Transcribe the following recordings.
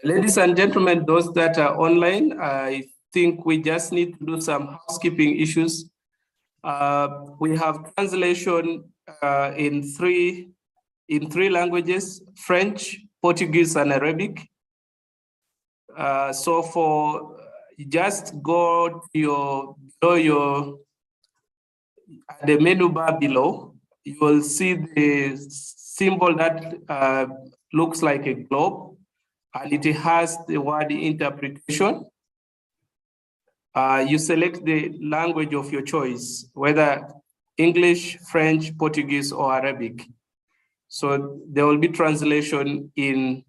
Ladies and gentlemen, those that are online, I think we just need to do some housekeeping issues. We have translation in three languages: French, Portuguese, and Arabic. So for just go to the menu bar below, you will see the symbol that looks like a globe, and it has the word interpretation. You select the language of your choice, whether English, French, Portuguese, or Arabic. So there will be translation in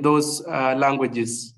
those languages.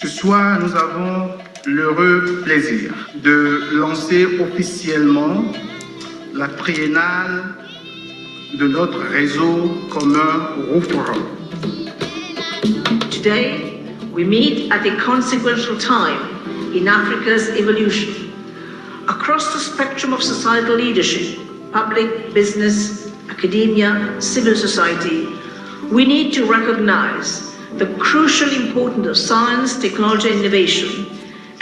Ce soir, nous avons l'heureux plaisir de lancer officiellement la triennale de notre réseau commun RUFORUM. Today, we meet at a consequential time in Africa's evolution. Across the spectrum of societal leadership, public, business, academia, civil society, we need to recognize the crucial importance of science, technology, and innovation,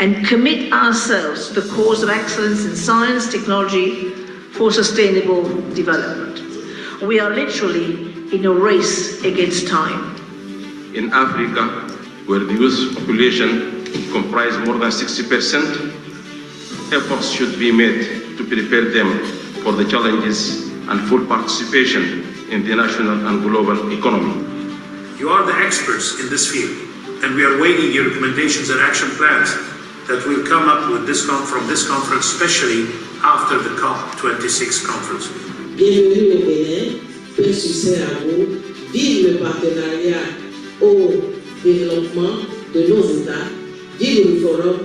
and commit ourselves to the cause of excellence in science, technology for sustainable development. We are literally in a race against time. In Africa, where the youth population comprise more than 60%, efforts should be made to prepare them for the challenges and full participation in the national and global economy. You are the experts in this field, and we are waiting your recommendations and action plans that will come up with from this conference, especially after the COP26 conference. Bienvenue au Bénin, plein succès à vous, vive le partenariat au développement de nos États, vive le forum,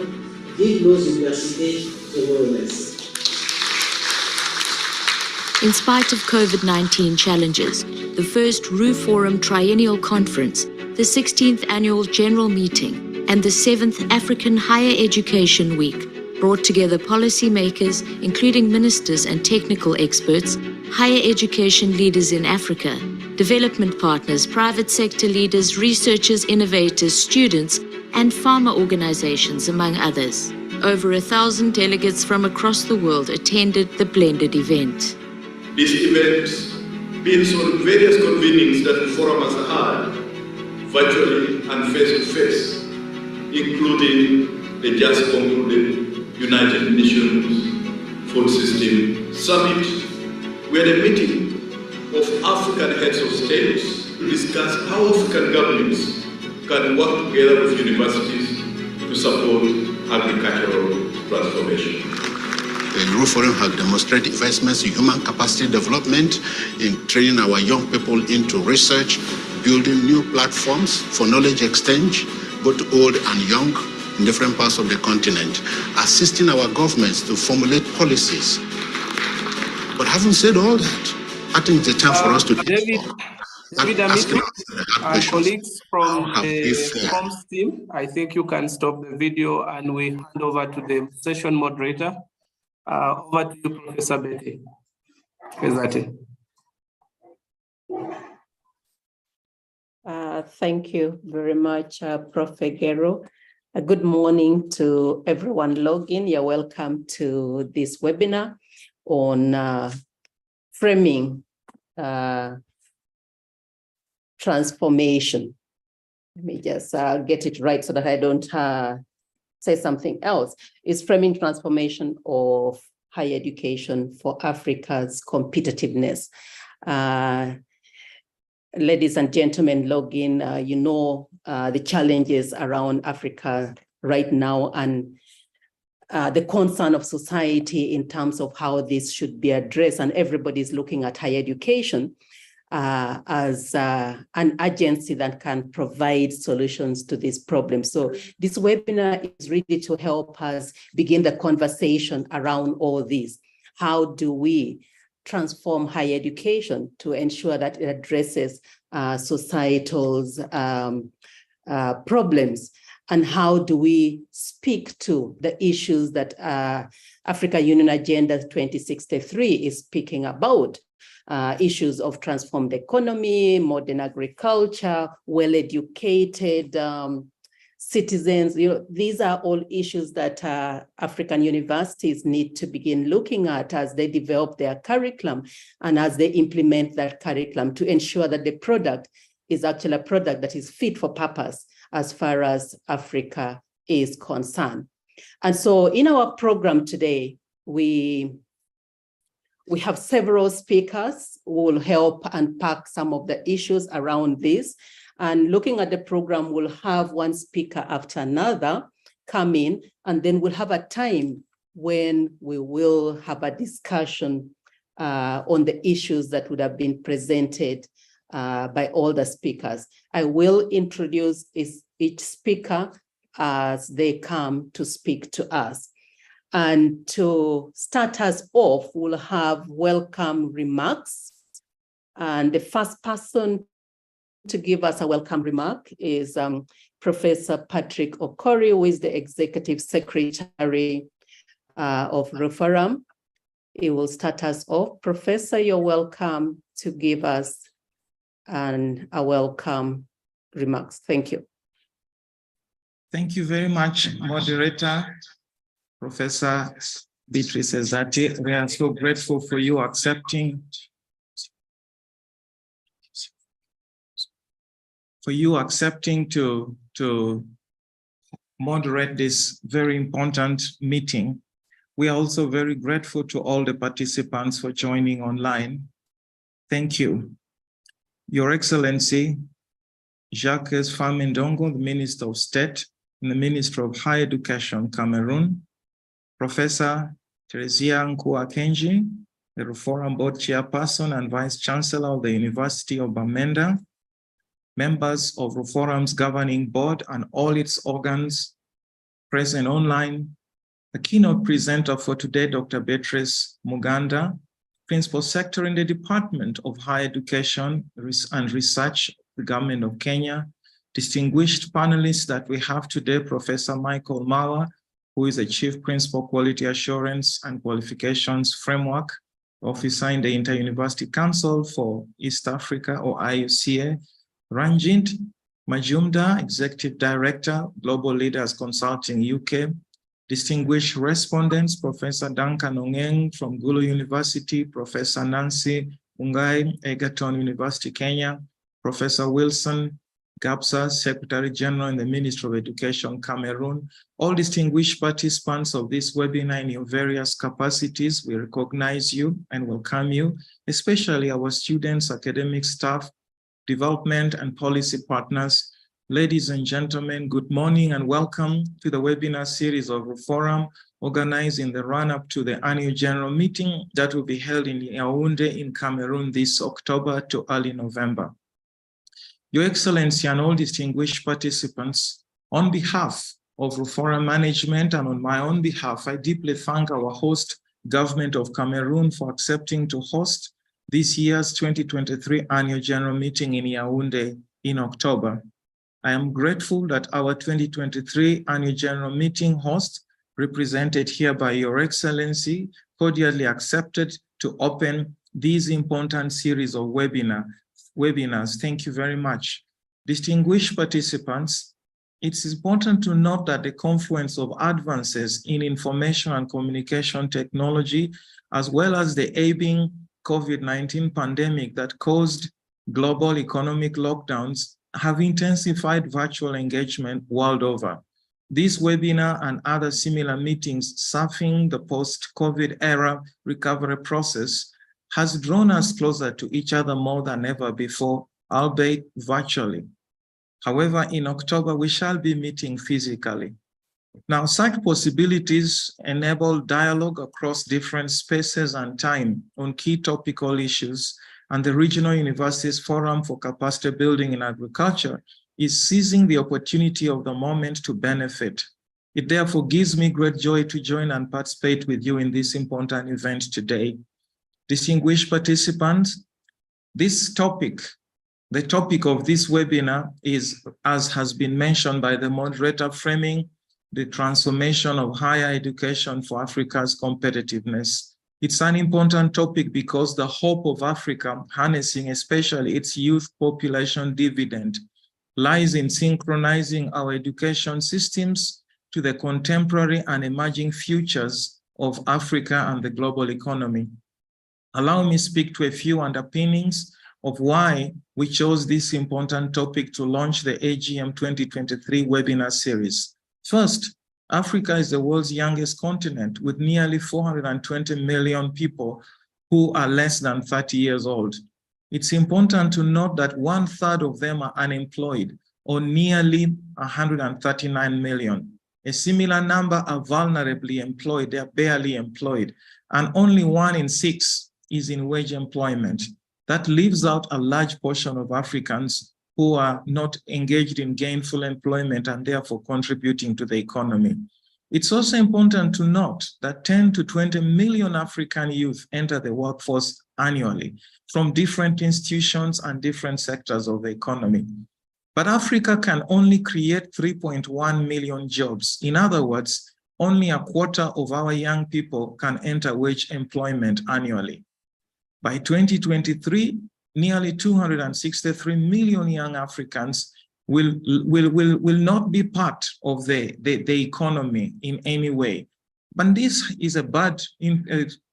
vive nos universités, je vous remercie. In spite of COVID-19 challenges, the first RUFORUM Triennial Conference, the 16th Annual General Meeting, and the 7th African Higher Education Week brought together policymakers, including ministers and technical experts, higher education leaders in Africa, development partners, private sector leaders, researchers, innovators, students, and farmer organizations, among others. Over 1,000 delegates from across the world attended the blended event. This event builds on various convenings that the forum has had, virtually and face-to-face, including the just concluded United Nations Food System Summit, where a meeting of African heads of state to discuss how African governments can work together with universities to support agricultural transformation. The Roof Forum has demonstrated investments in human capacity development, in training our young people into research, building new platforms for knowledge exchange, both old and young, in different parts of the continent, assisting our governments to formulate policies. But having said all that, I think it's the time for us to David Amitu, our colleagues from the comms team, I think you can stop the video and we hand over to the session moderator. Over to you, Professor Betty. Thank you very much, Prof. Gero. Good morning to everyone logging. You're welcome to this webinar on framing transformation. Let me just get it right so that I don't say something else. It's framing transformation of higher education for Africa's competitiveness. Ladies and gentlemen, login, you know the challenges around Africa right now and the concern of society in terms of how this should be addressed, and everybody's looking at higher education as an agency that can provide solutions to this problem. So this webinar is really to help us begin the conversation around all this. How do we transform higher education to ensure that it addresses societal's problems? And how do we speak to the issues that Africa Union Agenda 2063 is speaking about? Issues of transformed economy, modern agriculture, well-educated citizens. You know, these are all issues that African universities need to begin looking at as they develop their curriculum and as they implement that curriculum to ensure that the product is actually a product that is fit for purpose as far as Africa is concerned. And so in our program today, we have several speakers who will help unpack some of the issues around this. And looking at the program, we'll have one speaker after another come in, and then we'll have a time when we will have a discussion on the issues that would have been presented by all the speakers. I will introduce each speaker as they come to speak to us. And to start us off, we'll have welcome remarks. And the first person to give us a welcome remark is Professor Patrick Okori, who is the Executive Secretary of Roof Forum. He will start us off. Professor, you're welcome to give us a welcome remarks. Thank you. Thank you very much, moderator, Professor Beatrice Ezati. We are so grateful for you accepting to moderate this very important meeting. We are also very grateful to all the participants for joining online. Thank you. Your Excellency, Jacques Famindongo, the Minister of State and the Minister of Higher Education, Cameroon, Professor Teresia Nkua-Kenji, the Roof Forum Board Chairperson and Vice Chancellor of the University of Bamenda, members of Roof Forum's Governing Board and all its organs present online, the keynote presenter for today, Dr. Beatrice Muganda, Principal Secretary in the Department of Higher Education and Research, the Government of Kenya, distinguished panelists that we have today, Professor Michael Mawa, who is the Chief Principal Quality Assurance and Qualifications Framework Officer in the Inter-University Council for East Africa, or IUCA, Ranjit Majumdar, Executive Director, Global Leaders Consulting UK, distinguished respondents, Professor Duncan Ongeng from Gulu University, Professor Nancy Ungai, Egerton University, Kenya, Professor Wilson Gapsa, Secretary General in the Ministry of Education, Cameroon, all distinguished participants of this webinar in your various capacities, we recognize you and welcome you, especially our students, academic staff, development and policy partners, Ladies and gentlemen, good morning and welcome to the webinar series of RUFORUM organized in the run-up to the annual general meeting that will be held in Yaoundé in Cameroon this October to early November. Your Excellency and all distinguished participants, on behalf of RUFORUM management and on my own behalf, I deeply thank our host, Government of Cameroon, for accepting to host this year's 2023 annual general meeting in Yaoundé in October. I am grateful that our 2023 annual general meeting host, represented here by Your Excellency, cordially accepted to open this important series of webinars. Thank you very much. Distinguished participants, it's important to note that the confluence of advances in information and communication technology, as well as the ebbing COVID-19 pandemic that caused global economic lockdowns, have intensified virtual engagement world over. This webinar and other similar meetings surfing the post-COVID era recovery process has drawn us closer to each other more than ever before, albeit virtually. However, in October, we shall be meeting physically. Now, such possibilities enable dialogue across different spaces and time on key topical issues, and the Regional Universities Forum for Capacity Building in Agriculture is seizing the opportunity of the moment to benefit. It therefore gives me great joy to join and participate with you in this important event today. Distinguished participants, this topic, the topic of this webinar is, as has been mentioned by the moderator, framing the transformation of higher education for Africa's competitiveness. It's an important topic because the hope of Africa, harnessing especially its youth population dividend, lies in synchronizing our education systems to the contemporary and emerging futures of Africa and the global economy. Allow me to speak to a few underpinnings of why we chose this important topic to launch the AGM 2023 webinar series. First, Africa is the world's youngest continent with nearly 420 million people who are less than 30 years old. It's important to note that 1/3 of them are unemployed, or nearly 139 million. A similar number are vulnerably employed, they're barely employed, and only 1 in 6 is in wage employment. That leaves out a large portion of Africans who are not engaged in gainful employment and therefore contributing to the economy. It's also important to note that 10 to 20 million African youth enter the workforce annually from different institutions and different sectors of the economy. But Africa can only create 3.1 million jobs. In other words, only 1/4 of our young people can enter wage employment annually. By 2023, nearly 263 million young Africans will not be part of the economy in any way. But this is a bad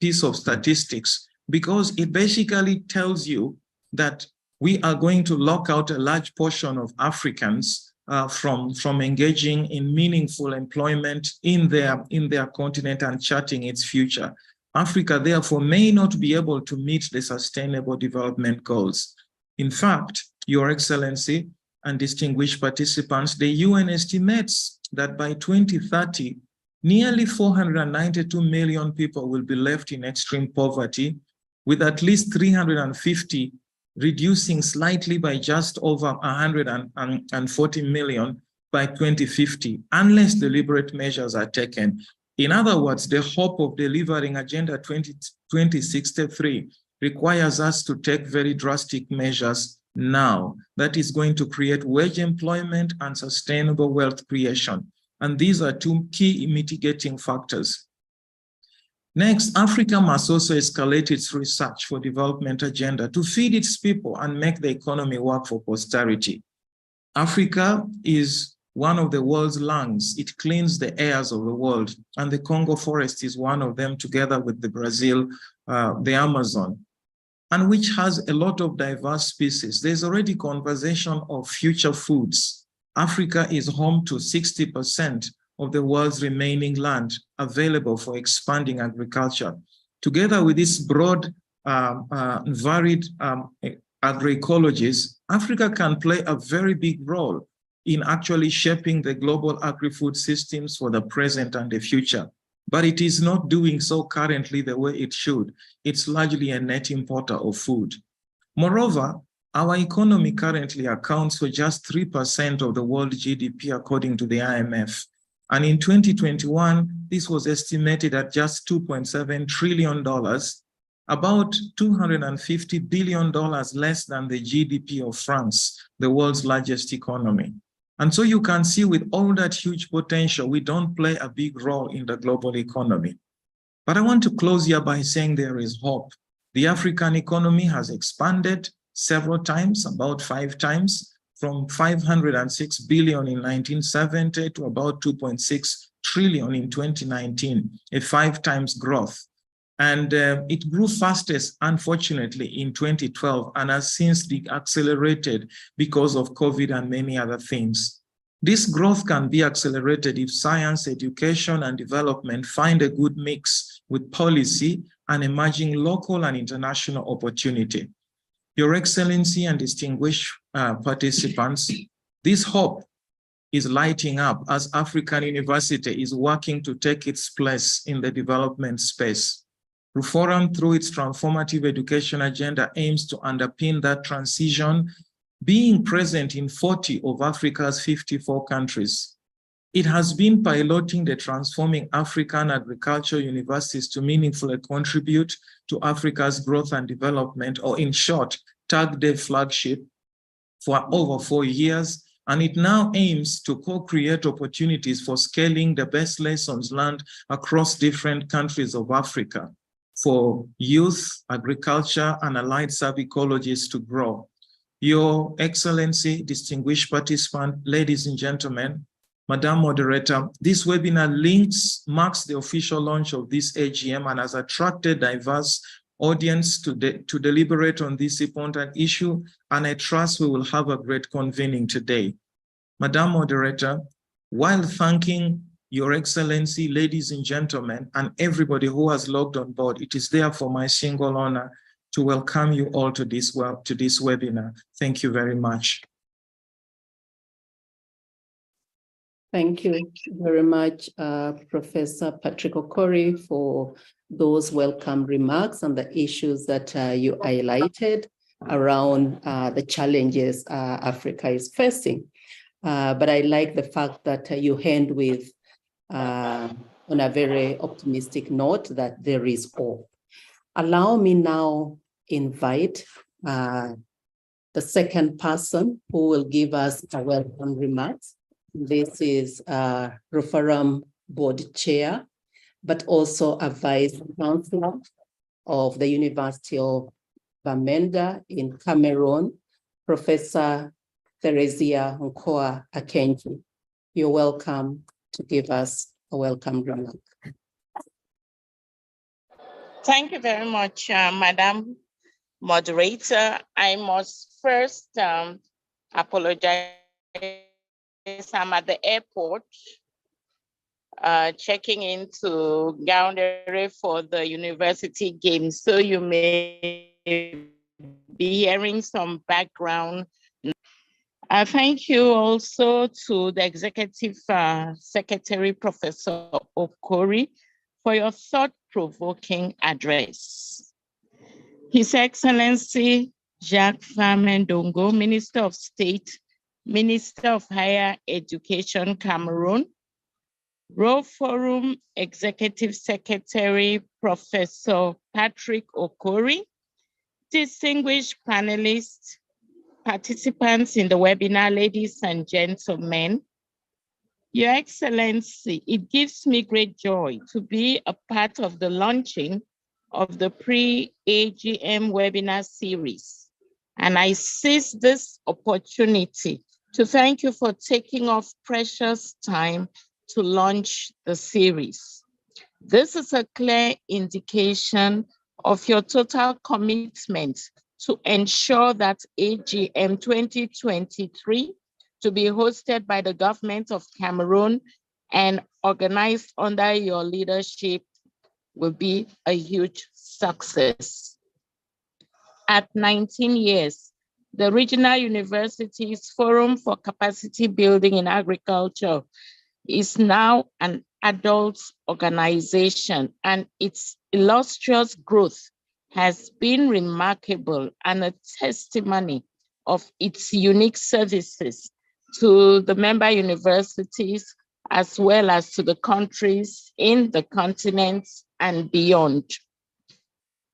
piece of statistics because it basically tells you that we are going to lock out a large portion of Africans from engaging in meaningful employment in their continent and charting its future. Africa, therefore, may not be able to meet the Sustainable Development Goals. In fact, Your Excellency and distinguished participants, the UN estimates that by 2030, nearly 492 million people will be left in extreme poverty, with at least 350 reducing slightly by just over 140 million by 2050, unless deliberate measures are taken. In other words, the hope of delivering Agenda 2063 requires us to take very drastic measures now that is going to create wage employment and sustainable wealth creation. And these are 2 key mitigating factors. Next, Africa must also escalate its research for development agenda to feed its people and make the economy work for posterity. Africa is one of the world's lungs. It cleans the airs of the world, and the Congo forest is one of them, together with the Brazil, the Amazon, and which has a lot of diverse species. There's already conversation of future foods. Africa is home to 60% of the world's remaining land available for expanding agriculture. Together with its broad, varied agroecologies, Africa can play a very big role in actually shaping the global agri-food systems for the present and the future. But it is not doing so currently the way it should. It's largely a net importer of food. Moreover, our economy currently accounts for just 3% of the world GDP according to the IMF. And in 2021, this was estimated at just $2.7 trillion, about $250 billion less than the GDP of France, the world's largest economy. And so you can see with all that huge potential, we don't play a big role in the global economy. But I want to close here by saying there is hope. The African economy has expanded several times, about 5 times, from 506 billion in 1970 to about 2.6 trillion in 2019, a 5 times growth. And it grew fastest, unfortunately, in 2012 and has since accelerated because of COVID and many other things. This growth can be accelerated if science, education, and development find a good mix with policy and emerging local and international opportunity. Your Excellency and distinguished participants, this hope is lighting up as African University is working to take its place in the development space. RUFORUM, through its transformative education agenda, aims to underpin that transition, being present in 40 of Africa's 54 countries. It has been piloting the Transforming African Agriculture Universities to meaningfully contribute to Africa's growth and development, or in short, TAG the flagship, for over 4 years, and it now aims to co-create opportunities for scaling the best lessons learned across different countries of Africa for youth, agriculture, and allied sub-ecologies to grow. Your Excellency, distinguished participant, ladies and gentlemen, Madam Moderator, this webinar marks the official launch of this AGM and has attracted diverse audience to deliberate on this important issue, and I trust we will have a great convening today. Madam Moderator, while thanking Your Excellency, ladies and gentlemen, and everybody who has logged on board, it is therefore my single honor to welcome you all to this webinar. Thank you very much. Thank you very much, Professor Patrick Okori, for those welcome remarks on the issues that you highlighted around the challenges Africa is facing. But I like the fact that you end with, on a very optimistic note, that there is hope. Allow me now invite the second person who will give us a welcome remarks. This is RUFORUM Board Chair, but also a Vice Chancellor of the University of Bamenda in Cameroon, Professor Theresia Nkoa Akenji. You're welcome to give us a welcome remark. Thank you very much, Madam Moderator. I must first apologize. I'm at the airport checking into Gaoundere for the university games, so you may be hearing some background. Thank you also to the Executive Secretary, Professor Okori, for your thought-provoking address. His Excellency Jacques Famendongo, Minister of State, Minister of Higher Education, Cameroon, RUFORUM Executive Secretary, Professor Patrick Okori, distinguished panelists, participants in the webinar, ladies and gentlemen, Your Excellency, it gives me great joy to be a part of the launching of the pre-AGM webinar series. And I seize this opportunity to thank you for taking off precious time to launch the series. This is a clear indication of your total commitment to ensure that AGM 2023, to be hosted by the government of Cameroon and organized under your leadership, will be a huge success. At 19 years, The Regional Universities Forum for Capacity Building in Agriculture is now an adult organization, and its illustrious growth has been remarkable and a testimony of its unique services to the member universities as well as to the countries in the continent and beyond.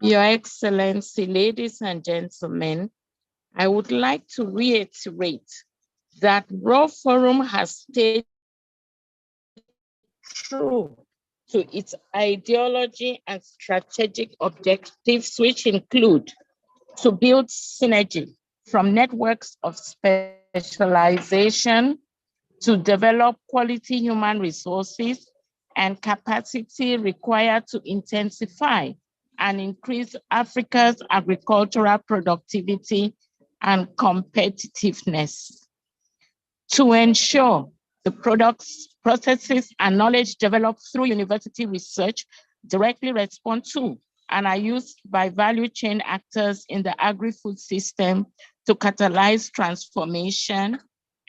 Your Excellency, ladies and gentlemen, I would like to reiterate that Raw Forum has stayed true to its ideology and strategic objectives, which include to build synergy from networks of specialization, to develop quality human resources and capacity required to intensify and increase Africa's agricultural productivity and competitiveness. To ensure the products, processes, and knowledge developed through university research directly respond to and are used by value chain actors in the agri-food system to catalyze transformation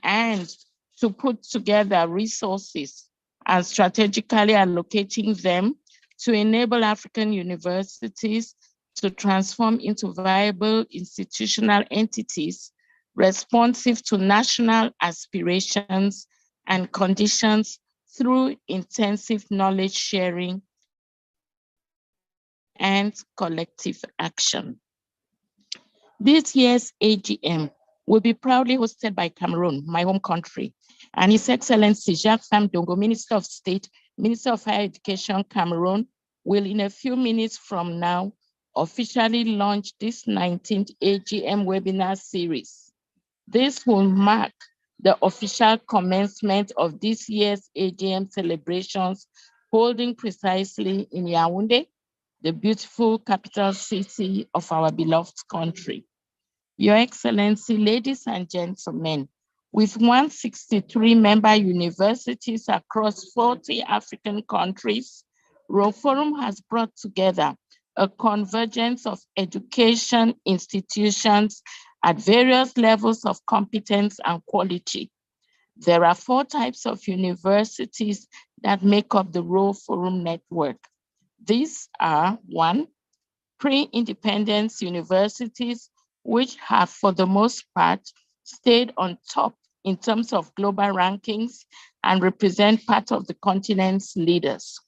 and to put together resources and strategically allocating them to enable African universities to transform into viable institutional entities responsive to national aspirations and conditions through intensive knowledge sharing and collective action. This year's AGM will be proudly hosted by Cameroon, my home country, and His Excellency Jacques Famdongo, Minister of State, Minister of Higher Education, Cameroon, will in a few minutes from now officially launch this 19th AGM webinar series. This will mark the official commencement of this year's AGM celebrations, holding precisely in Yaoundé, the beautiful capital city of our beloved country. Your Excellency, ladies and gentlemen, with 163 member universities across 40 African countries, Raw Forum has brought together a convergence of education institutions at various levels of competence and quality. There are 4 types of universities that make up the Raw Forum network. These are 1, pre-independence universities, which have for the most part stayed on top in terms of global rankings and represent part of the continent's leaders.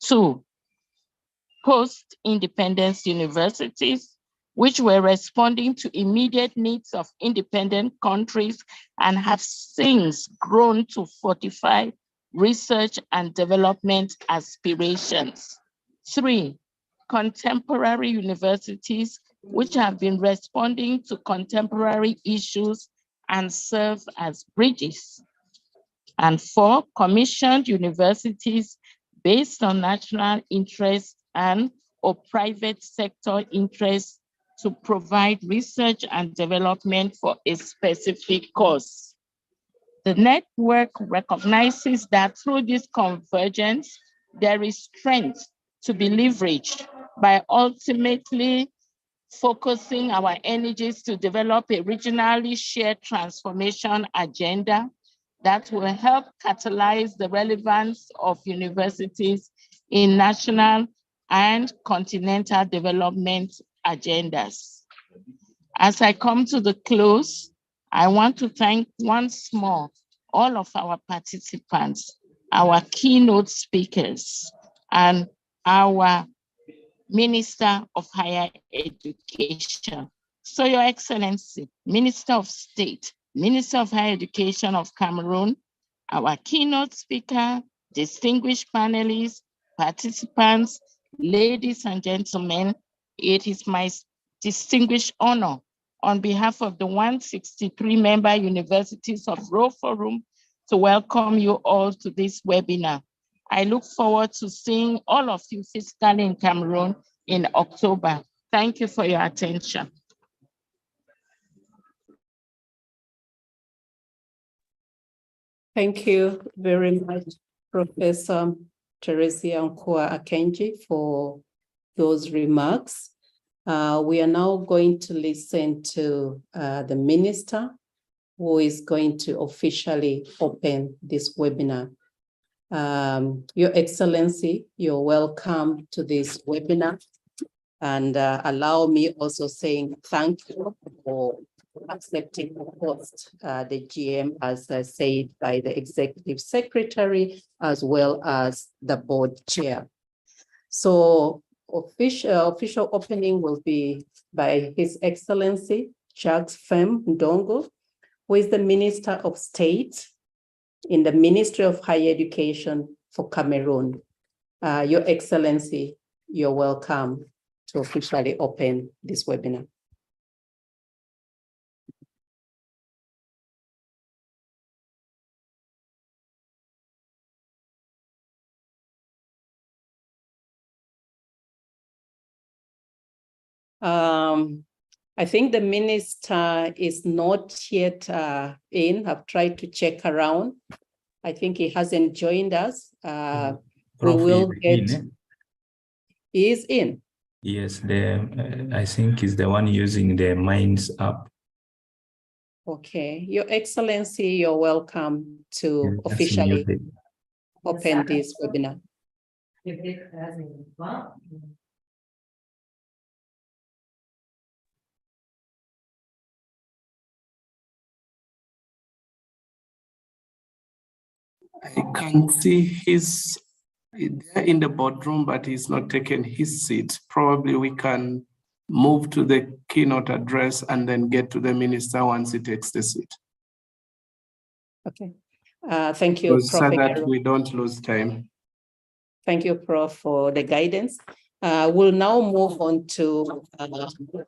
2, post-independence universities, which were responding to immediate needs of independent countries and have since grown to fortify research and development aspirations. 3, contemporary universities, which have been responding to contemporary issues and serve as bridges. And 4, commissioned universities based on national interest and or private sector interests to provide research and development for a specific cause. The network recognizes that through this convergence, there is strength to be leveraged by ultimately focusing our energies to develop a regionally shared transformation agenda that will help catalyze the relevance of universities in national and continental development agendas. As I come to the close, I want to thank once more all of our participants, our keynote speakers, and our Minister of Higher Education. So Your Excellency, Minister of State, Minister of Higher Education of Cameroon, our keynote speaker, distinguished panelists, participants, ladies and gentlemen, it is my distinguished honor on behalf of the 163 member universities of Raw Forum to welcome you all to this webinar. I look forward to seeing all of you physically in Cameroon in October. Thank you for your attention. Thank you very much, Professor Teresia Nkwa Akenji, for those remarks. We are now going to listen to the minister, who is going to officially open this webinar. Your Excellency, you're welcome to this webinar. And allow me also saying thank you for accepting the host, the GM, as said by the Executive Secretary, as well as the board chair. So official opening will be by His Excellency Jacques Fem Ndongo, who is the Minister of State in the Ministry of Higher Education for Cameroon. Your Excellency, you're welcome to officially open this webinar. I think the minister is not yet in. I've tried to check around. I think he hasn't joined us. We will get. He is in. Yes, I think he's the one using the Minds app. Okay, Your Excellency, you're welcome to officially open this webinar. I can see he's there in the boardroom, but he's not taken his seat. Probably we can move to the keynote address and then get to the minister once he takes the seat. Okay, thank you, Prof. So that we don't lose time. Thank you, Prof, for the guidance. We'll now move on to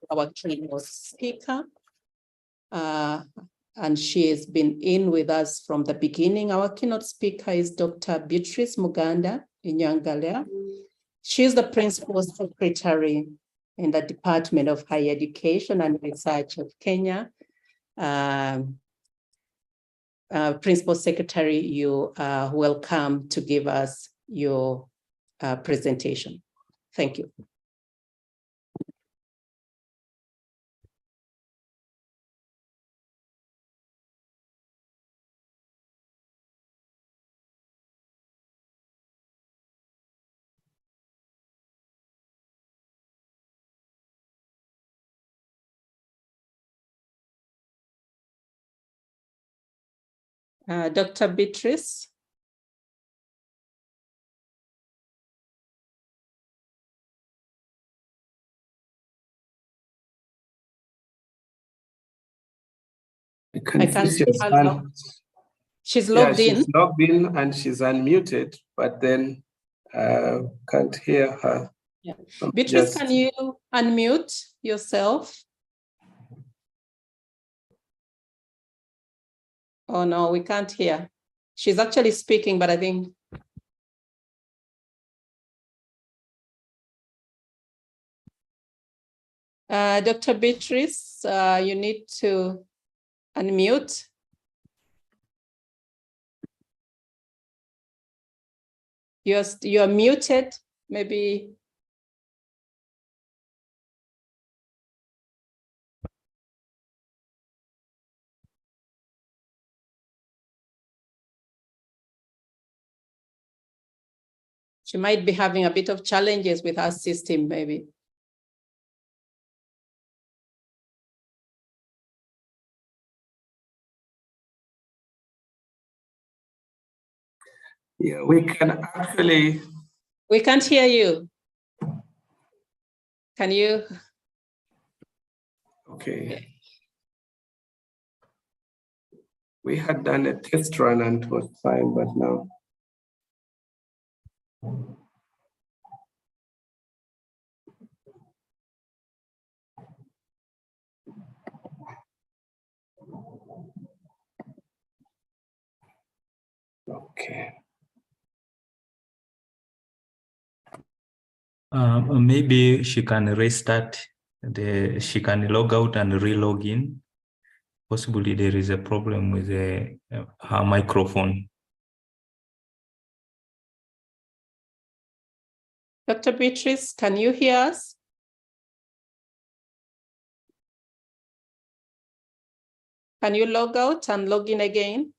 our keynote speaker. And she has been in with us from the beginning. Our keynote speaker is Dr. Beatrice Muganda Inyangalea. She is the Principal Secretary in the Department of Higher Education and Research of Kenya. Principal Secretary, you are welcome to give us your presentation. Thank you. Dr. Beatrice. I can see she's logged in. She's logged in and she's unmuted, but then can't hear her. Yeah. Beatrice, can you unmute yourself? Oh no, we can't hear. She's actually speaking, but I think. Dr. Beatrice, you need to unmute. You're muted, maybe. She might be having a bit of challenges with her system, maybe. Yeah, we can actually. We can't hear you. Can you? Okay. We had done a test run and it was fine, but now. Okay. Maybe she can restart she can log out and re-log in. Possibly there is a problem with her microphone. Dr. Beatrice, can you hear us? Can you log out and log in again?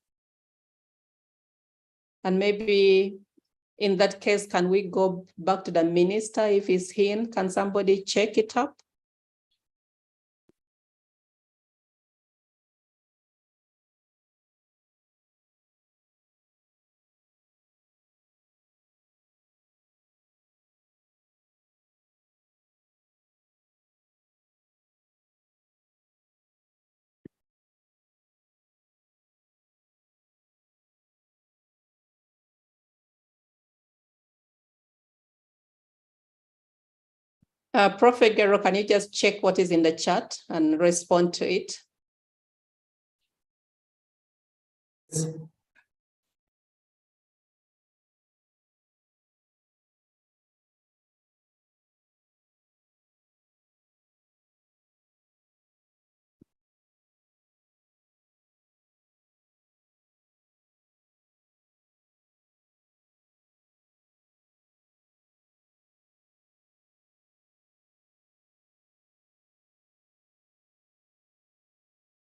And maybe in that case, can we go back to the minister if he's in? Can somebody check it up? Prophet Gero, can you just check what is in the chat and respond to it?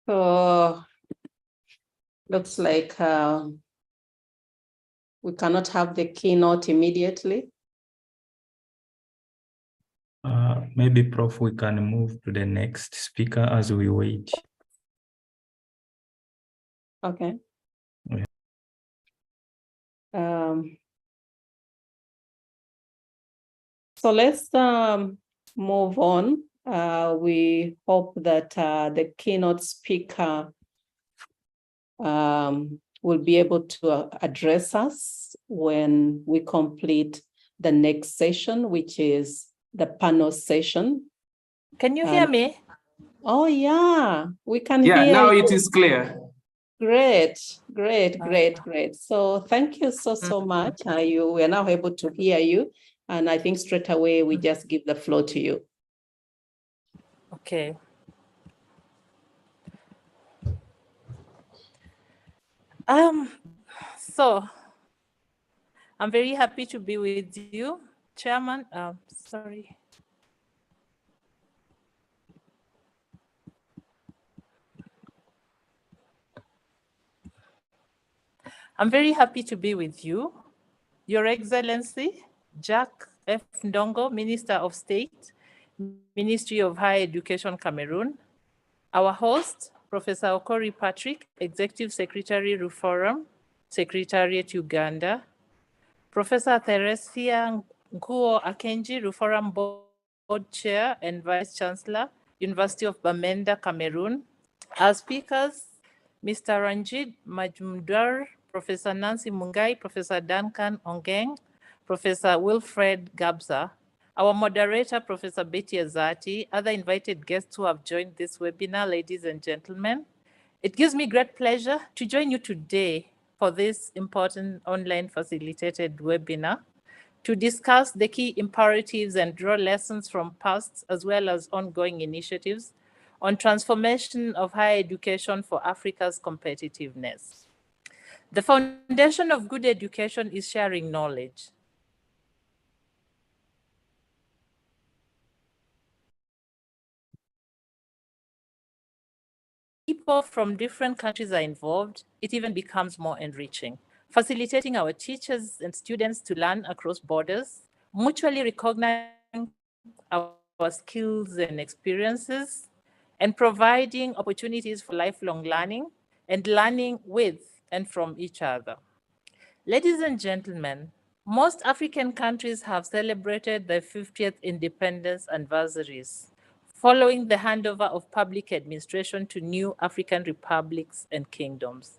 So looks like we cannot have the keynote immediately. Maybe, Prof, we can move to the next speaker as we wait. Okay. Yeah. So let's move on. We hope that the keynote speaker will be able to address us when we complete the next session, which is the panel session. Can you hear me? Oh, yeah, we can Yeah, hear now you. it is clear. Great. So thank you so much. We are now able to hear you. And I think straight away, we just give the floor to you. Okay. So I'm very happy to be with you, Chairman. Sorry. I'm very happy to be with you, Your Excellency, Jack F. Ndongo, Minister of State, Ministry of Higher Education, Cameroon, our host, Professor Okori Patrick, Executive Secretary, Ruforum, Secretariat, Uganda, Professor Theresia Nguo Akenji, Ruforum Board Chair and Vice Chancellor, University of Bamenda, Cameroon. Our speakers, Mr. Ranjit Majumdar, Professor Nancy Mungai, Professor Duncan Ongeng, Professor Wilfred Gabza, our moderator, Professor Betty Azati, other invited guests who have joined this webinar, ladies and gentlemen. It gives me great pleasure to join you today for this important online facilitated webinar to discuss the key imperatives and draw lessons from past as well as ongoing initiatives on transformation of higher education for Africa's competitiveness. The foundation of good education is sharing knowledge. People from different countries are involved, it even becomes more enriching, facilitating our teachers and students to learn across borders, mutually recognizing our skills and experiences, and providing opportunities for lifelong learning and learning with and from each other. Ladies and gentlemen, most African countries have celebrated their 50th independence anniversaries, following the handover of public administration to new African republics and kingdoms.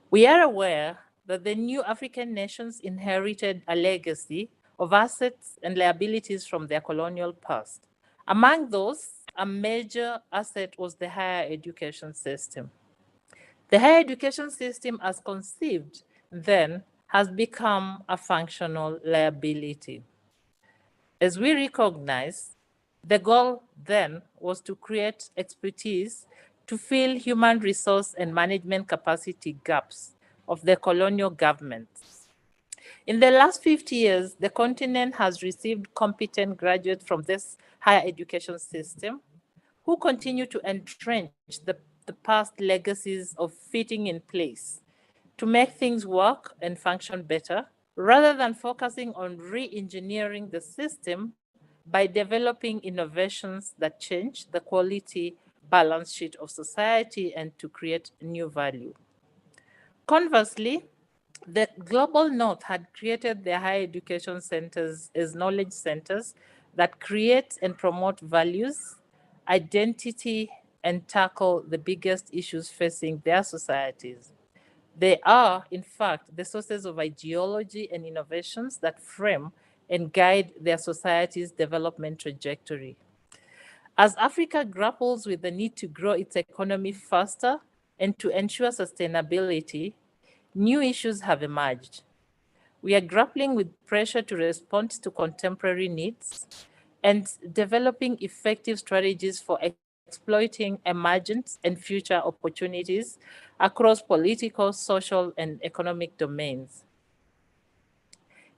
We are aware that the new African nations inherited a legacy of assets and liabilities from their colonial past. Among those, a major asset was the higher education system. The higher education system, as conceived then, has become a functional liability. As we recognize, the goal then was to create expertise to fill human resource and management capacity gaps of the colonial governments. In the last 50 years, the continent has received competent graduates from this higher education system who continue to entrench the the past legacies of fitting in place to make things work and function better, rather than focusing on re-engineering the system by developing innovations that change the quality balance sheet of society and to create new value. Conversely, the global north had created their higher education centers as knowledge centers that create and promote values, identity, and tackle the biggest issues facing their societies. They are, in fact, the sources of ideology and innovations that frame and guide their society's development trajectory. As Africa grapples with the need to grow its economy faster and to ensure sustainability, new issues have emerged. We are grappling with pressure to respond to contemporary needs and developing effective strategies for exploiting emergent and future opportunities across political, social, and economic domains.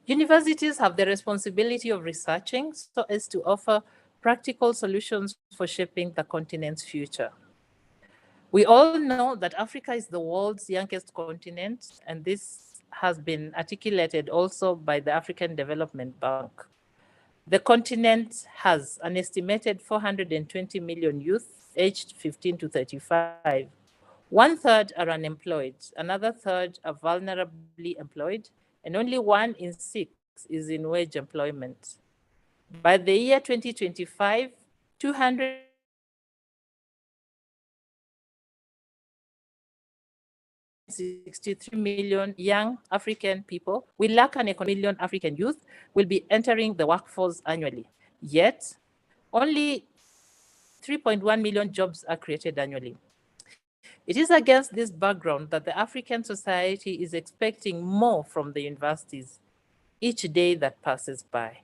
Universities have the responsibility of researching so as to offer practical solutions for shaping the continent's future. We all know that Africa is the world's youngest continent, and this has been articulated also by the African Development Bank. The continent has an estimated 420 million youth aged 15 to 35. One third are unemployed, another third are vulnerably employed, and only 1 in 6 is in wage employment. By the year 2025, 263 million young African people will lack an economic million African youth will be entering the workforce annually. Yet, only 3.1 million jobs are created annually. It is against this background that the African society is expecting more from the universities each day that passes by.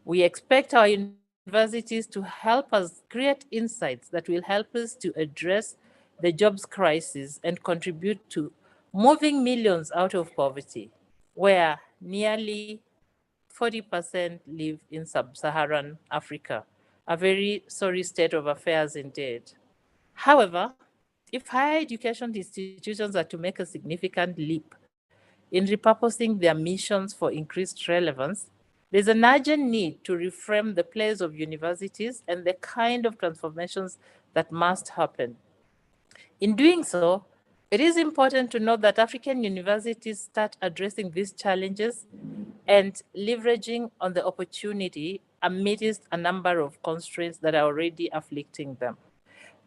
We expect our universities to help us create insights that will help us to address the jobs crisis and contribute to moving millions out of poverty, where nearly 40% live in sub-Saharan Africa, a very sorry state of affairs indeed. However, if higher education institutions are to make a significant leap in repurposing their missions for increased relevance, there's an urgent need to reframe the place of universities and the kind of transformations that must happen. In doing so, it is important to note that African universities start addressing these challenges and leveraging on the opportunity amidst a number of constraints that are already afflicting them.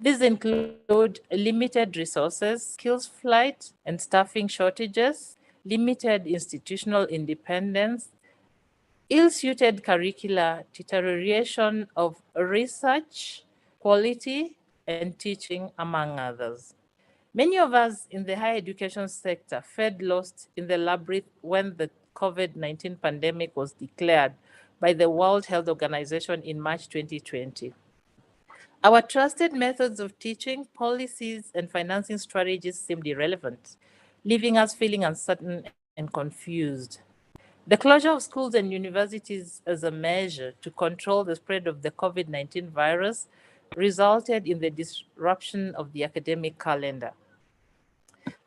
These include limited resources, skills flight, and staffing shortages, limited institutional independence, ill-suited curricula, deterioration of research, quality, and teaching, among others. Many of us in the higher education sector felt lost in the labyrinth when the COVID-19 pandemic was declared by the World Health Organization in March 2020. Our trusted methods of teaching, policies, and financing strategies seemed irrelevant, leaving us feeling uncertain and confused. The closure of schools and universities as a measure to control the spread of the COVID-19 virus resulted in the disruption of the academic calendar.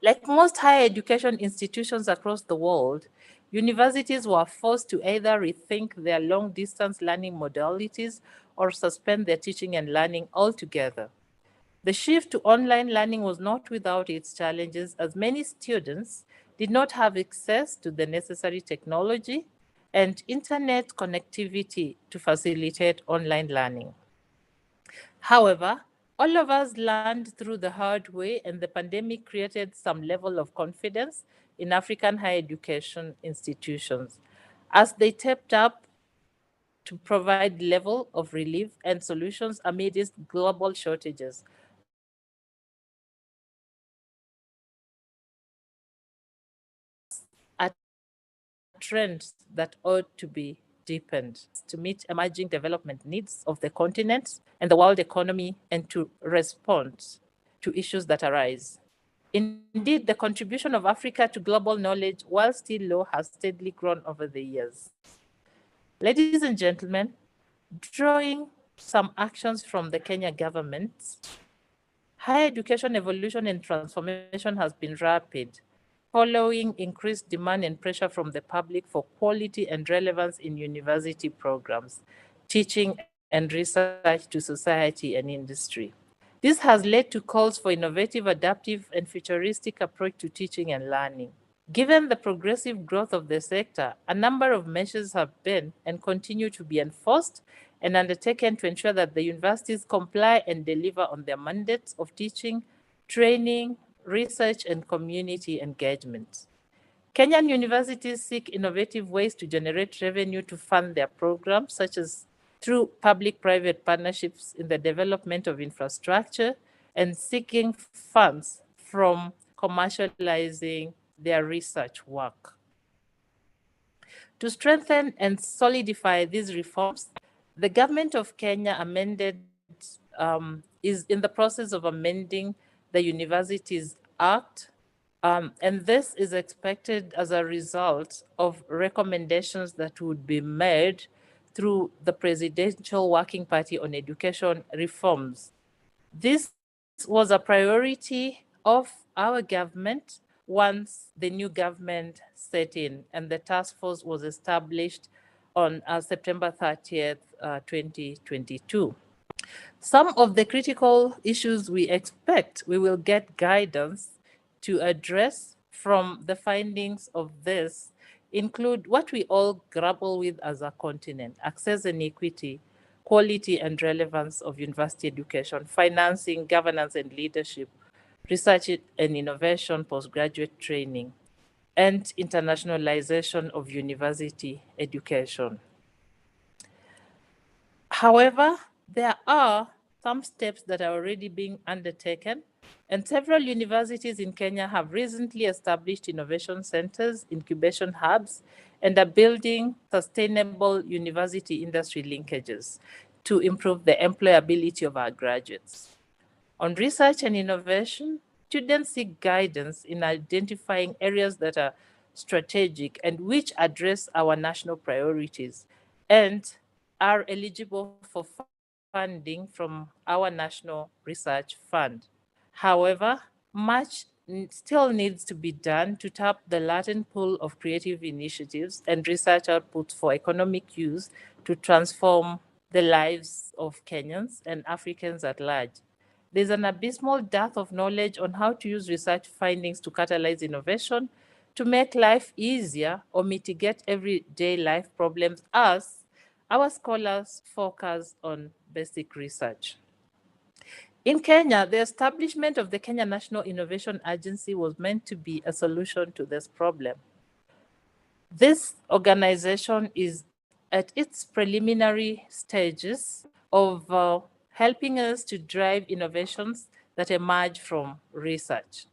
Like most higher education institutions across the world, universities were forced to either rethink their long-distance learning modalities or suspend their teaching and learning altogether. The shift to online learning was not without its challenges, as many students did not have access to the necessary technology and internet connectivity to facilitate online learning. However, all of us learned through the hard way, and the pandemic created some level of confidence in African higher education institutions as they stepped up to provide level of relief and solutions amidst global shortages. A trend that ought to be deepened to meet emerging development needs of the continent and the world economy and to respond to issues that arise. Indeed, the contribution of Africa to global knowledge, while still low, has steadily grown over the years. Ladies and gentlemen, drawing some actions from the Kenya government higher education evolution and transformation has been rapid, following increased demand and pressure from the public for quality and relevance in university programs, teaching and research to society and industry. This has led to calls for innovative, adaptive, and futuristic approach to teaching and learning. Given the progressive growth of the sector, a number of measures have been and continue to be enforced and undertaken to ensure that the universities comply and deliver on their mandates of teaching, training, research, and community engagement. Kenyan universities seek innovative ways to generate revenue to fund their programs, such as through public-private partnerships in the development of infrastructure and seeking funds from commercializing their research work. To strengthen and solidify these reforms, the government of Kenya is in the process of amending the Universities Act, and this is expected as a result of recommendations that would be made through the Presidential Working Party on Education Reforms. This was a priority of our government once the new government set in and the task force was established on September 30th, 2022. Some of the critical issues we expect we will get guidance to address from the findings of this include what we all grapple with as a continent: access and equity, quality and relevance of university education, financing, governance and leadership, research and innovation, postgraduate training, and internationalization of university education. However, there are some steps that are already being undertaken, and several universities in Kenya have recently established innovation centers, incubation hubs, and are building sustainable university industry linkages to improve the employability of our graduates. On research and innovation, students seek guidance in identifying areas that are strategic and which address our national priorities and are eligible for funding from our National Research Fund. However, much still needs to be done to tap the latent pool of creative initiatives and research outputs for economic use to transform the lives of Kenyans and Africans at large. There's an abysmal dearth of knowledge on how to use research findings to catalyze innovation, to make life easier or mitigate everyday life problems as our scholars focus on basic research. In Kenya, the establishment of the Kenya National Innovation Agency was meant to be a solution to this problem. This organization is at its preliminary stages of helping us to drive innovations that emerge from research.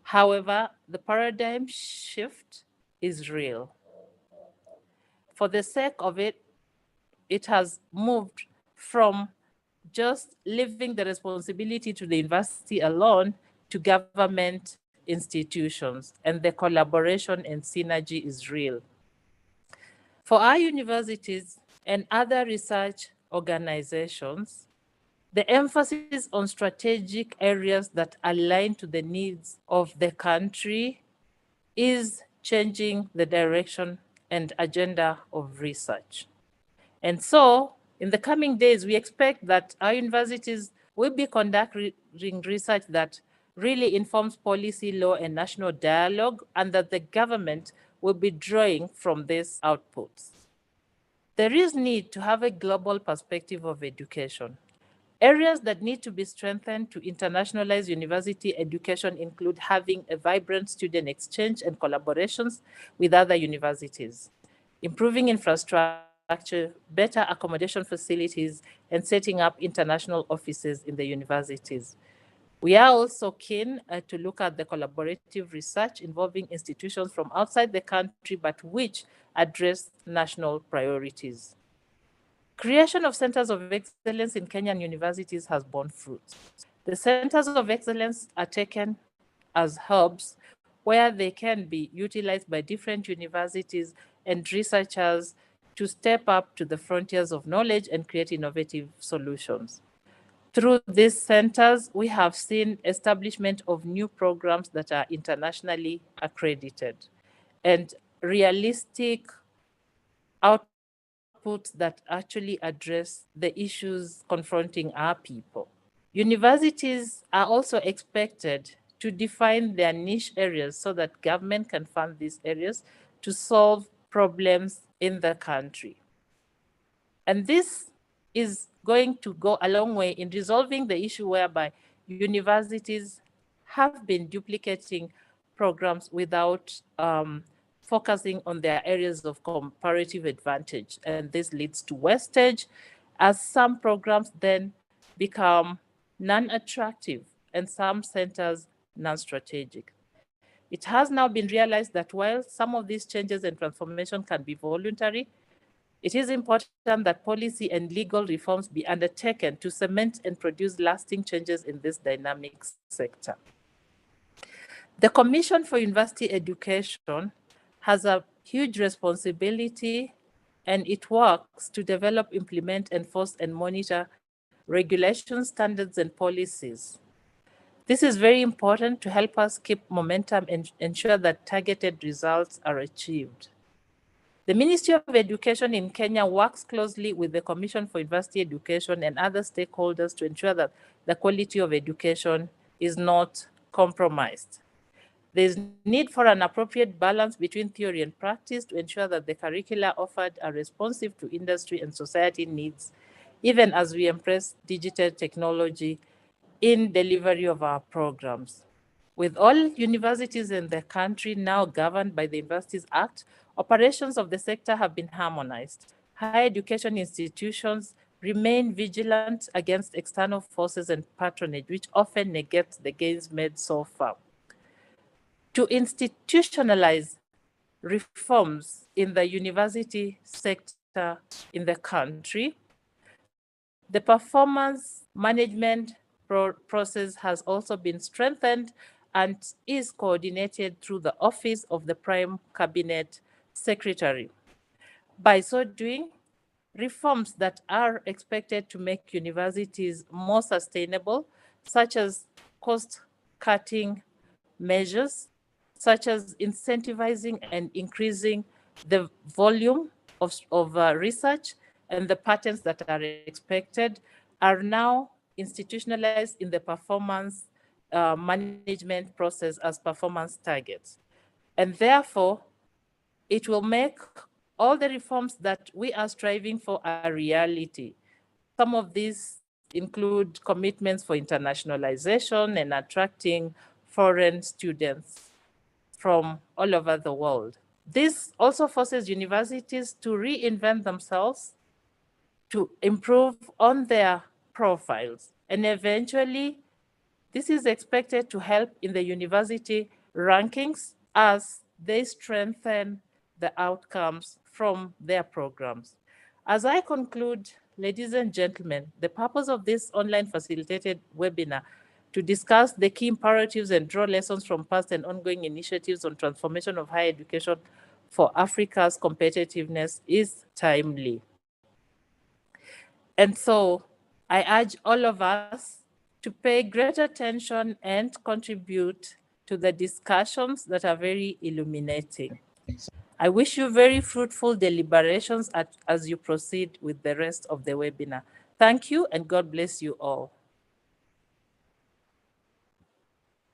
However, the paradigm shift is real. For the sake of it, it has moved from just leaving the responsibility to the university alone to government institutions, and the collaboration and synergy is real. For our universities and other research organizations, the emphasis on strategic areas that align to the needs of the country is changing the direction and agenda of research. And so, in the coming days, we expect that our universities will be conducting research that really informs policy, law, and national dialogue, and that the government will be drawing from these outputs. There is need to have a global perspective of education. Areas that need to be strengthened to internationalize university education include having a vibrant student exchange and collaborations with other universities, improving infrastructure, better accommodation facilities, and setting up international offices in the universities. We are also keen to look at the collaborative research involving institutions from outside the country, but which address national priorities. Creation of centers of excellence in Kenyan universities has borne fruit. The centers of excellence are taken as hubs where they can be utilized by different universities and researchers to step up to the frontiers of knowledge and create innovative solutions. Through these centers, we have seen establishment of new programs that are internationally accredited and realistic outputs that actually address the issues confronting our people. Universities are also expected to define their niche areas so that government can fund these areas to solve problems in the country. And this is going to go a long way in resolving the issue whereby universities have been duplicating programs without focusing on their areas of comparative advantage. And this leads to wastage, as some programs then become non-attractive and some centers non-strategic. It has now been realized that while some of these changes and transformation can be voluntary, it is important that policy and legal reforms be undertaken to cement and produce lasting changes in this dynamic sector. The Commission for University Education has a huge responsibility, and it works to develop, implement, enforce, and monitor regulations, standards, and policies. This is very important to help us keep momentum and ensure that targeted results are achieved. The Ministry of Education in Kenya works closely with the Commission for University Education and other stakeholders to ensure that the quality of education is not compromised. There's need for an appropriate balance between theory and practice to ensure that the curricula offered are responsive to industry and society needs, even as we embrace digital technology in delivery of our programs. With all universities in the country now governed by the Universities Act, operations of the sector have been harmonized. Higher education institutions remain vigilant against external forces and patronage, which often negate the gains made so far. To institutionalize reforms in the university sector in the country, the performance management process has also been strengthened and is coordinated through the Office of the Prime Cabinet Secretary. By so doing, reforms that are expected to make universities more sustainable, such as cost-cutting measures, such as incentivizing and increasing the volume of research and the patents that are expected, are now institutionalized in the performance management process as performance targets. And therefore, it will make all the reforms that we are striving for a reality. Some of these include commitments for internationalization and attracting foreign students from all over the world. This also forces universities to reinvent themselves, to improve on their profiles, and eventually this is expected to help in the university rankings as they strengthen the outcomes from their programs. As I conclude, ladies and gentlemen, the purpose of this online facilitated webinar to discuss the key imperatives and draw lessons from past and ongoing initiatives on transformation of higher education for Africa's competitiveness is timely. And so I urge all of us to pay great attention and contribute to the discussions that are very illuminating. I wish you very fruitful deliberations as you proceed with the rest of the webinar. Thank you, and God bless you all.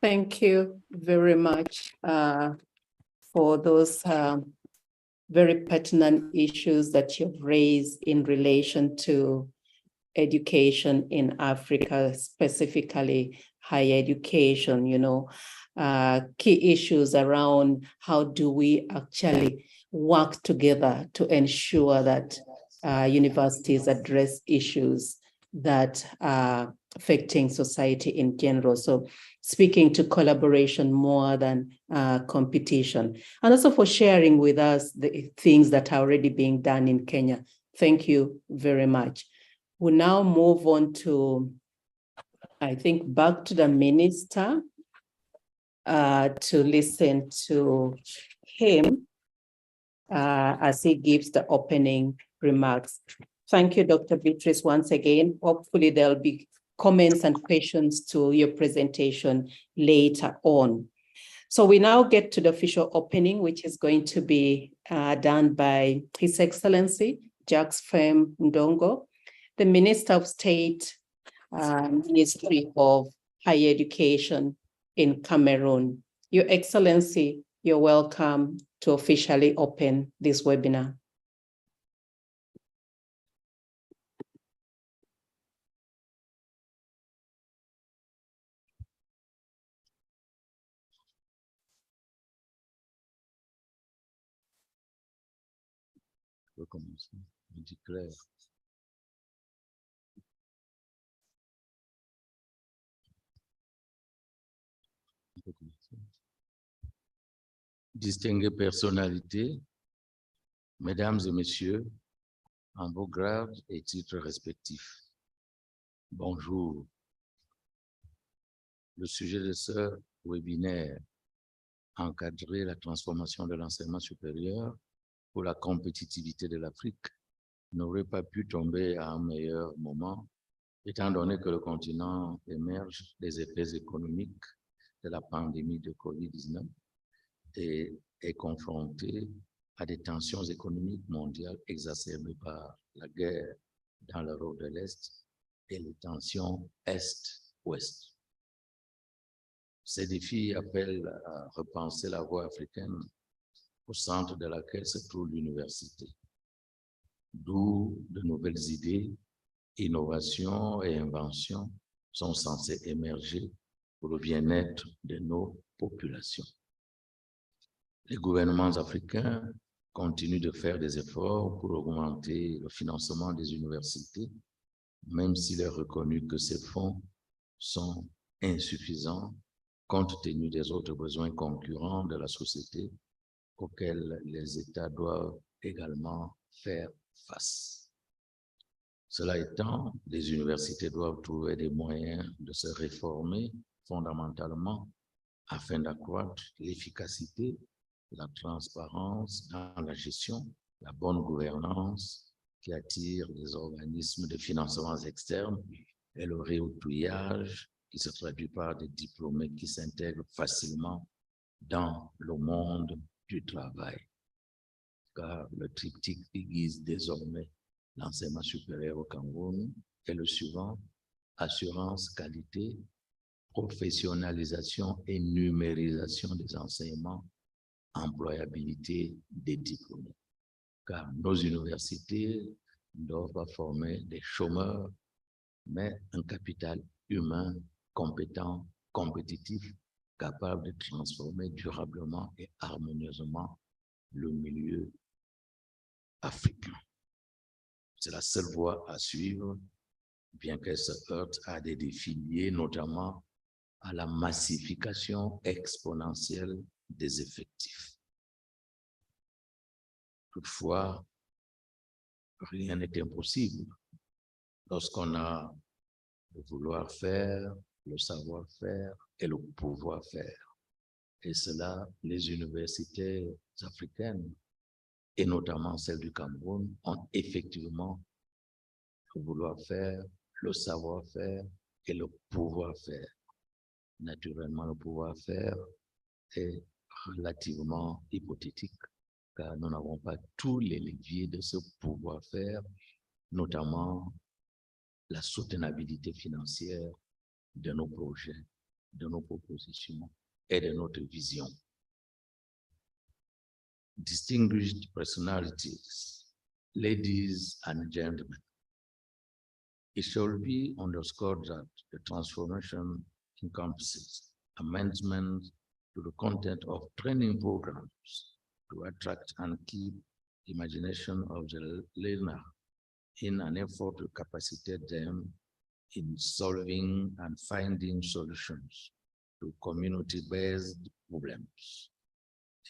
Thank you very much for those very pertinent issues that you've raised in relation to education in Africa, specifically higher education, key issues around how do we actually work together to ensure that universities address issues that are affecting society in general. So speaking to collaboration more than competition, and also for sharing with us the things that are already being done in Kenya. Thank you very much. We'll now move on to, I think, back to the minister to listen to him as he gives the opening remarks. Thank you, Dr. Beatrice, once again. Hopefully there'll be comments and questions to your presentation later on. So we now get to the official opening, which is going to be done by His Excellency Jacques Fem Ndongo, the Minister of State, Ministry of Higher Education in Cameroon. Your Excellency, you're welcome to officially open this webinar. Distinguées personnalités, mesdames et messieurs, en vos grades et titres respectifs, bonjour. Le sujet de ce webinaire, encadrer la transformation de l'enseignement supérieur pour la compétitivité de l'Afrique, n'aurait pas pu tomber à un meilleur moment, étant donné que le continent émerge des effets économiques de la pandémie de Covid-19 et est confronté à des tensions économiques mondiales exacerbées par la guerre dans l'Europe de l'Est et les tensions Est-Ouest. Ces défis appellent à repenser la voie africaine au centre de laquelle se trouve l'université, d'où de nouvelles idées, innovations et inventions sont censées émerger pour le bien-être de nos populations. Les gouvernements africains continuent de faire des efforts pour augmenter le financement des universités, même s'il est reconnu que ces fonds sont insuffisants compte tenu des autres besoins concurrents de la société auxquels les États doivent également faire face. Cela étant, les universités doivent trouver des moyens de se réformer fondamentalement afin d'accroître l'efficacité, la transparence dans la gestion, la bonne gouvernance qui attire des organismes de financement externes et le réoutillage qui se traduit par des diplômés qui s'intègrent facilement dans le monde du travail. Car le triptyque qui guise désormais l'enseignement supérieur au Cameroun est le suivant: assurance, qualité, professionnalisation et numérisation des enseignements, employabilité des diplômés. Car nos universités ne doivent pas former des chômeurs, mais un capital humain compétent, compétitif, capable de transformer durablement et harmonieusement le milieu africain. C'est la seule voie à suivre, bien qu'elle se heurte à des défis liés notamment à la massification exponentielle des effectifs. Toutefois, rien n'est impossible lorsqu'on a le vouloir faire, le savoir-faire et le pouvoir faire. Et cela, les universités africaines, et notamment celles du Cameroun, ont effectivement le vouloir faire, le savoir-faire et le pouvoir faire. Naturellement, le pouvoir faire est relativement hypothétique, car nous n'avons pas tous les leviers de ce pouvoir faire, notamment la soutenabilité financière de nos projets, de nos propositions et de notre vision. Distinguished personalities, ladies and gentlemen, it shall be underscored that the transformation encompasses amendments to the content of training programs to attract and keep the imagination of the learner in an effort to capacitate them in solving and finding solutions to community-based problems.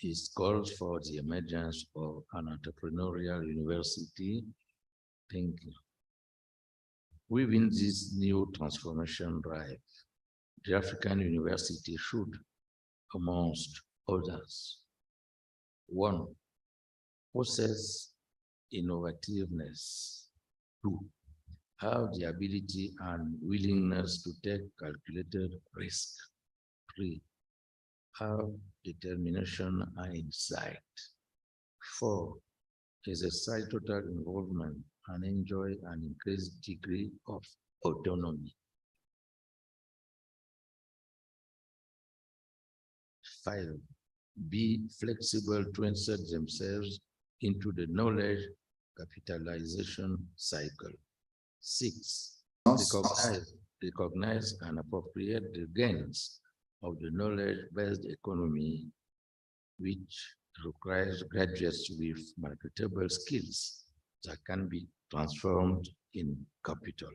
This calls for the emergence of an entrepreneurial university thinking. Within this new transformation drive, the African University should, amongst others, 1, possess innovativeness. 2, have the ability and willingness to take calculated risk. 3. Have determination and insight. 4. Exercise total involvement and enjoy an increased degree of autonomy. 5. Be flexible to insert themselves into the knowledge capitalization cycle. 6. Recognize and appropriate the gains of the knowledge-based economy, which requires graduates with marketable skills that can be transformed in capital.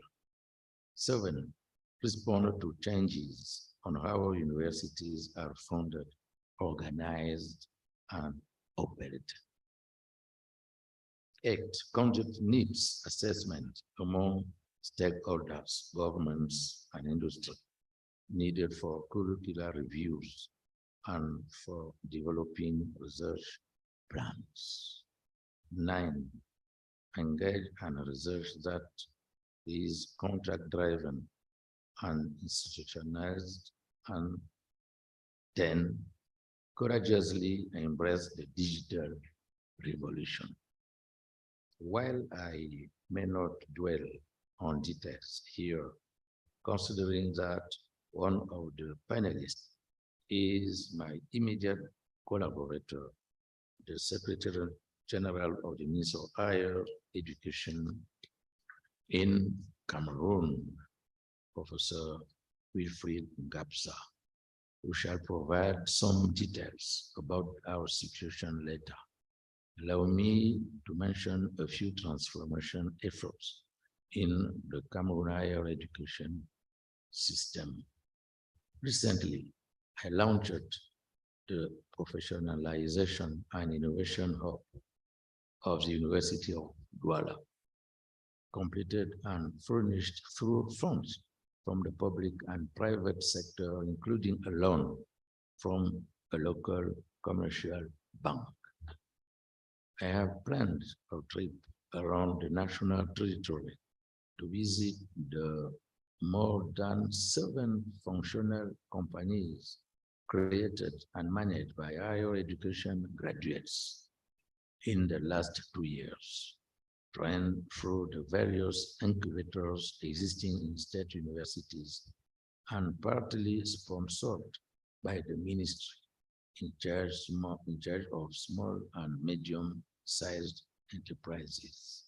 7. Respond to changes on how universities are funded, organized, and operated. 8. Conduct needs assessment among stakeholders, governments, and industry needed for curricular reviews and for developing research plans. 9. Engage in research that is contract-driven and institutionalized. And 10. Courageously embrace the digital revolution. While I may not dwell on details here, considering that one of the panelists is my immediate collaborator, the Secretary General of the Ministry of Higher Education in Cameroon, Professor Wilfried Ngapsa, who shall provide some details about our situation later. Allow me to mention a few transformation efforts in the Cameroon higher education system. Recently, I launched the Professionalization and Innovation Hub of the University of Douala, completed and furnished through funds from the public and private sector, including a loan from a local commercial bank. I have planned a trip around the national territory to visit the more than 7 functional companies created and managed by higher education graduates in the last 2 years, trained through the various incubators existing in state universities and partly sponsored by the ministry in charge of small and medium-sized enterprises.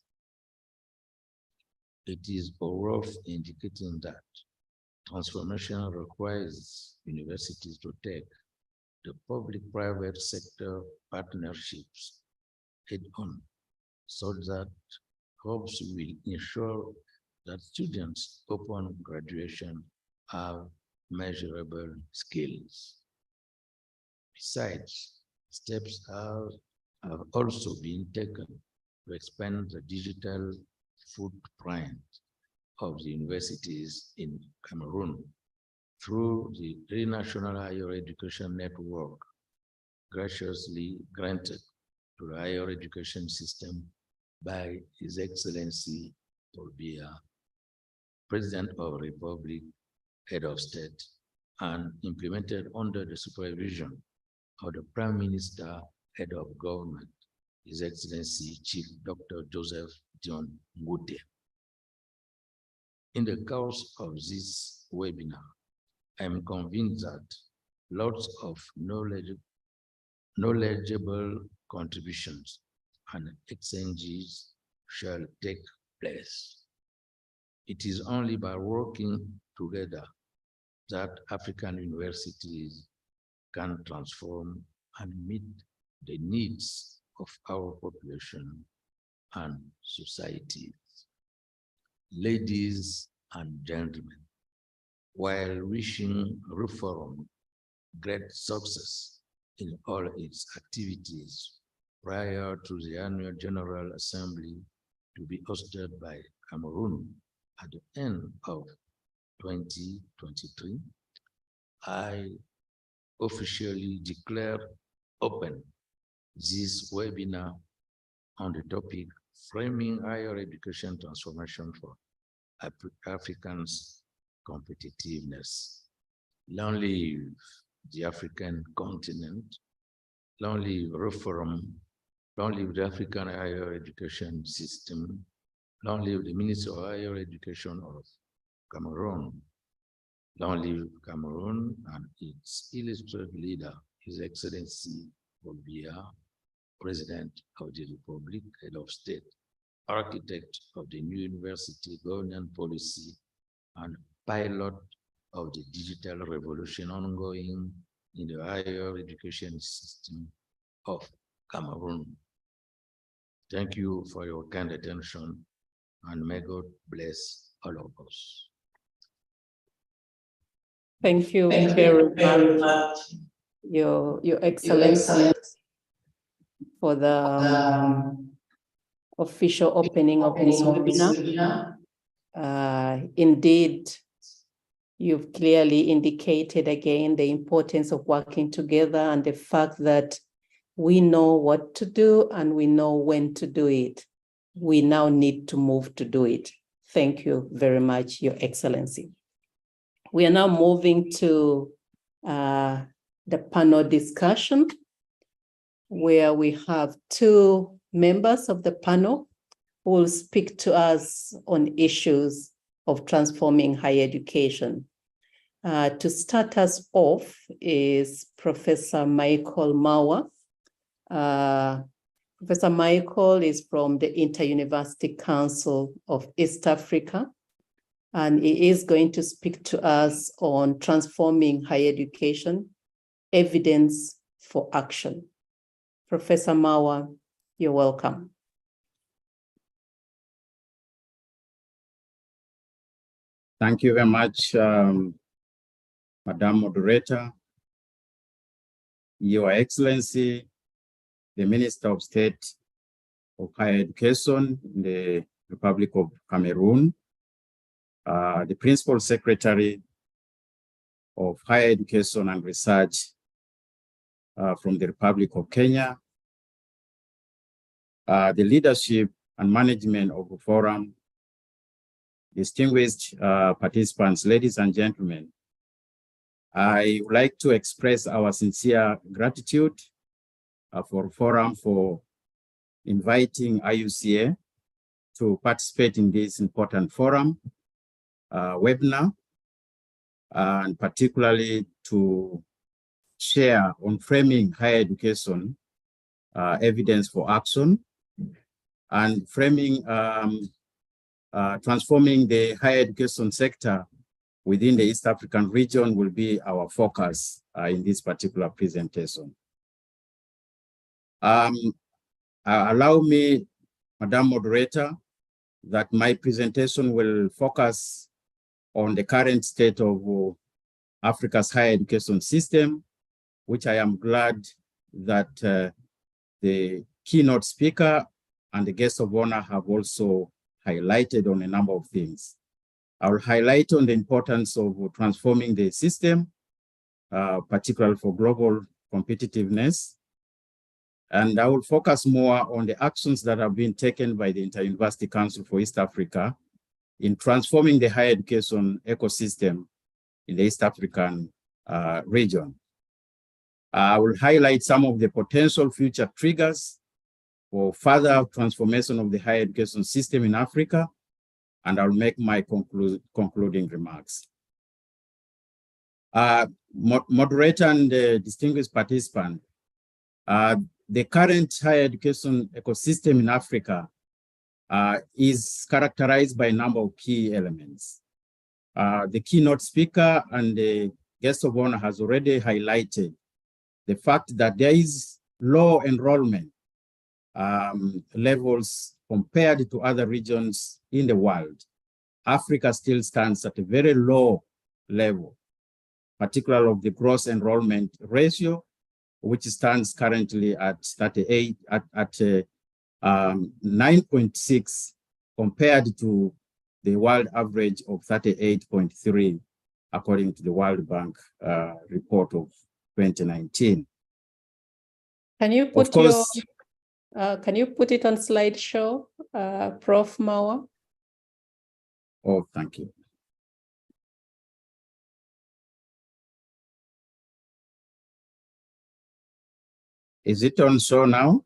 It is worth indicating that transformation requires universities to take the public-private sector partnerships head-on, so that hubs will ensure that students upon graduation have measurable skills. Besides, steps have also been taken to expand the digital footprint of the universities in Cameroon through the National Higher Education Network, graciously granted to the higher education system by His Excellency Paul Biya, President of the Republic, Head of State, and implemented under the supervision of the Prime Minister, Head of Government, His Excellency Chief Dr. Joseph John Ngute. In the course of this webinar, I am convinced that lots of knowledgeable contributions and exchanges shall take place. It is only by working together that African universities can transform and meet the needs of our population and societies. Ladies and gentlemen, while wishing reform great success in all its activities prior to the annual General Assembly to be hosted by Cameroon at the end of 2023, I officially declare open this webinar on the topic Framing Higher Education Transformation for Africans' competitiveness. Long live the African continent, long live reform, long live the African higher education system, long live the Minister of Higher Education of Cameroon, long live Cameroon and its illustrious leader, His Excellency Biya, President of the Republic, Head of State, architect of the new university governance policy, and pilot of the digital revolution ongoing in the higher education system of Cameroon. Thank you for your kind attention, and may God bless all of us. Thank you very much, Your Excellency, for the official opening of this webinar. Indeed, you've clearly indicated again the importance of working together and the fact that we know what to do and we know when to do it. We now need to move to do it. Thank you very much, Your Excellency. We are now moving to the panel discussion, where we have two members of the panel who will speak to us on issues of transforming higher education. To start us off is Professor Michael Mawa. Professor Michael is from the Inter-University Council of East Africa, and he is going to speak to us on transforming higher education, evidence for action. Professor Mawa, you're welcome. Thank you very much, Madam Moderator, Your Excellency, the Minister of State of Higher Education in the Republic of Cameroon, the Principal Secretary of Higher Education and Research from the Republic of Kenya, the leadership and management of the forum, distinguished participants, ladies and gentlemen. I would like to express our sincere gratitude for forum for inviting IUCA to participate in this important forum webinar, and particularly to share on framing higher education evidence for action, and framing transforming the higher education sector within the East African region will be our focus in this particular presentation. Allow me, Madam Moderator, that my presentation will focus on the current state of Africa's higher education system, which I am glad that the keynote speaker and the guest of honor have also highlighted on a number of things. I will highlight on the importance of transforming the system, particularly for global competitiveness. And I will focus more on the actions that have been taken by the Inter-University Council for East Africa in transforming the higher education ecosystem in the East African region. I will highlight some of the potential future triggers for further transformation of the higher education system in Africa, and I'll make my concluding remarks. Moderator and distinguished participant, the current higher education ecosystem in Africa is characterized by a number of key elements. The keynote speaker and the guest of honor has already highlighted the fact that there is low enrollment levels compared to other regions in the world. Africa still stands at a very low level, particularly of the gross enrollment ratio, which stands currently at 9.6 compared to the world average of 38.3, according to the World Bank report of 2019. Can you put can you put it on slideshow, Prof. Mawa? Oh, thank you. Is it on show now?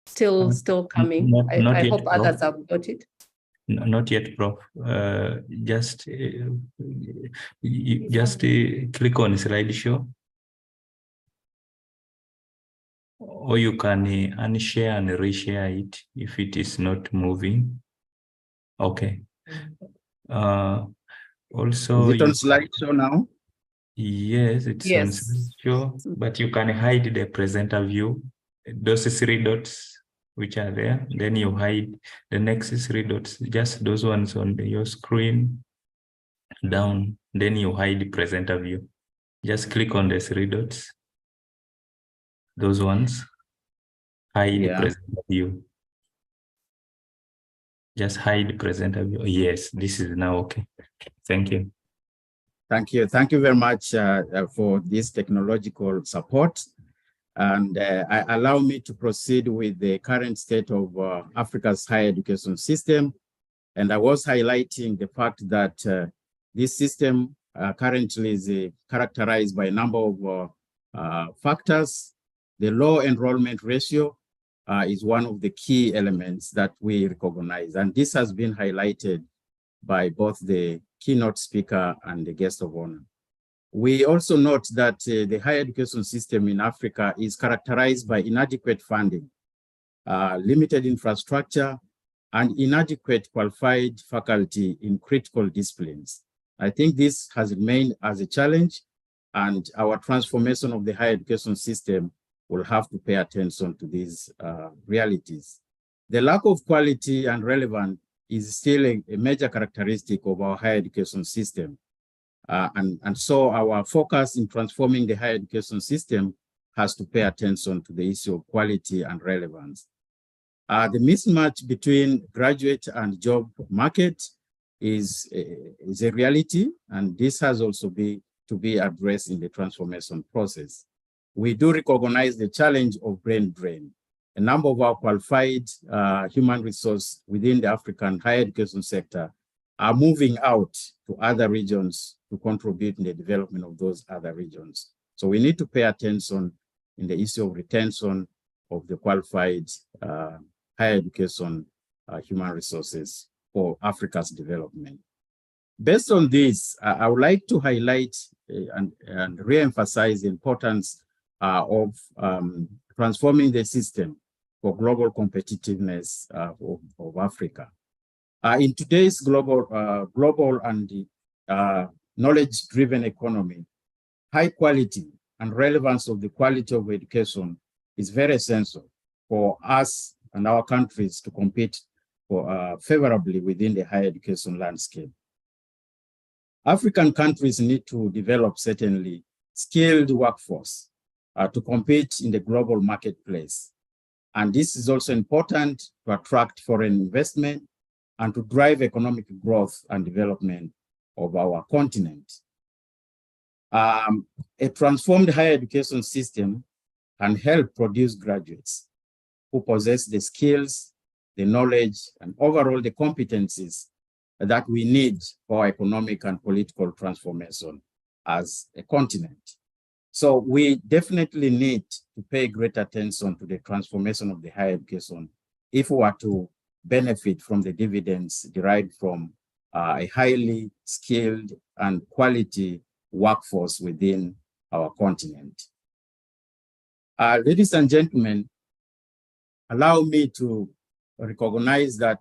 Still coming. I hope Prof. others have got it. Not yet, Prof. Just click on slideshow, or you can unshare and reshare it if it is not moving. Okay. Also, is it on slideshow now? Yes, it's on slideshow, but you can hide the presenter view. Those 3 dots which are there, then you hide the next 3 dots, just those ones on your screen down, then you hide the presenter view. Just click on the 3 dots, those ones, hide the presenter view. Just hide the presenter view. Yes, this is now okay. Thank you. Thank you. Thank you very much for this technological support. And allow me to proceed with the current state of Africa's higher education system. And I was highlighting the fact that this system currently is characterized by a number of factors. The low enrollment ratio is one of the key elements that we recognize. And this has been highlighted by both the keynote speaker and the guest of honor. We also note that the higher education system in Africa is characterized by inadequate funding, limited infrastructure, and inadequate qualified faculty in critical disciplines. I think this has remained as a challenge, and our transformation of the higher education system will have to pay attention to these realities. The lack of quality and relevance is still a major characteristic of our higher education system. And so our focus in transforming the higher education system has to pay attention to the issue of quality and relevance. The mismatch between graduate and job market is a reality, and this has also to be addressed in the transformation process. We do recognize the challenge of brain drain. A number of our qualified human resource within the African higher education sector are moving out to other regions to contribute in the development of those other regions. So we need to pay attention in the issue of retention of the qualified higher education human resources for Africa's development. Based on this, I would like to highlight and re-emphasize the importance of transforming the system for global competitiveness of Africa. In today's global and knowledge-driven economy, high quality and relevance of the quality of education is very essential for us and our countries to compete favorably within the higher education landscape. African countries need to develop certainly skilled workforce to compete in the global marketplace. And this is also important to attract foreign investment and to drive economic growth and development of our continent. A transformed higher education system can help produce graduates who possess the skills, the knowledge, and overall the competencies that we need for economic and political transformation as a continent. So we definitely need to pay great attention to the transformation of the higher education if we are to benefit from the dividends derived from a highly skilled and quality workforce within our continent. Ladies and gentlemen, allow me to recognize that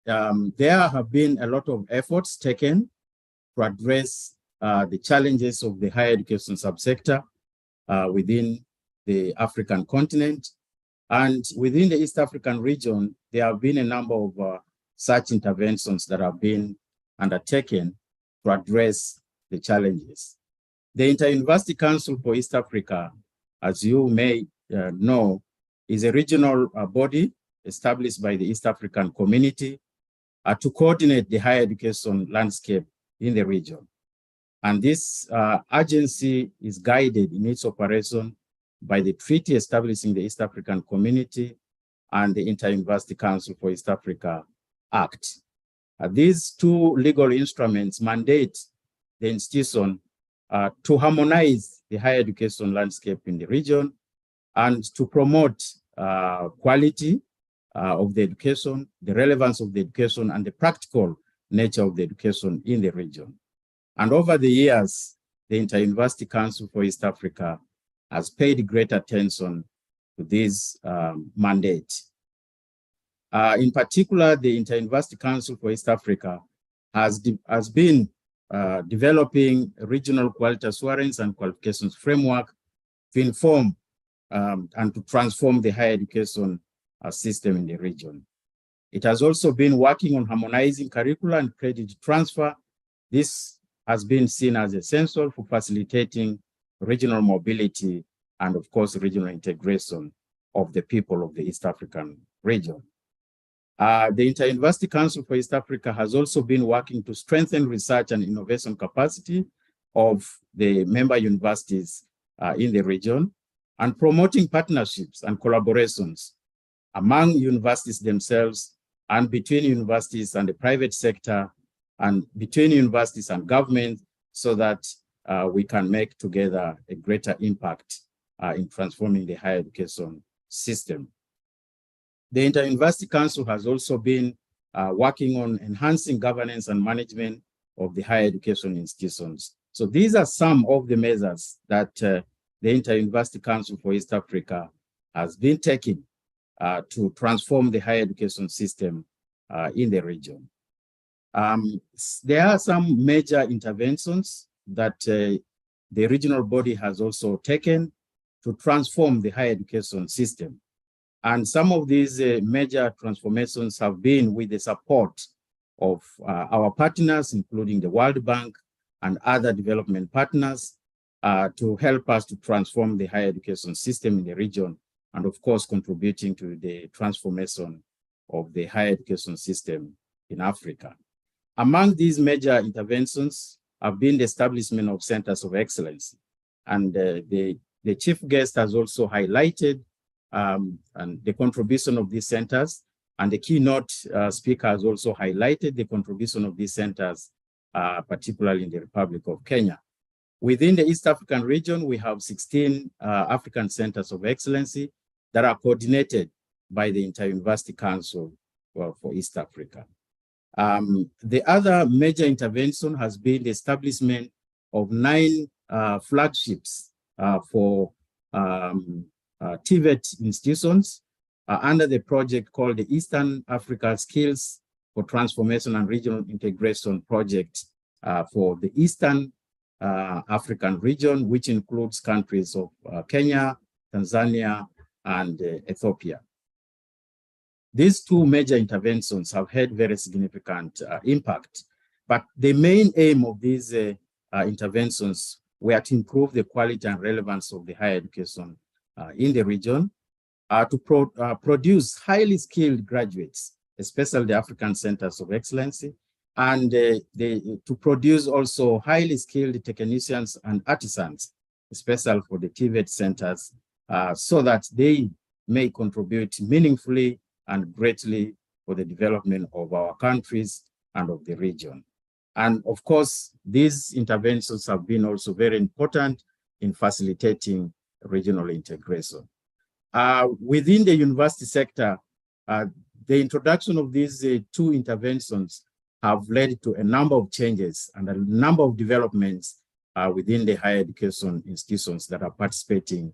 there have been a lot of efforts taken to address the challenges of the higher education subsector within the African continent. And within the East African region, there have been a number of such interventions that have been undertaken to address the challenges. The Inter-University Council for East Africa, as you may know, is a regional body established by the East African community to coordinate the higher education landscape in the region. And this agency is guided in its operation by the treaty establishing the East African community and the Inter-University Council for East Africa Act. These two legal instruments mandate the institution to harmonize the higher education landscape in the region and to promote quality of the education, the relevance of the education, and the practical nature of the education in the region. And over the years, the Inter-University Council for East Africa has paid great attention to this mandate. In particular, the Inter-University Council for East Africa has been developing a regional quality assurance and qualifications framework to inform and to transform the higher education system in the region. It has also been working on harmonizing curricula and credit transfer. This has been seen as essential for facilitating regional mobility and, of course, regional integration of the people of the East African region. The Inter-University Council for East Africa has also been working to strengthen research and innovation capacity of the member universities in the region and promoting partnerships and collaborations among universities themselves and between universities and the private sector and between universities and government so that we can make together a greater impact in transforming the higher education system. The Inter-University Council has also been working on enhancing governance and management of the higher education institutions. So these are some of the measures that the Inter-University Council for East Africa has been taking to transform the higher education system in the region. There are some major interventions that the regional body has also taken to transform the higher education system. And some of these major transformations have been with the support of our partners, including the World Bank and other development partners, to help us to transform the higher education system in the region, and of course, contributing to the transformation of the higher education system in Africa. Among these major interventions have been the establishment of centers of excellence. And the chief guest has also highlighted and the contribution of these centers, and the keynote speaker has also highlighted the contribution of these centers, particularly in the Republic of Kenya. Within the East African region, we have 16 African centers of excellency that are coordinated by the Inter-University Council for East Africa. The other major intervention has been the establishment of 9 flagships for TVET institutions under the project called the Eastern Africa Skills for Transformation and Regional Integration Project for the Eastern African region, which includes countries of Kenya, Tanzania, and Ethiopia. These 2 major interventions have had very significant impact, but the main aim of these interventions were to improve the quality and relevance of the higher education in the region, to produce highly skilled graduates, especially the African centers of excellency, and to produce also highly skilled technicians and artisans, especially for the TVET centers, so that they may contribute meaningfully and greatly for the development of our countries and of the region. And of course, these interventions have been also very important in facilitating regional integration. Within the university sector, the introduction of these 2 interventions have led to a number of changes and a number of developments within the higher education institutions that are participating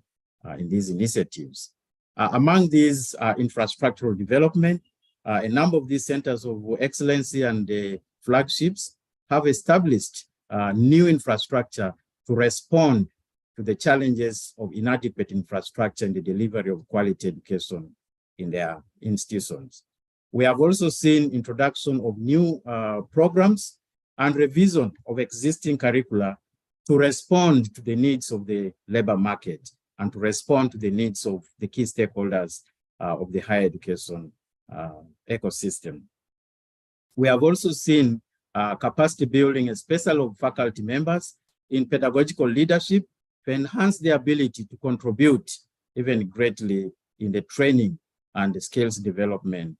in these initiatives. Among these infrastructural development, a number of these centers of excellency and flagships have established new infrastructure to respond to the challenges of inadequate infrastructure in the delivery of quality education in their institutions. We have also seen introduction of new programs and revision of existing curricula to respond to the needs of the labor market and to respond to the needs of the key stakeholders of the higher education ecosystem. We have also seen capacity building, especially of faculty members in pedagogical leadership, to enhance their ability to contribute even greatly in the training and the skills development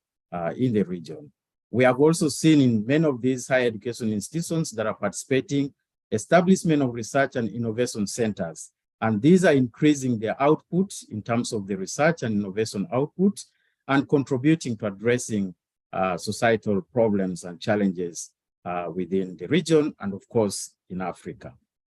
in the region. We have also seen in many of these higher education institutions that are participating, establishment of research and innovation centers. And these are increasing their output in terms of the research and innovation output and contributing to addressing societal problems and challenges within the region and of course in Africa.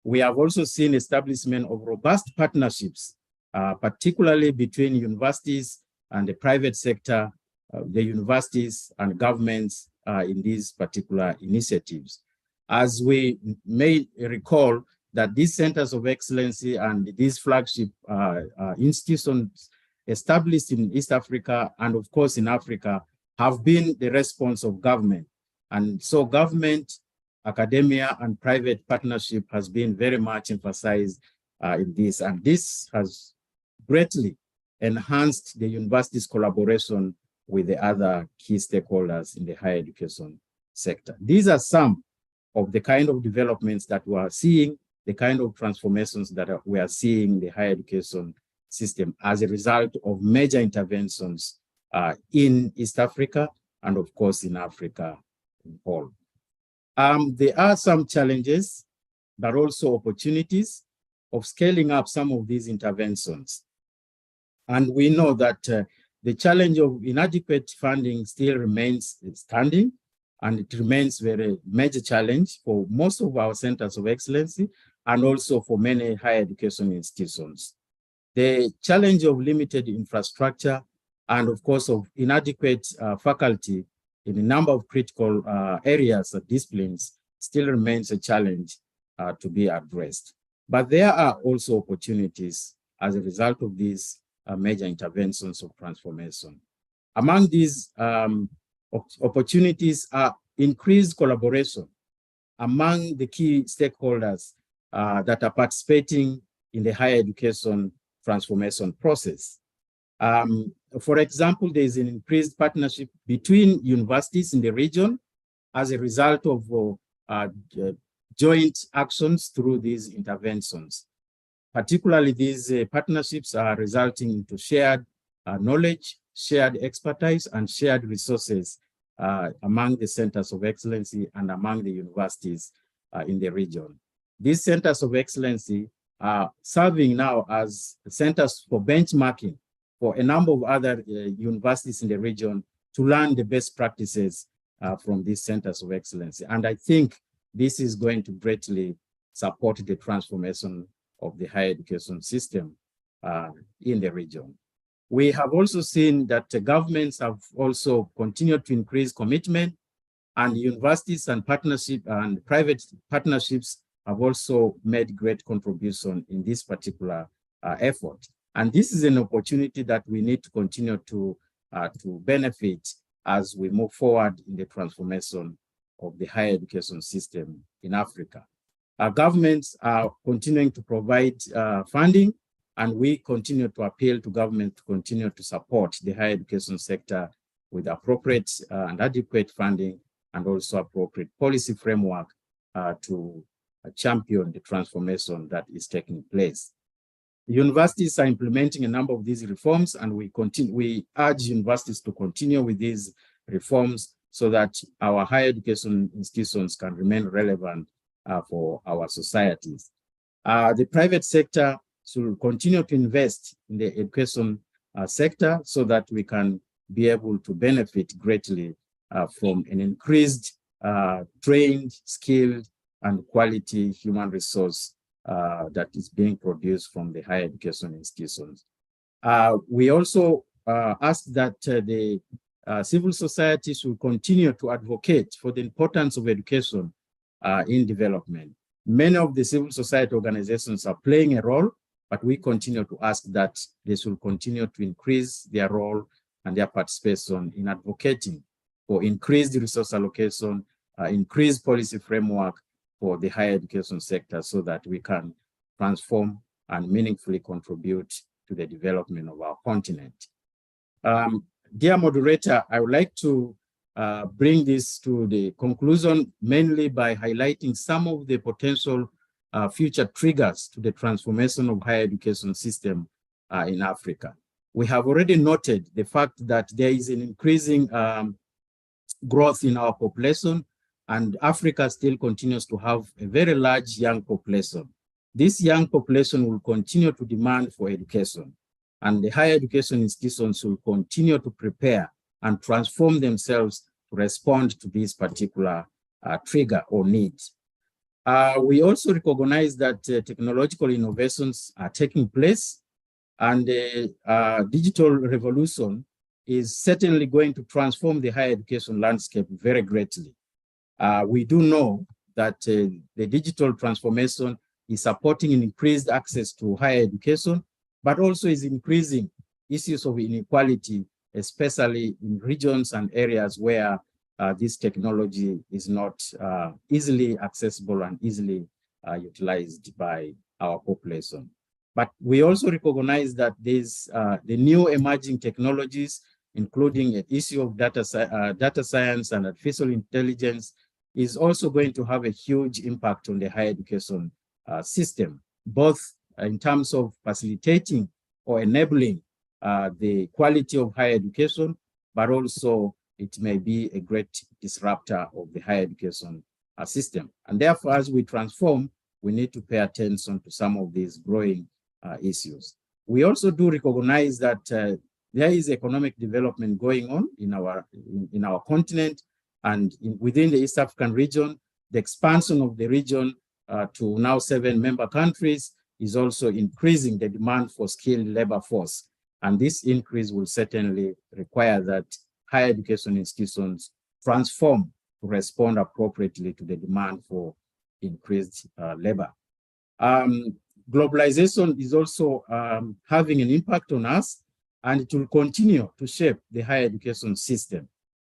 We have also seen establishment of robust partnerships, particularly between universities and the private sector, the universities and governments in these particular initiatives. As we may recall that these centers of excellency and these flagship institutions established in East Africa and of course in Africa have been the response of government. And so government, academia and private partnership has been very much emphasized in this. And this has greatly enhanced the university's collaboration with the other key stakeholders in the higher education sector. These are some of the kind of developments that we are seeing, the kind of transformations that we are seeing in the higher education system as a result of major interventions in East Africa and of course in Africa in whole. There are some challenges, but also opportunities of scaling up some of these interventions. And we know that the challenge of inadequate funding still remains standing, and it remains very major challenge for most of our centers of excellency and also for many higher education institutions. The challenge of limited infrastructure and of course of inadequate faculty in a number of critical areas of disciplines still remains a challenge to be addressed. But there are also opportunities as a result of these major interventions of transformation. Among these opportunities are increased collaboration among the key stakeholders that are participating in the higher education transformation process. For example, there is an increased partnership between universities in the region as a result of joint actions through these interventions. Particularly, these partnerships are resulting into shared knowledge, shared expertise, and shared resources among the centers of excellency and among the universities in the region. These centers of excellency are serving now as centers for benchmarking for a number of other universities in the region to learn the best practices from these centers of excellency. And I think this is going to greatly support the transformation of the higher education system in the region. We have also seen that governments have also continued to increase commitment, and universities and partnership and private partnerships have also made great contribution in this particular effort. And this is an opportunity that we need to continue to benefit as we move forward in the transformation of the higher education system in Africa. Our governments are continuing to provide funding, and we continue to appeal to government to continue to support the higher education sector with appropriate and adequate funding and also appropriate policy framework to champion the transformation that is taking place. Universities are implementing a number of these reforms, and we urge universities to continue with these reforms so that our higher education institutions can remain relevant for our societies. The private sector should continue to invest in the education sector so that we can be able to benefit greatly from an increased trained, skilled, and quality human resource that is being produced from the higher education institutions. We also ask that the civil society should continue to advocate for the importance of education in development. Many of the civil society organizations are playing a role, but we continue to ask that they should continue to increase their role and their participation in advocating for increased resource allocation, increased policy framework for the higher education sector so that we can transform and meaningfully contribute to the development of our continent. Dear moderator, I would like to bring this to the conclusion mainly by highlighting some of the potential future triggers to the transformation of higher education system in Africa. We have already noted the fact that there is an increasing growth in our population, and Africa still continues to have a very large young population. This young population will continue to demand for education, and the higher education institutions will continue to prepare and transform themselves to respond to this particular trigger or need. We also recognize that technological innovations are taking place, and the digital revolution is certainly going to transform the higher education landscape very greatly. We do know that the digital transformation is supporting an increased access to higher education, but also is increasing issues of inequality, especially in regions and areas where this technology is not easily accessible and easily utilized by our population. But we also recognize that there's the new emerging technologies, including an issue of data science and artificial intelligence, is also going to have a huge impact on the higher education system, both in terms of facilitating or enabling the quality of higher education, but also it may be a great disruptor of the higher education system. And therefore, as we transform, we need to pay attention to some of these growing issues. We also do recognize that there is economic development going on in our continent, and within the East African region. The expansion of the region to now 7 member countries is also increasing the demand for skilled labor force. And this increase will certainly require that higher education institutions transform to respond appropriately to the demand for increased labor. Globalization is also having an impact on us, and it will continue to shape the higher education system.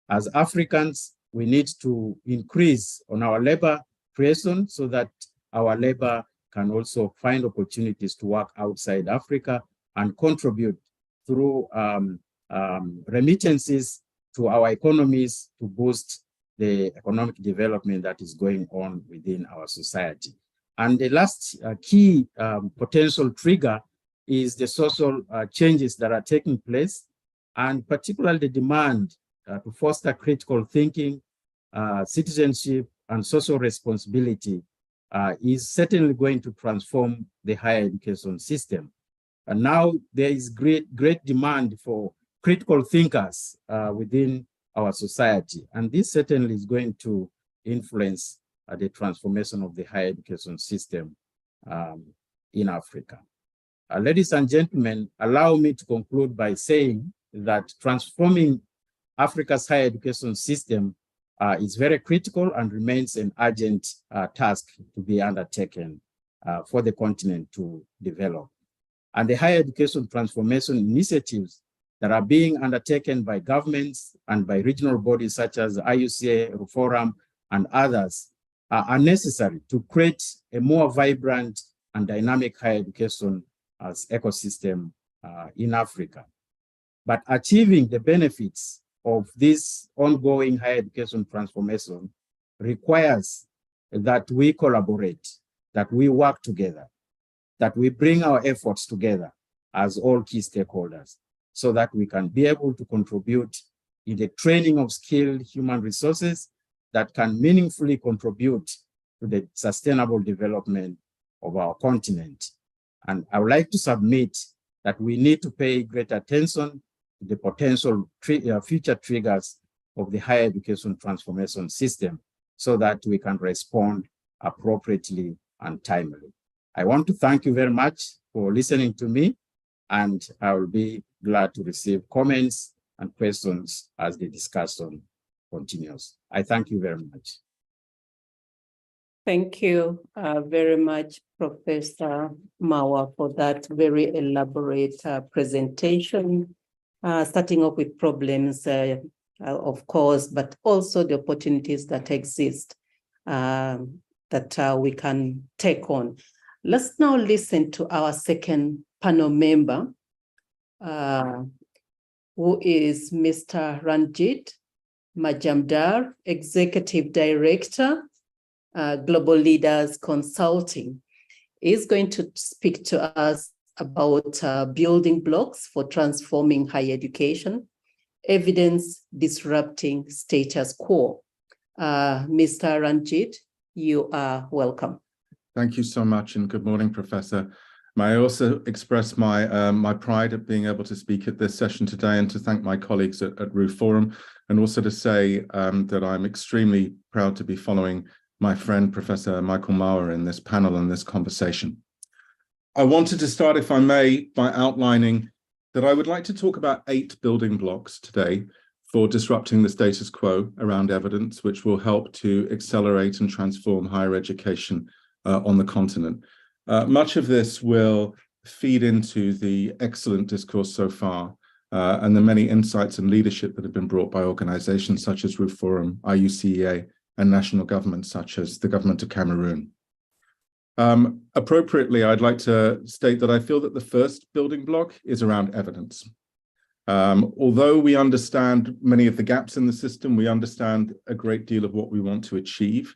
As Africans, we need to increase on our labor creation so that our labor can also find opportunities to work outside Africa and contribute through remittances to our economies to boost the economic development that is going on within our society. And the last key potential trigger is the social changes that are taking place, and particularly the demand to foster critical thinking, citizenship, and social responsibility is certainly going to transform the higher education system. And now there is great demand for critical thinkers within our society, and this certainly is going to influence the transformation of the higher education system in Africa. Ladies and gentlemen, allow me to conclude by saying that transforming Africa's higher education system is very critical and remains an urgent task to be undertaken for the continent to develop. And the higher education transformation initiatives that are being undertaken by governments and by regional bodies such as IUCA, RUFORUM, and others are necessary to create a more vibrant and dynamic higher education ecosystem in Africa. But achieving the benefits of this ongoing higher education transformation requires that we collaborate, that we work together, that we bring our efforts together as all key stakeholders, so that we can be able to contribute in the training of skilled human resources that can meaningfully contribute to the sustainable development of our continent. And I would like to submit that we need to pay great attention to the potential future triggers of the higher education transformation system so that we can respond appropriately and timely. I want to thank you very much for listening to me, and I will be glad to receive comments and questions as the discussion continues. I thank you very much. Thank you very much, Professor Mawa, for that very elaborate presentation, starting off with problems, of course, but also the opportunities that exist that we can take on. Let's now listen to our second panel member, who is Mr. Ranjit Majumdar, Executive Director, Global Leaders Consulting. Is going to speak to us about building blocks for transforming higher education, evidence disrupting status quo. Mr. Ranjit, you are welcome. Thank you so much, and good morning, Professor. May I also express my pride at being able to speak at this session today, and to thank my colleagues at RU Forum, and also to say that I'm extremely proud to be following my friend, Professor Michael Maurer, in this panel and this conversation. I wanted to start, if I may, by outlining that I would like to talk about 8 building blocks today for disrupting the status quo around evidence, which will help to accelerate and transform higher education on the continent. Much of this will feed into the excellent discourse so far and the many insights and leadership that have been brought by organizations such as RU Forum, IUCEA, and national governments such as the government of Cameroon. Appropriately, I'd like to state that I feel that the first building block is around evidence. Although we understand many of the gaps in the system, we understand a great deal of what we want to achieve.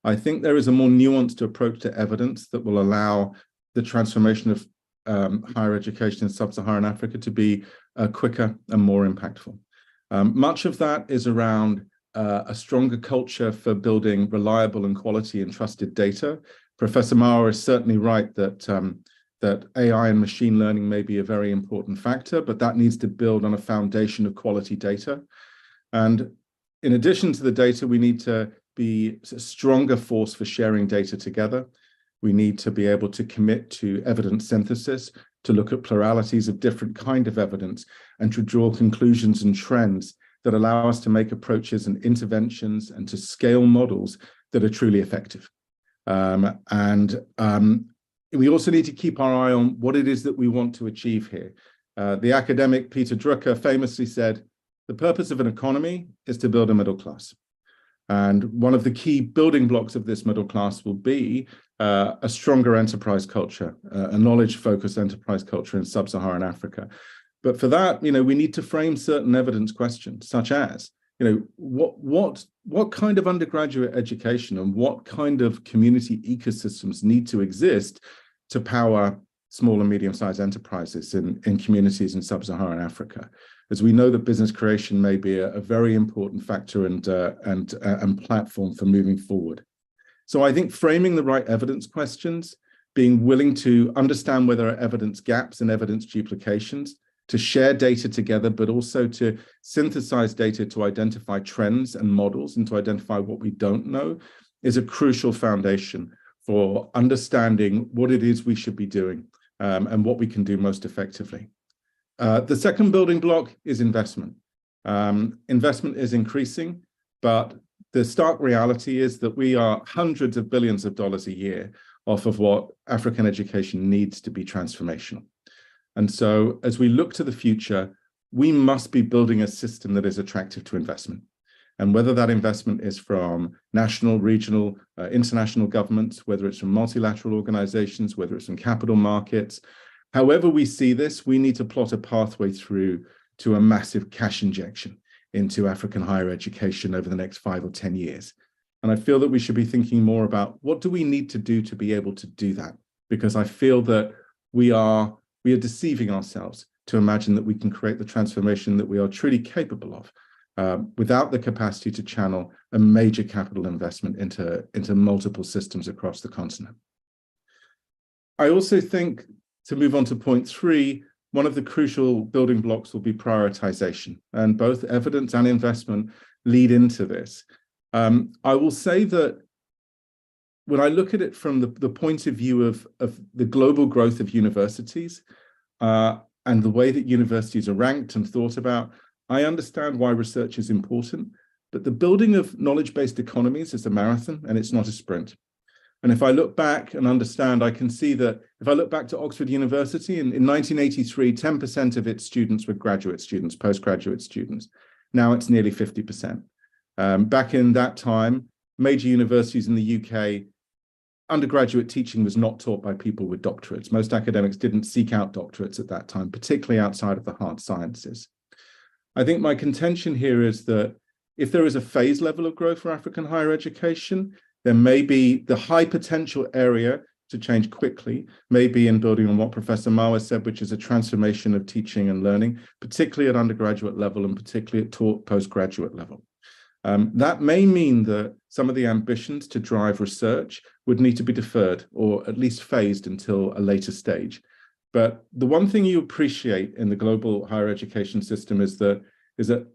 I think there is a more nuanced approach to evidence that will allow the transformation of higher education in sub-Saharan Africa to be quicker and more impactful. Much of that is around a stronger culture for building reliable and quality and trusted data. Professor Maurer is certainly right that that AI and machine learning may be a very important factor, but that needs to build on a foundation of quality data. And in addition to the data, we need to be a stronger force for sharing data together. We need to be able to commit to evidence synthesis, to look at pluralities of different kind of evidence, and to draw conclusions and trends that allow us to make approaches and interventions and to scale models that are truly effective. We also need to keep our eye on what it is that we want to achieve here. The academic Peter Drucker famously said, "The purpose of an economy is to build a middle class." And one of the key building blocks of this middle class will be a stronger enterprise culture, a knowledge-focused enterprise culture in sub-Saharan Africa. But for that, we need to frame certain evidence questions, such as, what kind of undergraduate education and what kind of community ecosystems need to exist to power small and medium-sized enterprises in communities in sub-Saharan Africa? As we know that business creation may be a very important factor and platform for moving forward. So I think framing the right evidence questions, being willing to understand where there are evidence gaps and evidence duplications, to share data together, but also to synthesize data to identify trends and models and to identify what we don't know, is a crucial foundation for understanding what it is we should be doing and what we can do most effectively. The second building block is investment. Investment is increasing, but the stark reality is that we are hundreds of billions of dollars a year off of what African education needs to be transformational. And so as we look to the future, we must be building a system that is attractive to investment. And whether that investment is from national, regional, international governments, whether it's from multilateral organizations, whether it's from capital markets, however we see this, we need to plot a pathway through to a massive cash injection into African higher education over the next 5 or 10 years. And I feel that we should be thinking more about what do we need to do to be able to do that? Because I feel that we are deceiving ourselves to imagine that we can create the transformation that we are truly capable of without the capacity to channel a major capital investment into multiple systems across the continent. I also think, to move on to point 3, one of the crucial building blocks will be prioritization, and both evidence and investment lead into this. I will say that when I look at it from the point of view of the global growth of universities and the way that universities are ranked and thought about, I understand why research is important, but the building of knowledge-based economies is a marathon and it's not a sprint. And if I look back and understand, I can see that if I look back to Oxford University in 1983, 10% of its students were graduate students, postgraduate students. Now it's nearly 50%. Back in that time, major universities in the UK, undergraduate teaching was not taught by people with doctorates. Most academics didn't seek out doctorates at that time, particularly outside of the hard sciences. I think my contention here is that if there is a phase level of growth for African higher education, there may be the high potential area to change quickly may be in building on what Professor Marwa said, which is a transformation of teaching and learning, particularly at undergraduate level and particularly at postgraduate level. That may mean that some of the ambitions to drive research would need to be deferred or at least phased until a later stage. But the one thing you appreciate in the global higher education system is that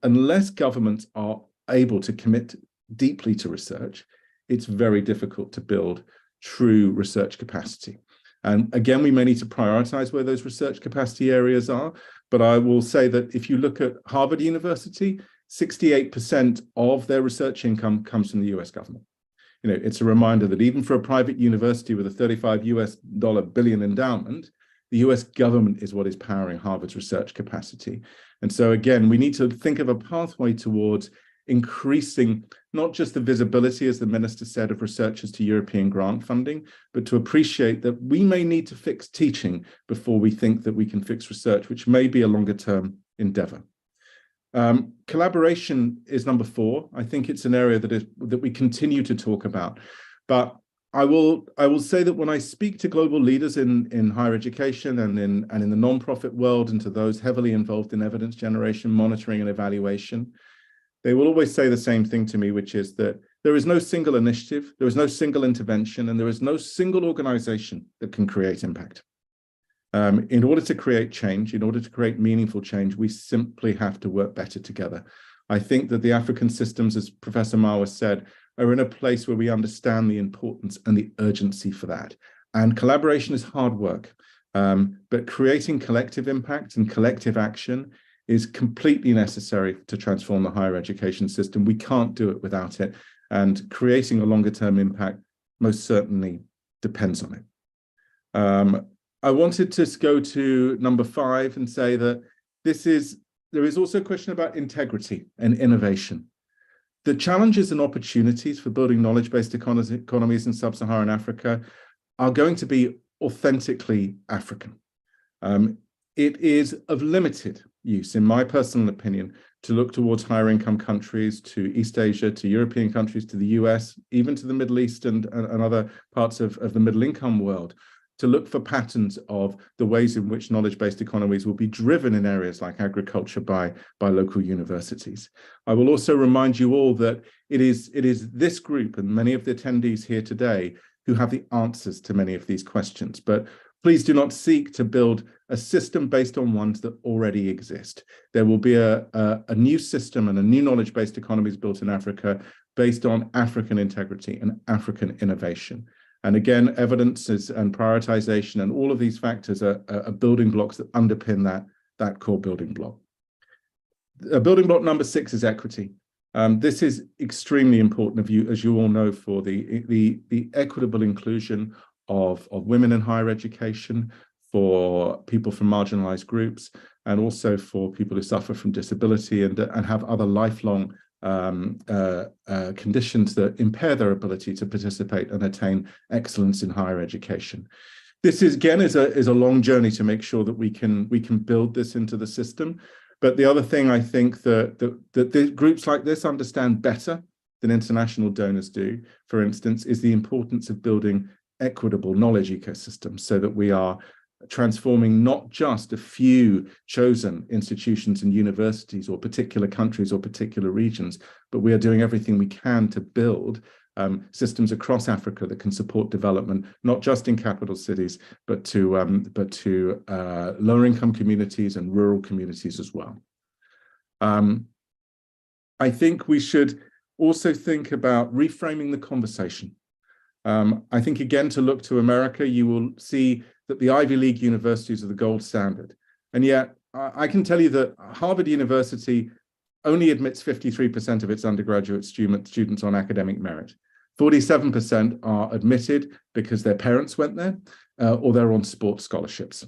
unless governments are able to commit deeply to research, it's very difficult to build true research capacity. And again, we may need to prioritize where those research capacity areas are. But I will say that if you look at Harvard University, 68% of their research income comes from the US government. You know, it's a reminder that even for a private university with a $35 billion endowment, the US government is what is powering Harvard's research capacity. And so again, we need to think of a pathway towards increasing not just the visibility, as the minister said, of researchers to European grant funding, but to appreciate that we may need to fix teaching before we think that we can fix research, which may be a longer term endeavor. Collaboration is number 4. I think it's an area that we continue to talk about. But I will say that when I speak to global leaders in higher education and in the nonprofit world, and to those heavily involved in evidence generation, monitoring, and evaluation, they will always say the same thing to me, which is that there is no single initiative, there is no single intervention, and there is no single organization that can create impact. In order to create change, in order to create meaningful change, we simply have to work better together. I think that the African systems, as Professor Marwa said, are in a place where we understand the importance and the urgency for that. And collaboration is hard work, but creating collective impact and collective action is completely necessary to transform the higher education system. We can't do it without it. And creating a longer term impact most certainly depends on it. I wanted to go to number 5 and say that there is also a question about integrity and innovation. The challenges and opportunities for building knowledge-based economies in sub-Saharan Africa are going to be authentically African. It is of limited use, in my personal opinion, to look towards higher income countries, to East Asia, to European countries, to the US, even to the Middle East and other parts of the middle income world, to look for patterns of the ways in which knowledge-based economies will be driven in areas like agriculture by local universities. I will also remind you all that it is this group and many of the attendees here today who have the answers to many of these questions. But please do not seek to build a system based on ones that already exist. There will be a new system and a new knowledge-based economies built in Africa based on African integrity and African innovation. And again, evidence and prioritization and all of these factors are building blocks that underpin that core building block. Building block number 6 is equity. This is extremely important, as you all know, for the equitable inclusion of women in higher education, for people from marginalized groups, and also for people who suffer from disability and have other lifelong conditions that impair their ability to participate and attain excellence in higher education. This is a long journey to make sure that we can build this into the system. But the other thing I think that the groups like this understand better than international donors do, for instance, is the importance of building equitable knowledge ecosystems so that we are transforming not just a few chosen institutions and universities or particular countries or particular regions, but we are doing everything we can to build systems across Africa that can support development, not just in capital cities, but to lower income communities and rural communities as well. I think we should also think about reframing the conversation. I think, again, to look to America, you will see that the Ivy League universities are the gold standard. And yet, I can tell you that Harvard University only admits 53% of its undergraduate students on academic merit. 47% are admitted because their parents went there or they're on sports scholarships.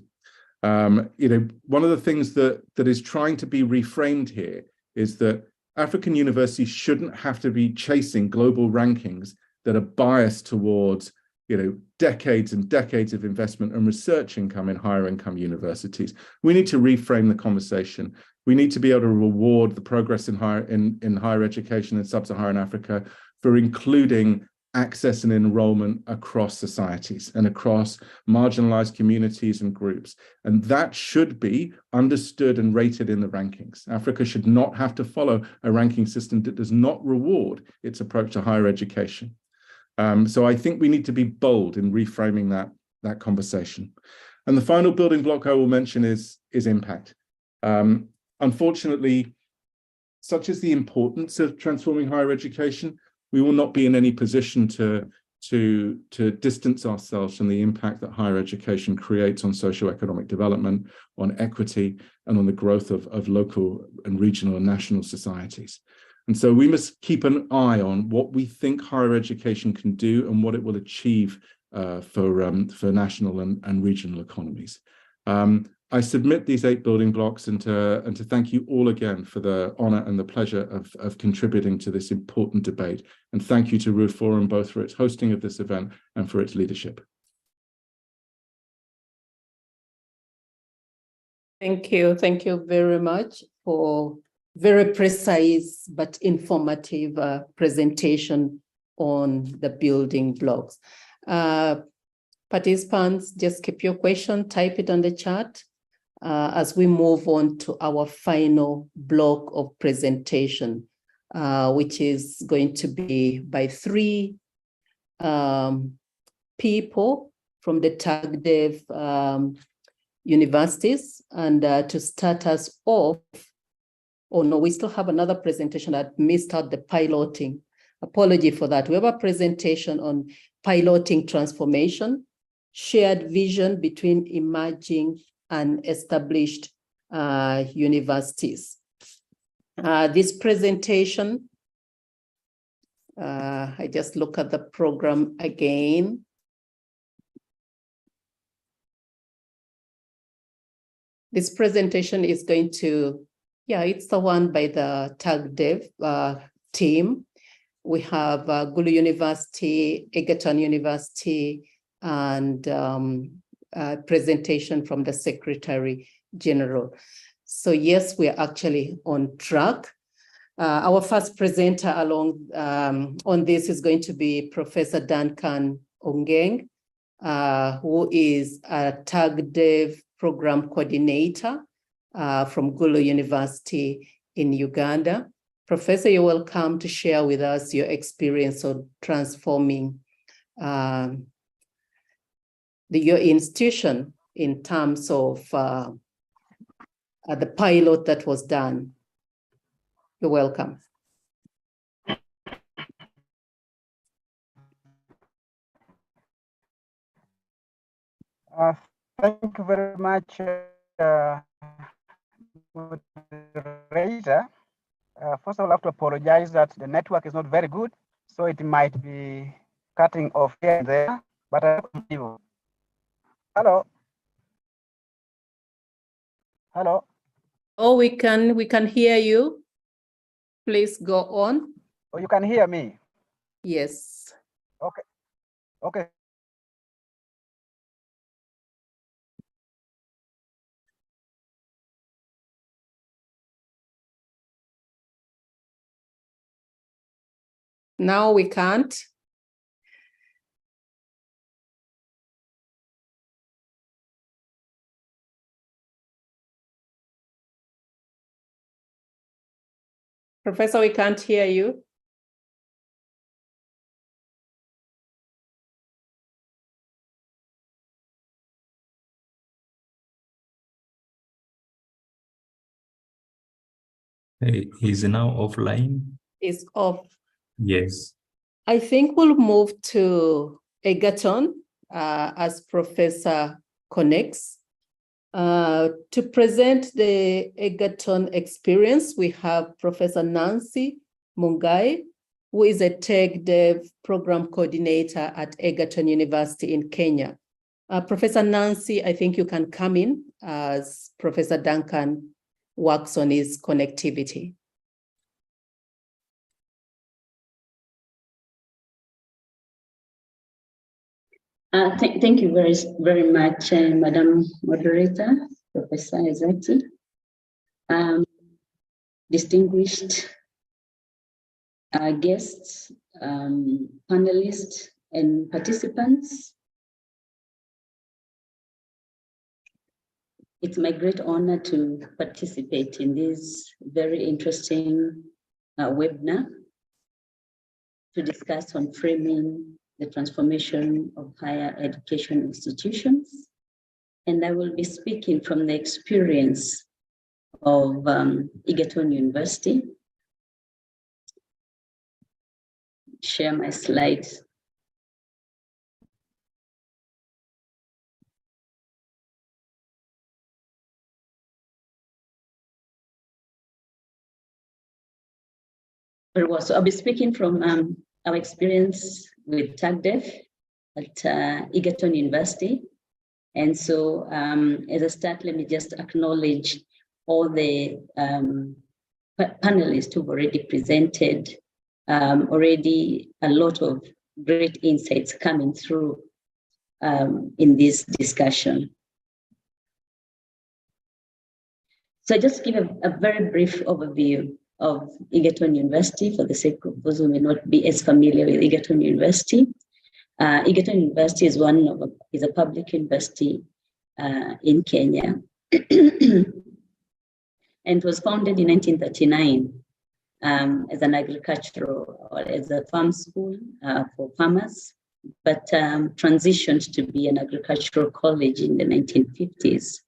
One of the things that is trying to be reframed here is that African universities shouldn't have to be chasing global rankings that are biased towards decades and decades of investment and research income in higher income universities. We need to reframe the conversation. We need to be able to reward the progress in higher education in sub-Saharan Africa for including access and enrollment across societies and across marginalized communities and groups. And that should be understood and rated in the rankings. Africa should not have to follow a ranking system that does not reward its approach to higher education. So I think we need to be bold in reframing that conversation. And the final building block I will mention is impact. Unfortunately, such is the importance of transforming higher education, we will not be in any position to distance ourselves from the impact that higher education creates on socioeconomic development, on equity, and on the growth of local and regional and national societies. And so we must keep an eye on what we think higher education can do and what it will achieve for national and regional economies. I submit these 8 building blocks and to thank you all again for the honor and the pleasure of contributing to this important debate. And thank you to RU Forum both for its hosting of this event and for its leadership. Thank you. Thank you very much for very precise but informative presentation on the building blocks. Participants, just keep your question, type it on the chat as we move on to our final block of presentation, which is going to be by 3 people from the TAGDEV universities. And to start us off, oh no, we still have another presentation that missed out the piloting. Apology for that. We have a presentation on piloting transformation, shared vision between emerging and established universities. This presentation, I just look at the program again. This presentation is going to, it's the one by the TAGDEV team. We have Gulu University, Egerton University, and presentation from the Secretary General. So yes, we are actually on track. Our first presenter along on this is going to be Professor Duncan Ongeng, who is a TAGDEV program coordinator from Gulu University in Uganda. Professor, you're welcome to share with us your experience of transforming your institution in terms of the pilot that was done. You're welcome. Thank you very much, moderator. First of all, I have to apologize that the network is not very good, so it might be cutting off here and there, but I continue. Hello. Hello. Oh, we can hear you. Please go on. Oh, you can hear me? Yes. Okay. Okay. Now we can't. Professor, we can't hear you. He's now offline. Is off. Yes. I think we'll move to Egerton as Professor connects. To present the Egerton experience, we have Professor Nancy Mungai, who is a TAGDEV program coordinator at Egerton University in Kenya. Professor Nancy, I think you can come in as Professor Duncan works on his connectivity. Thank you very much, Madam Moderator, Professor Ezati, distinguished guests, panelists and participants. It's my great honor to participate in this very interesting webinar to discuss on framing the transformation of higher education institutions. And I will be speaking from the experience of Egerton University. Share my slides. Very well. So I'll be speaking from our experience with TAGDEF at Egerton University. And so as a start, let me just acknowledge all the panelists who've already presented, already a lot of great insights coming through in this discussion. So just give a very brief overview of Egerton University for the sake of those who may not be as familiar with Egerton University. Egerton University is is a public university in Kenya, and was founded in 1939 as an agricultural or as a farm school for farmers, but transitioned to be an agricultural college in the 1950s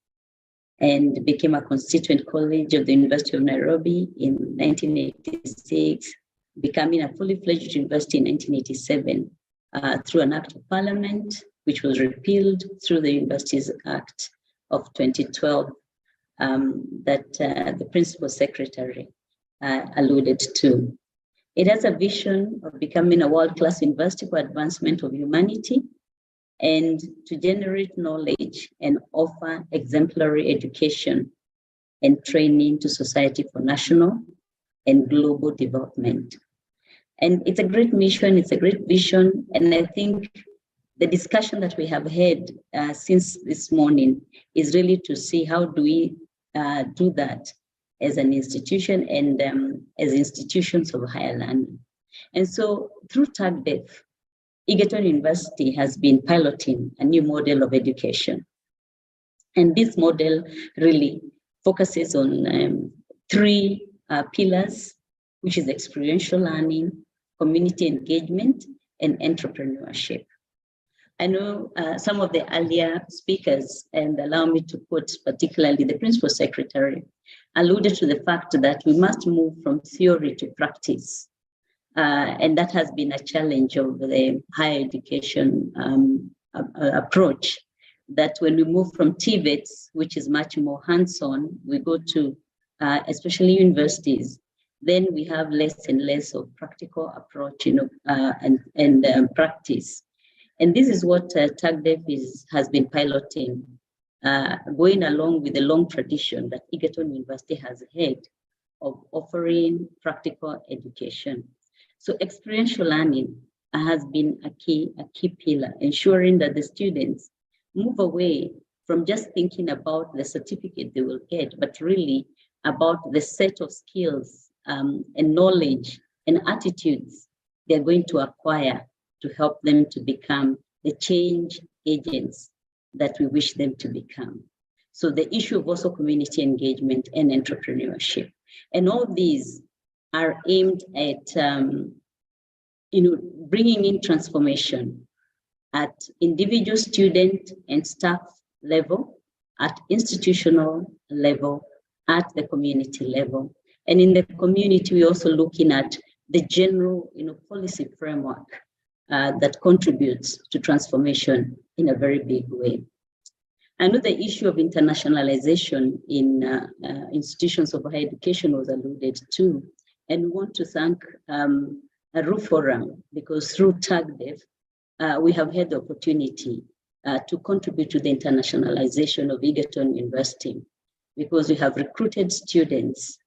and became a constituent college of the University of Nairobi in 1986, becoming a fully fledged university in 1987 through an act of parliament, which was repealed through the Universities Act of 2012 that the principal secretary alluded to. It has a vision of becoming a world-class university for advancement of humanity and to generate knowledge and offer exemplary education and training to society for national and global development. And it's a great mission, it's a great vision, and I think the discussion that we have had since this morning is really to see how do we do that as an institution and as institutions of higher learning. And so through TAGDEF, Egerton University has been piloting a new model of education. And this model really focuses on three pillars, which is experiential learning, community engagement, and entrepreneurship. I know some of the earlier speakers, and allow me to quote particularly the principal secretary, alluded to the fact that we must move from theory to practice. And that has been a challenge of the higher education approach, that when we move from TVETs, which is much more hands-on, we go to especially universities, then we have less and less of practical approach, and practice. And this is what TAGDEF has been piloting, going along with the long tradition that Egerton University has had of offering practical education. So experiential learning has been a key pillar, ensuring that the students move away from just thinking about the certificate they will get, but really about the set of skills and knowledge and attitudes they're going to acquire to help them to become the change agents that we wish them to become. So the issue of also community engagement and entrepreneurship. And all these are aimed at bringing in transformation at individual student and staff level, at institutional level, at the community level. And in the community, we're also looking at the general policy framework that contributes to transformation in a very big way. I know the issue of internationalization in institutions of higher education was alluded to, and we want to thank RU Forum, because through TAGDEF, we have had the opportunity to contribute to the internationalization of Egerton University, because we have recruited students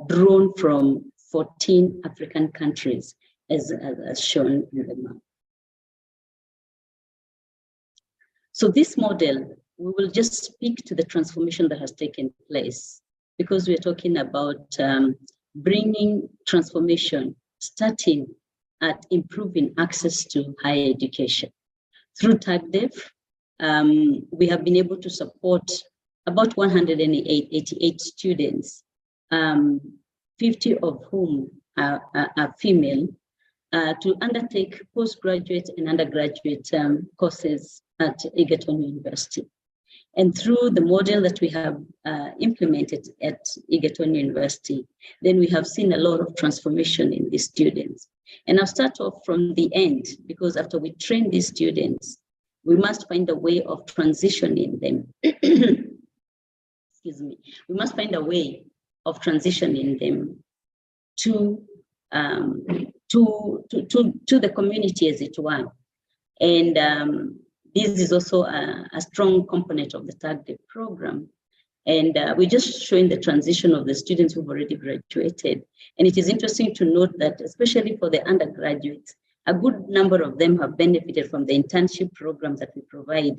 drawn from 14 African countries, as shown in the map. So this model, we will just speak to the transformation that has taken place, because we're talking about bringing transformation, starting at improving access to higher education. Through TAGDEV, we have been able to support about 188 students, 50 of whom are female, to undertake postgraduate and undergraduate courses at Egerton University. And through the model that we have implemented at Egerton University, then we have seen a lot of transformation in these students. And I'll start off from the end, because after we train these students, we must find a way of transitioning them. Excuse me. We must find a way of transitioning them to the community, as it were. And this is also a strong component of the TAGDEV program. And we're just showing the transition of the students who've already graduated. And it is interesting to note that, especially for the undergraduates, a good number of them have benefited from the internship programs that we provide,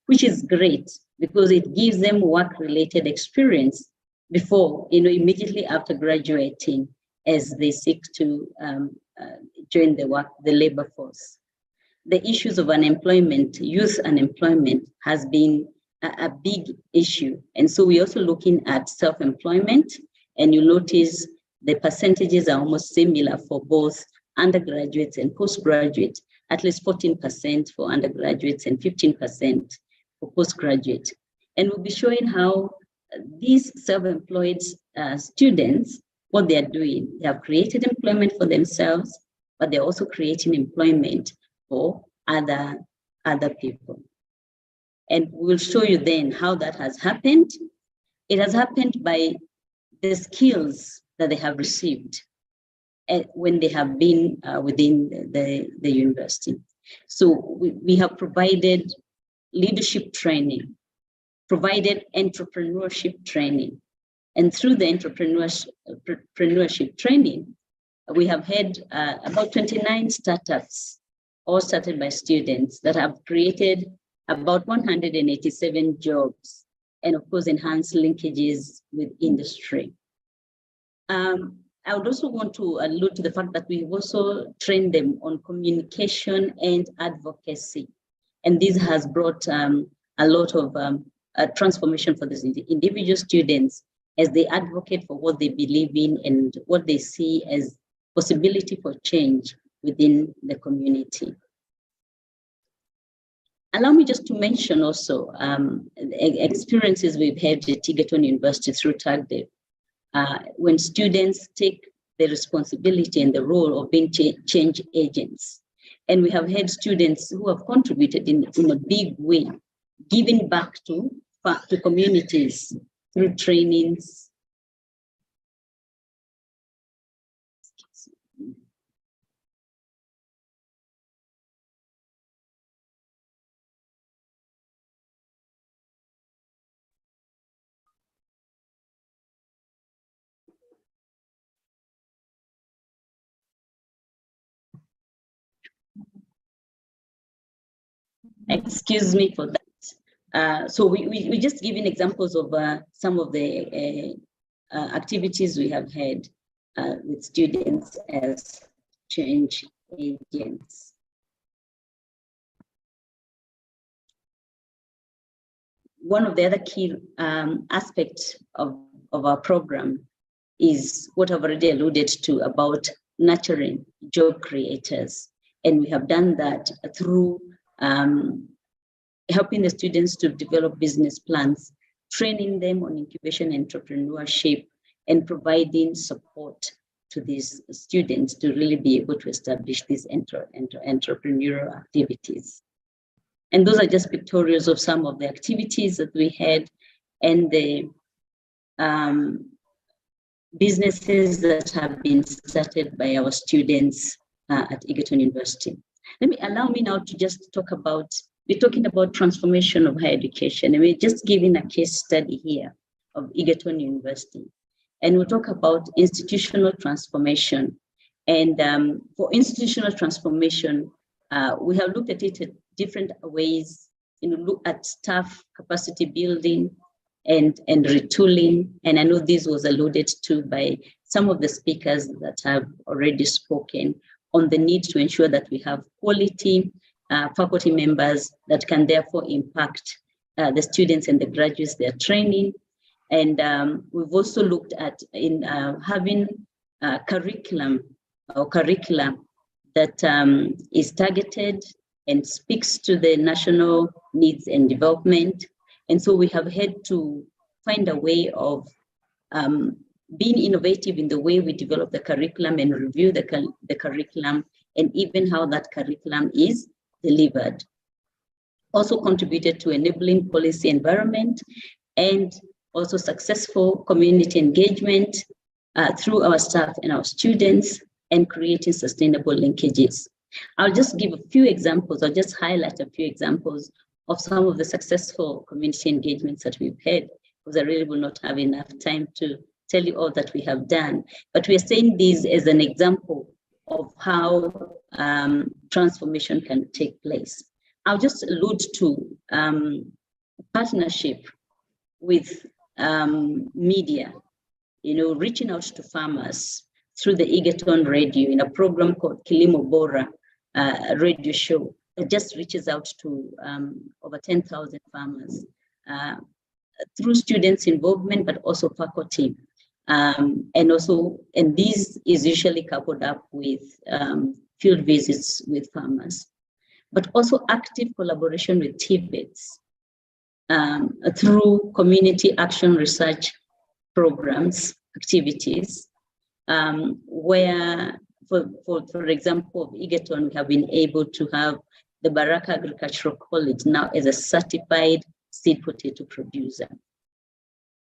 which is great because it gives them work-related experience before, immediately after graduating, as they seek to join the labor force. The issues of unemployment, youth unemployment, has been a big issue. And so we're also looking at self-employment, and you'll notice the percentages are almost similar for both undergraduates and postgraduates, at least 14% for undergraduates and 15% for postgraduate. And we'll be showing how these self-employed students, what they're doing, they have created employment for themselves, but they're also creating employment for other people. And we'll show you then how that has happened. It has happened by the skills that they have received when they have been within the university. So we have provided leadership training, provided entrepreneurship training. And through the entrepreneurship training, we have had about 29 startups, all started by students, that have created about 187 jobs, and of course, enhanced linkages with industry. I would also want to allude to the fact that we've also trained them on communication and advocacy. And this has brought a lot of transformation for these individual students as they advocate for what they believe in and what they see as possibility for change within the community. Allow me just to mention also experiences we've had at Egerton University through TAGDEV, when students take the responsibility and the role of being change agents. And we have had students who have contributed in a big way, giving back to communities through trainings. Excuse me for that. So we just giving examples of some of the activities we have had with students as change agents. One of the other key aspects of our program is what I've already alluded to about nurturing job creators. And we have done that through helping the students to develop business plans, training them on incubation entrepreneurship, and providing support to these students to really be able to establish these entrepreneurial activities. And those are just pictorials of some of the activities that we had and the businesses that have been started by our students at Egerton University. Allow me now to just talk about, we're talking about transformation of higher education, and we're just giving a case study here of Egerton University. And we'll talk about institutional transformation. And for institutional transformation, we have looked at it in different ways, look at staff capacity building and retooling. And I know this was alluded to by some of the speakers that have already spoken on the need to ensure that we have quality faculty members that can therefore impact the students and the graduates they're training. And we've also looked at having curriculum that is targeted and speaks to the national needs and development. And so we have had to find a way of being innovative in the way we develop the curriculum and review the curriculum, and even how that curriculum is delivered. Also contributed to enabling policy environment and also successful community engagement through our staff and our students, and creating sustainable linkages. I'll just give a few examples, I'll just highlight a few examples of some of the successful community engagements that we've had, because I really will not have enough time to tell you all that we have done. But we are saying this as an example of how transformation can take place. I'll just allude to partnership with media, reaching out to farmers through the Egerton radio in a program called Kilimo Bora radio show that just reaches out to over 10,000 farmers through students' involvement, but also faculty. And this is usually coupled up with field visits with farmers, but also active collaboration with TVETs through community action research programs, activities, where, for example, Egerton, we have been able to have the Baraka Agricultural College now as a certified seed potato producer.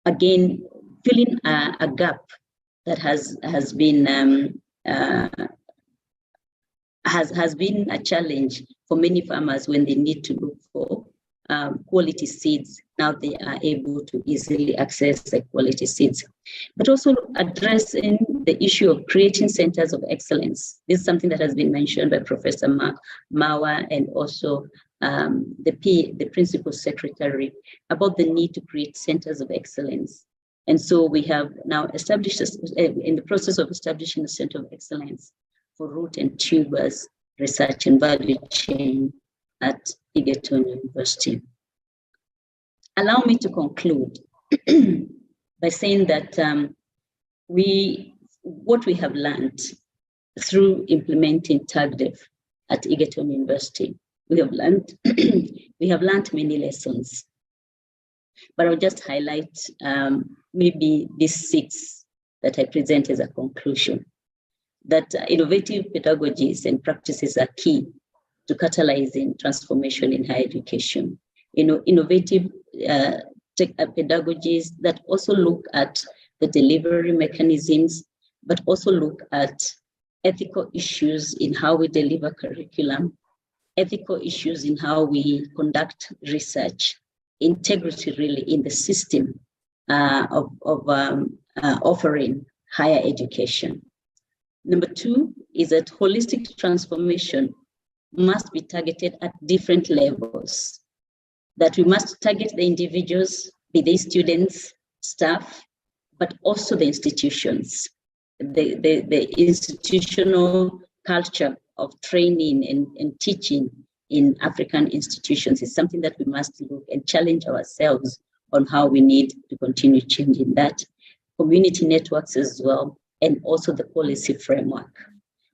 Again, filling a gap that has been a challenge for many farmers when they need to look for quality seeds. Now they are able to easily access the quality seeds, but also addressing the issue of creating centers of excellence. This is something that has been mentioned by Professor Mawa and also the Principal Secretary about the need to create centers of excellence. And so we have now established, in the process of establishing a center of excellence for root and tubers research and value chain at Egerton University. Allow me to conclude by saying that what we have learned through implementing TAGDEF at Egerton University, we have learned many lessons, but I'll just highlight maybe these 6 that I present as a conclusion. That innovative pedagogies and practices are key to catalyzing transformation in higher education. Innovative pedagogies that also look at the delivery mechanisms, but also look at ethical issues in how we deliver curriculum, ethical issues in how we conduct research, integrity really in the system of offering higher education. Number 2 is that holistic transformation must be targeted at different levels, that we must target the individuals, be they students, staff, but also the institutions. The institutional culture of training and teaching in African institutions is something that we must look and challenge ourselves on how we need to continue changing that. Community networks as well, and also the policy framework.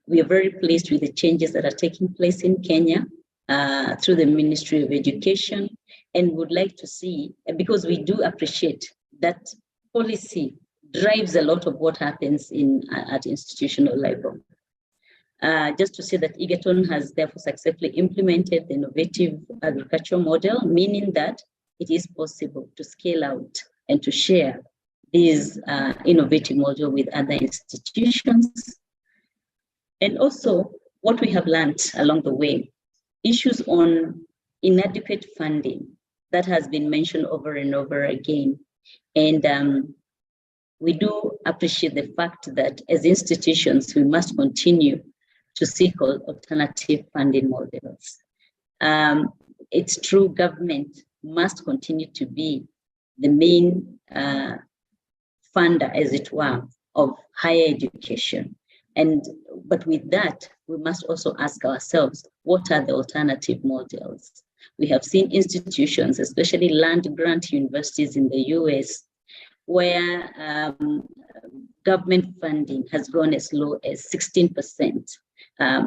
We are very pleased with the changes that are taking place in Kenya through the Ministry of Education, and would like to see, because we do appreciate that policy drives a lot of what happens at institutional level. Just to say that Egerton has therefore successfully implemented the innovative agricultural model, meaning that it is possible to scale out and to share this innovative model with other institutions. And also what we have learned along the way, issues on inadequate funding that has been mentioned over and over again. And we do appreciate the fact that as institutions, we must continue to seek alternative funding models. It's true, government must continue to be the main funder, as it were, of higher education. But with that, we must also ask ourselves, what are the alternative models? We have seen institutions, especially land-grant universities in the US, where government funding has gone as low as 16%,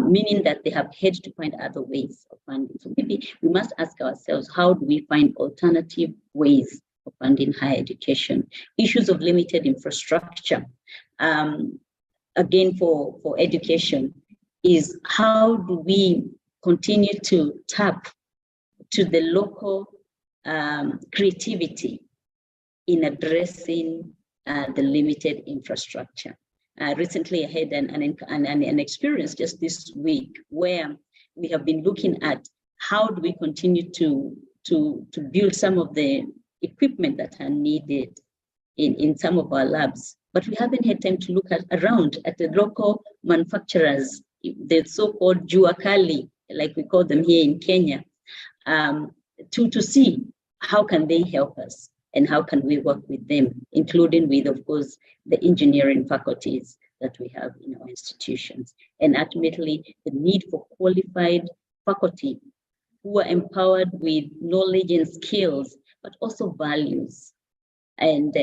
meaning that they have had to find other ways of funding. So maybe we must ask ourselves, how do we find alternative ways of funding higher education? Issues of limited infrastructure, again, for education, is how do we continue to tap to the local creativity in addressing the limited infrastructure. Recently, I had an experience just this week where we have been looking at how do we continue to build some of the equipment that are needed in some of our labs, but we haven't had time to look around at the local manufacturers, the so-called Jua Kali, like we call them here in Kenya, to see how can they help us and how can we work with them, including with, of course, the engineering faculties that we have in our institutions. And ultimately, the need for qualified faculty who are empowered with knowledge and skills, but also values and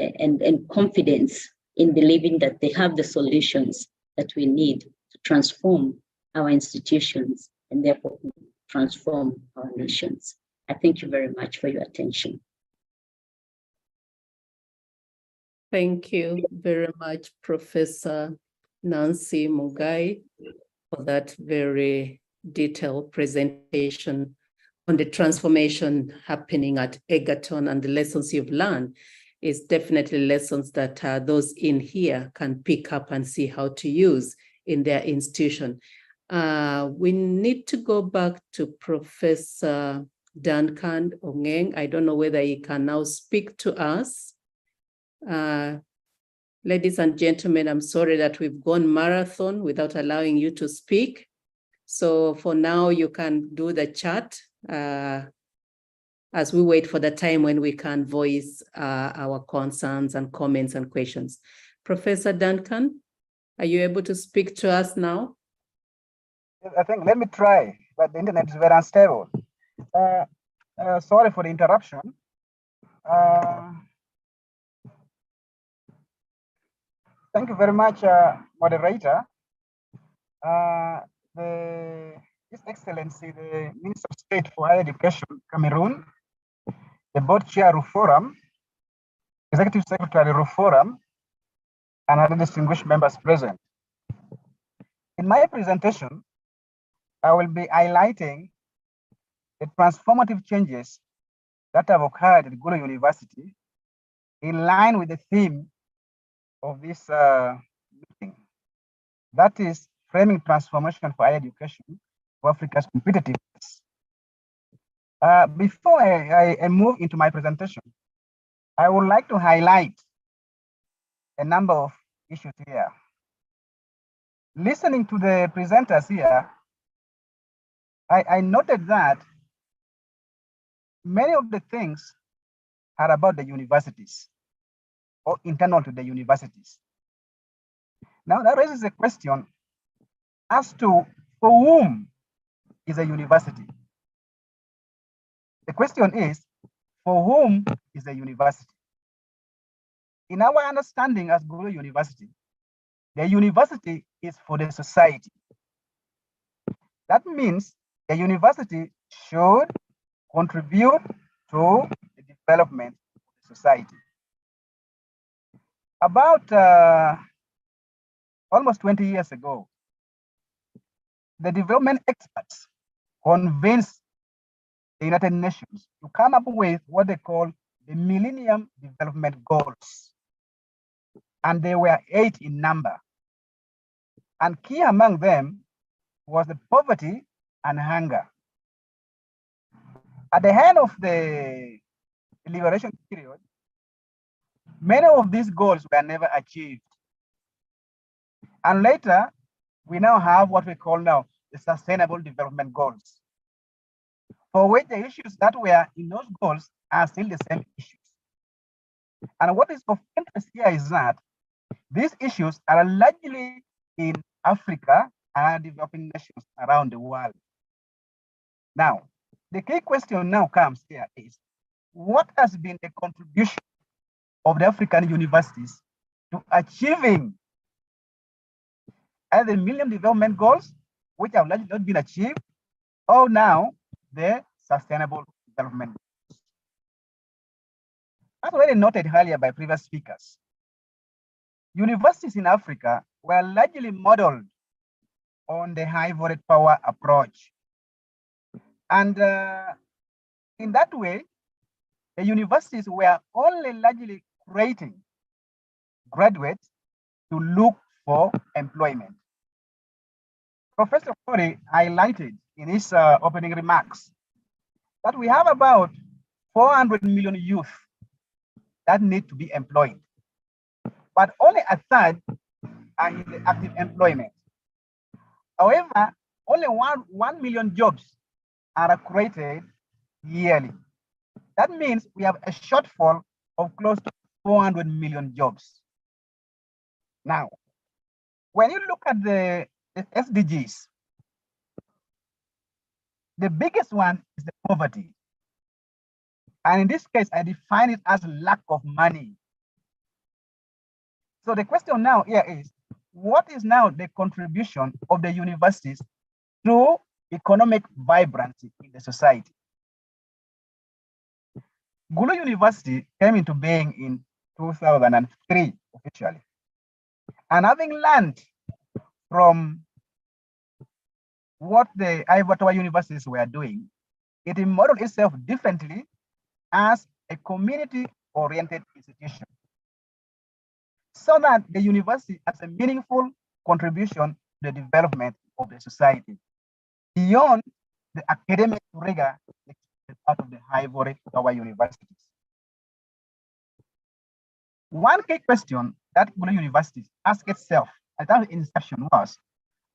confidence in believing that they have the solutions that we need to transform our institutions and therefore transform our nations. I thank you very much for your attention. Thank you very much, Professor Nancy Mugai, for that very detailed presentation on the transformation happening at Egerton and the lessons you've learned. Is definitely lessons that those in here can pick up and see how to use in their institution. We need to go back to Professor Duncan Ongeng. I don't know whether he can now speak to us. Ladies and gentlemen, I'm sorry that we've gone marathon without allowing you to speak. So for now, you can do the chat as we wait for the time when we can voice our concerns and comments and questions. Professor Duncan, are you able to speak to us now? I think, let me try, but the internet is very unstable. Sorry for the interruption. Thank you very much, moderator. His Excellency, the Minister of State for Higher Education, Cameroon, the Board Chair Ruforum, Executive Secretary Ruforum, and other distinguished members present. In my presentation, I will be highlighting the transformative changes that have occurred at Gulu University in line with the theme of this meeting. That is framing transformation for higher education for Africa's competitiveness. Before I move into my presentation, I would like to highlight a number of issues here. Listening to the presenters here, I noted that many of the things are about the universities or internal to the universities. Now that raises a question as to for whom is a university? The question is, for whom is a university? In our understanding as Gulu University, the university is for the society. That means the university should contribute to the development of the society. About almost 20 years ago, the development experts convinced the United Nations to come up with what they call the Millennium Development Goals. And they were 8 in number. And key among them was the poverty and hunger. At the end of the liberation period, many of these goals were never achieved. And later, we now have what we call now the Sustainable Development Goals, for which the issues that were in those goals are still the same issues. And what is of interest here is that these issues are largely in Africa and developing nations around the world. Now, the key question now comes here is, what has been the contribution of the African universities to achieving either the Millennium Development Goals, which have largely not been achieved, or now the Sustainable Development Goals? As already noted earlier by previous speakers, universities in Africa were largely modeled on the ivory power approach. And in that way, the universities were only largely creating graduates to look for employment. Professor Corey highlighted in his opening remarks that we have about 400 million youth that need to be employed, but only a third are in the active employment. However, only 1 million jobs are created yearly. That means we have a shortfall of close to 400 million jobs. Now, when you look at the SDGs, the biggest one is the poverty. And in this case, I define it as lack of money. So the question now here is, what is now the contribution of the universities to economic vibrancy in the society? Gulu University came into being in 2003 officially. And having learned from what the Ivory Tower universities were doing, it modeled itself differently as a community-oriented institution, so that the university has a meaningful contribution to the development of the society beyond the academic rigor out of the Ivory Tower universities. One key question that Gulu University asked itself at that inception was,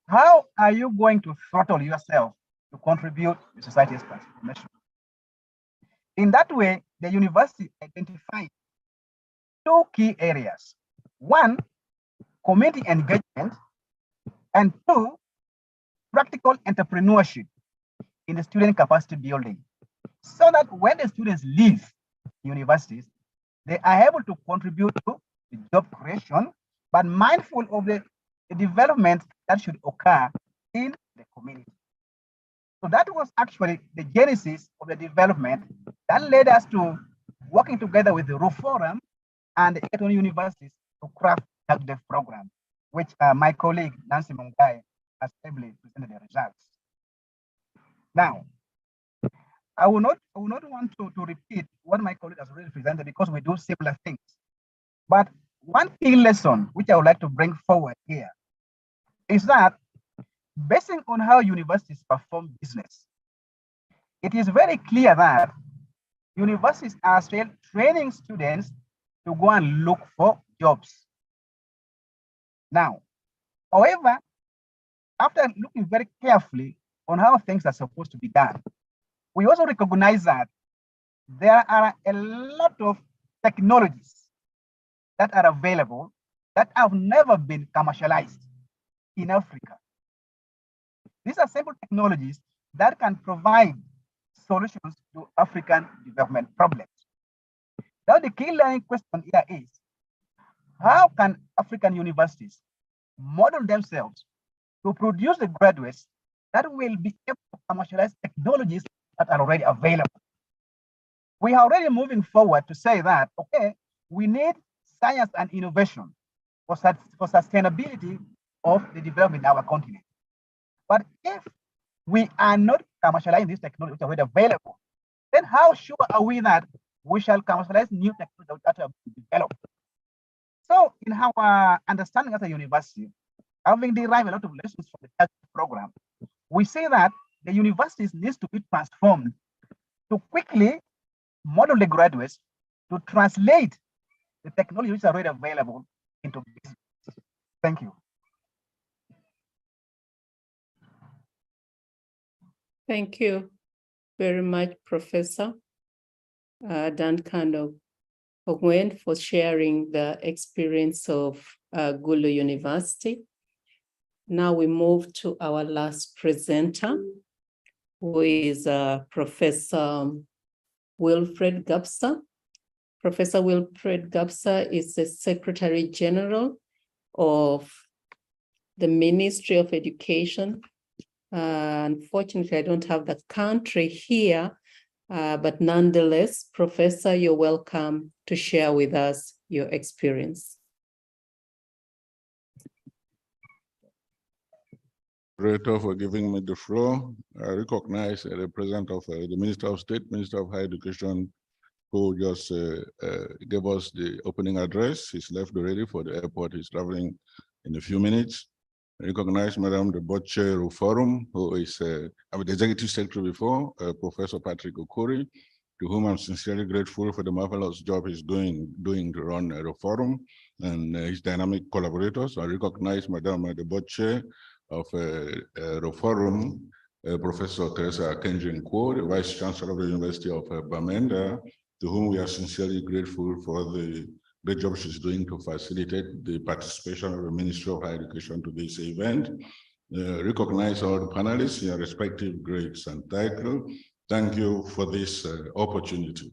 how are you going to throttle yourself to contribute to society's transformation? In that way, the university identified two key areas. One, community engagement, and two, practical entrepreneurship in the student capacity building, so that when the students leave universities, they are able to contribute to the job creation, but mindful of the development that should occur in the community. So that was actually the genesis of the development that led us to working together with the Roof Forum and the Eton universities to craft the program, which my colleague Nancy Mungai has ably presented the results. Now, I will not want to repeat what my colleague has already presented because we do similar things. But one key lesson which I would like to bring forward here is that basing on how universities perform business, it is very clear that universities are still training students to go and look for jobs. Now, however, after looking very carefully on how things are supposed to be done, we also recognize that there are a lot of technologies that are available that have never been commercialized in Africa. These are simple technologies that can provide solutions to African development problems. Now, the key learning question here is, how can African universities model themselves to produce the graduates that will be able to commercialize technologies that are already available? We are already moving forward to say that, okay, we need science and innovation for sustainability of the development in our continent. But if we are not commercializing these technologies which are already available, then how sure are we that we shall commercialize new technologies that are developed? So in our understanding as a university, having derived a lot of lessons from the program, we say that the universities needs to be transformed to quickly model the graduates to translate the technology which are already available into business. Thank you. Thank you very much, Professor Duncan Ogwen, for sharing the experience of Gulu University. Now we move to our last presenter, who is Professor Wilfred Gapsa. Professor Wilfred Gapsa is the Secretary General of the Ministry of Education. Unfortunately, I don't have the country here, but nonetheless, Professor, you're welcome to share with us your experience. For giving me the floor. I recognize the representative of the Minister of State, Minister of Higher Education, who just gave us the opening address. He's left already for the airport. He's traveling in a few minutes. I recognize Madam the Board Chair of Forum, who is the Executive Secretary before, Professor Patrick Okori, to whom I'm sincerely grateful for the marvelous job he's doing to run the Forum and his dynamic collaborators. I recognize Madam the Board Chair of the Forum, Professor Teresa Kenji-Nkwo, the Vice Chancellor of the University of Bamenda, to whom we are sincerely grateful for the great job she's doing to facilitate the participation of the Ministry of Higher Education to this event. Recognize all the panelists in their respective grades and titles. Thank you for this opportunity.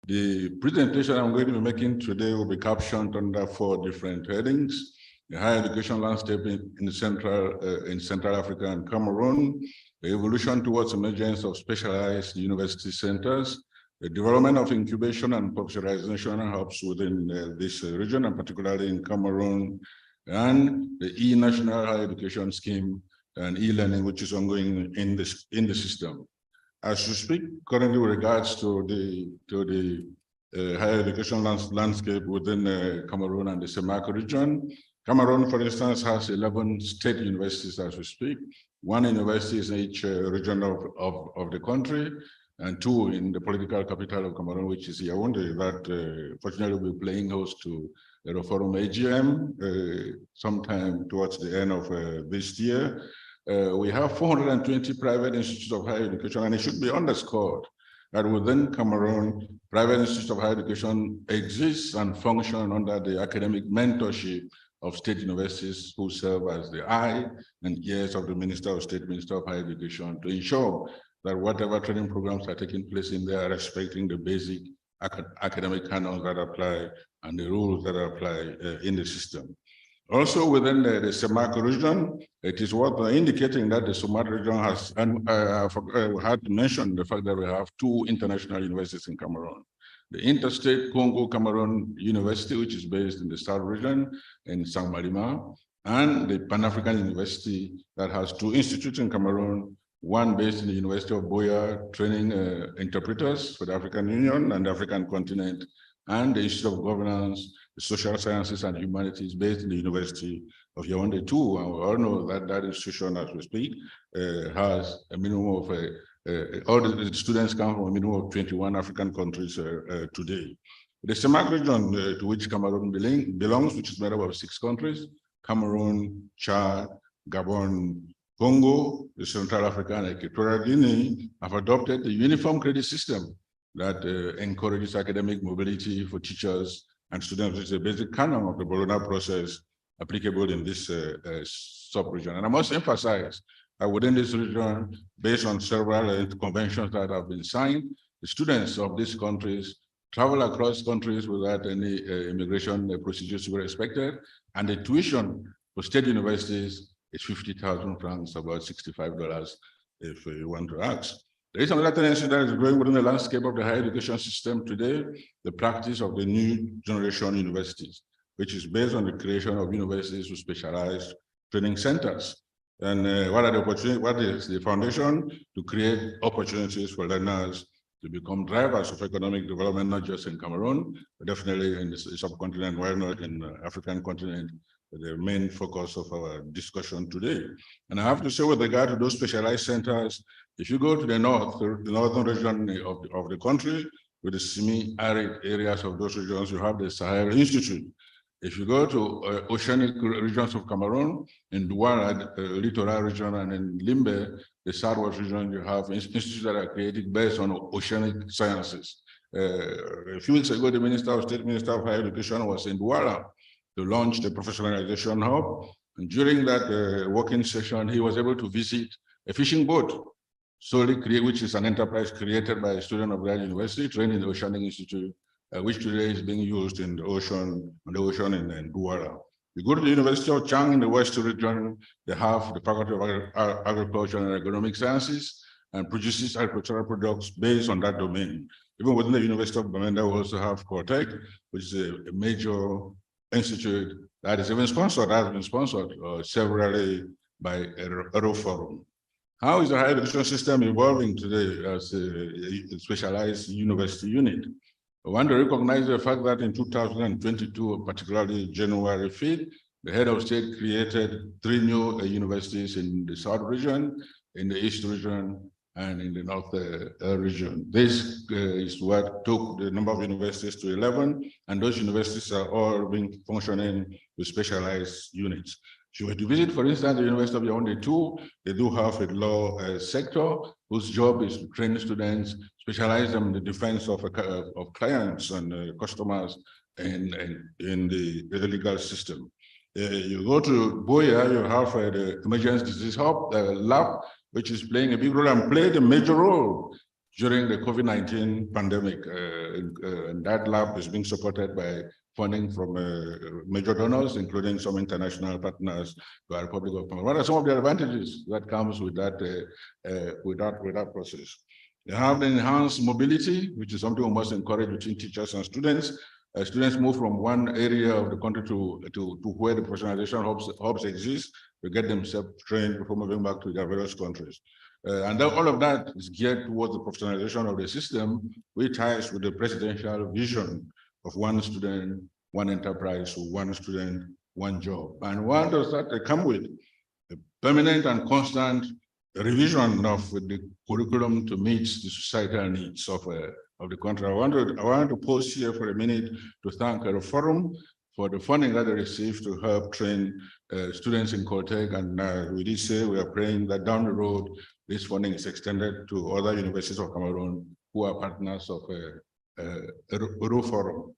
The presentation I'm going to be making today will be captioned under 4 different headings: the higher education landscape in Central Africa and Cameroon, the evolution towards emergence of specialized university centers, the development of incubation and popularization hubs within this region, and particularly in Cameroon, and the e-national higher education scheme and e-learning, which is ongoing in the system. As we speak currently with regards to the higher education landscape within Cameroon and the CEMAC region, Cameroon, for instance, has 11 state universities as we speak. 1 university is in each region of the country, and 2 in the political capital of Cameroon, which is Yaoundé, that fortunately will be playing host to the Forum AGM sometime towards the end of this year. We have 420 private institutes of higher education, and it should be underscored that within Cameroon, private institutes of higher education exist and function under the academic mentorship of state universities, who serve as the eye and ears of the Minister of State, Minister of Higher Education, to ensure that whatever training programs are taking place in there are respecting the basic academic canons that apply and the rules that apply in the system. Also within the CEMAC region, it is worth indicating that the CEMAC region has, and I had to mention the fact that we have 2 international universities in Cameroon. The Interstate Congo-Cameroon University, which is based in the South region in Saint-Malima, and the Pan-African University that has 2 institutes in Cameroon, one based in the University of Buea, training interpreters for the African Union and the African continent, and the Institute of Governance, Social Sciences and Humanities based in the University of Yaoundé too. And we all know that that institution, as we speak, has a minimum of all the students come from a minimum of 21 African countries today. The CEMAC region to which Cameroon belongs, which is made up of 6 countries: Cameroon, Chad, Gabon, Congo, the Central Africa, and Equatorial Guinea, have adopted the uniform credit system that encourages academic mobility for teachers and students, which is a basic canon of the Bologna process applicable in this sub-region. And I must emphasize that within this region, based on several conventions that have been signed, the students of these countries travel across countries without any immigration procedures to be respected, and the tuition for state universities is 50,000 francs, about $65 if you want to ask. There is another tendency that is growing within the landscape of the higher education system today, the practice of the new generation universities, which is based on the creation of universities with specialized training centers. And what are the opportunities? What is the foundation? To create opportunities for learners to become drivers of economic development, not just in Cameroon, but definitely in the subcontinent, why not in the African continent, the main focus of our discussion today. And I have to say, with regard to those specialized centers, if you go to the north, the northern region of the country, with the semi-arid areas of those regions, you have the Sahel Institute. If you go to oceanic regions of Cameroon, in Douala, the littoral region, and in Limbe, the southwest region, you have institutes that are created based on oceanic sciences. A few weeks ago, the Minister of State, Minister of Higher Education was in Douala to launch the professionalization hub. And during that working session, he was able to visit a fishing boat, which is an enterprise created by a student of that university, trained in the Oceanic Institute, which today is being used in the ocean, in Douala. You go to the University of Chang in the West region, they have the Faculty of Agriculture and Economic Sciences and produces agricultural products based on that domain. Even within the University of Bamenda, we also have Cortec, which is a major institute that is even sponsored, has been sponsored severally by Euroforum. How is the higher education system evolving today as a specialized university unit? I want to recognize the fact that in 2022, particularly January 5th, the head of state created 3 new universities in the South region, in the East region, and in the North region. This is what took the number of universities to 11, and those universities are all functioning with specialized units. If you were to visit, for instance, the University of Yaoundé 2, they do have a law sector whose job is to train students, specialize them in the defense of clients and customers in the legal system. You go to Boya, you have the Emergency Disease Hub lab, which is playing a big role and played a major role during the COVID-19 pandemic. And that lab is being supported by funding from major donors, including some international partners, the Republic of Cameroon. What are some of the advantages that comes with that, with that process? You have the enhanced mobility, which is something we must encourage between teachers and students. Students move from one area of the country to where the professionalization hubs exist to get themselves trained before moving back to their various countries. And all of that is geared towards the professionalization of the system, which ties with the presidential vision of one student, one enterprise, one student, one job. And what does that come with? A permanent and constant revision of the curriculum to meet the societal needs of the country. I want to pause here for a minute to thank the forum for the funding that they received to help train students in Cortec. And we did say we are praying that down the road, this funding is extended to other universities of Cameroon who are partners of Euroforum.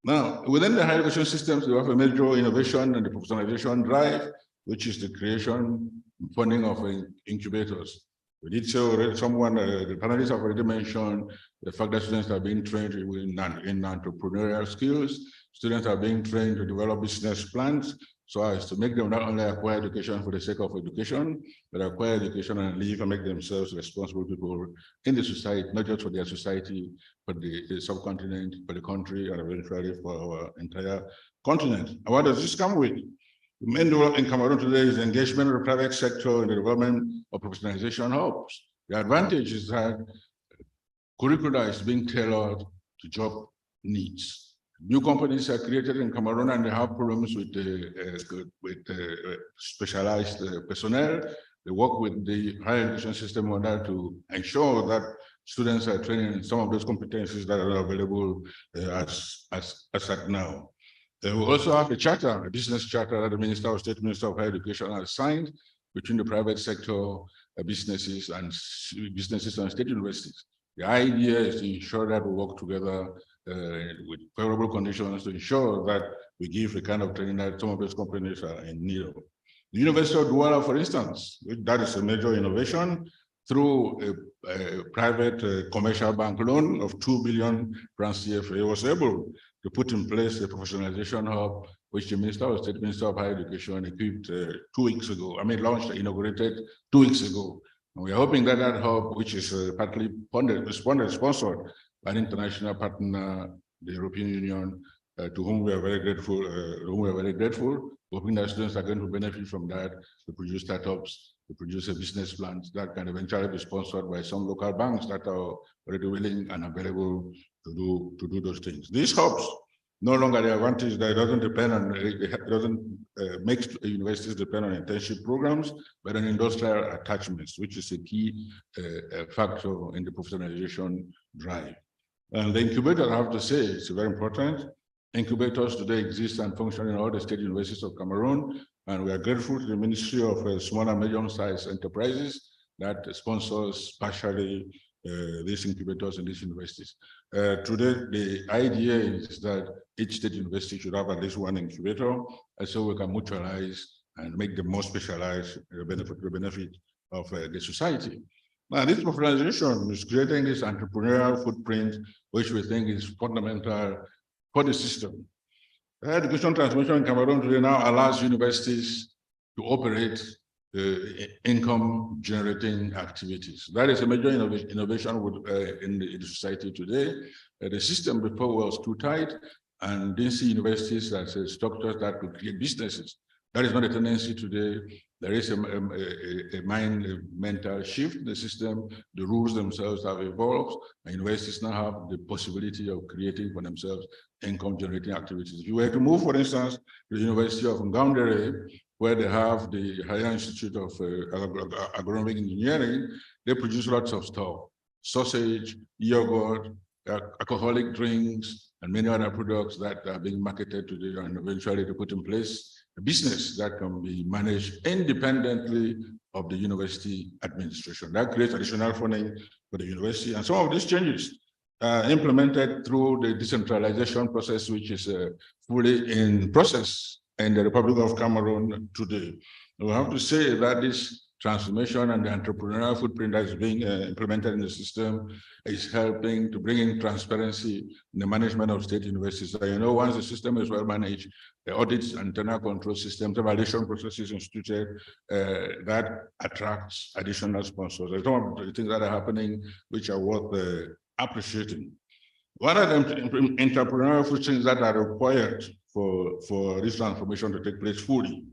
Now, within the higher education systems, we have a major innovation and the professionalization drive, which is the creation and funding of incubators. We did so already, the panelists have already mentioned the fact that students are being trained in entrepreneurial skills. Students are being trained to develop business plans so as to make them not only acquire education for the sake of education, but acquire education and live and make themselves responsible people in the society, not just for their society, but the subcontinent, for the country, and eventually for our entire continent. And what does this come with? The main role in Cameroon today is engagement of the private sector in the development of professionalization hubs. The advantage is that curricula is being tailored to job needs. New companies are created in Cameroon and they have problems with specialized personnel. They work with the higher education system in order to ensure that students are trained in some of those competencies that are available as at now. We also have a charter, a business charter that the Minister of State, Minister of Higher Education has signed between the private sector, businesses and state universities. The idea is to ensure that we work together with favorable conditions to ensure that we give the kind of training that some of those companies are in need of. The University of Douala, for instance, that is a major innovation through a private commercial bank loan of 2 billion francs CFA, was able to put in place a professionalization hub, which the Minister of State, Minister of Higher Education equipped 2 weeks ago. Inaugurated 2 weeks ago. And we are hoping that that hub, which is partly sponsored by an international partner, the European Union, to whom we are very grateful, hoping that students are going to benefit from that, to produce startups, to produce a business plans that can eventually be sponsored by some local banks that are already willing and available to do those things. These hubs, no longer the advantage that it doesn't depend on, it doesn't make universities depend on internship programs, but on industrial attachments, which is a key factor in the professionalization drive. And the incubator, I have to say, it's very important. Incubators today exist and function in all the state universities of Cameroon, and we are grateful to the Ministry of Small and Medium-Sized Enterprises that sponsors partially these incubators in these universities. Today, the idea is that each state university should have at least one incubator, and so we can mutualize and make them more specialized to the benefit of the society. Now, this professionalization is creating this entrepreneurial footprint, which we think is fundamental for the system. Education transformation in Cameroon today now allows universities to operate income-generating activities. That is a major innovation in the society today. The system before was too tight and didn't see universities as structures that could create businesses. That is not a tendency today. There is a mental shift in the system. The rules themselves have evolved, and universities now have the possibility of creating for themselves income-generating activities. If you were to move, for instance, to the University of Ngaoundéré, where they have the Higher Institute of Agronomic Engineering, they produce lots of stuff: sausage, yogurt, alcoholic drinks, and many other products that are being marketed today, and eventually to put in place a business that can be managed independently of the university administration. That creates additional funding for the university. And some of these changes are implemented through the decentralization process, which is fully in process in the Republic of Cameroon today. We have to say that this transformation and the entrepreneurial footprint that is being implemented in the system is helping to bring in transparency in the management of state universities. So, you know, once the system is well managed, the audits and internal control systems, evaluation processes instituted, that attracts additional sponsors. There's some of the things that are happening which are worth appreciating. One of the entrepreneurial things that are required for this transformation to take place fully,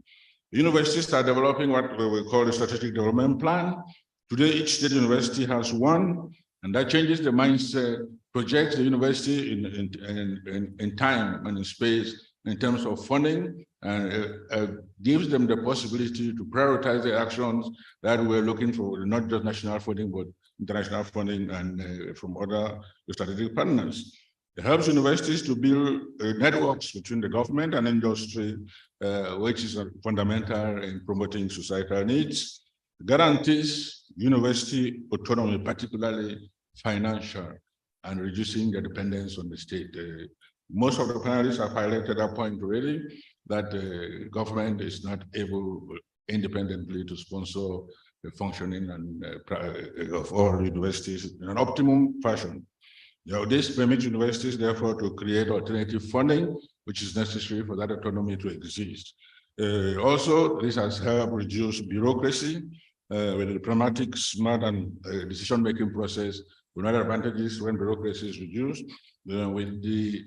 universities are developing what we call a strategic development plan. Today, each state university has one, and that changes the mindset, projects the university in time and in space in terms of funding, and gives them the possibility to prioritize the actions that we're looking for, not just national funding, but international funding and from other strategic partners. It helps universities to build networks between the government and industry, which is fundamental in promoting societal needs, guarantees university autonomy, particularly financial, and reducing the dependence on the state. Most of the panelists have highlighted that point already, that the government is not able independently to sponsor the functioning of all universities in an optimum fashion. Now, this permits universities, therefore, to create alternative funding, which is necessary for that autonomy to exist. Also, this has helped reduce bureaucracy with a pragmatic, smart, and decision-making process. One of the advantages when bureaucracy is reduced, with the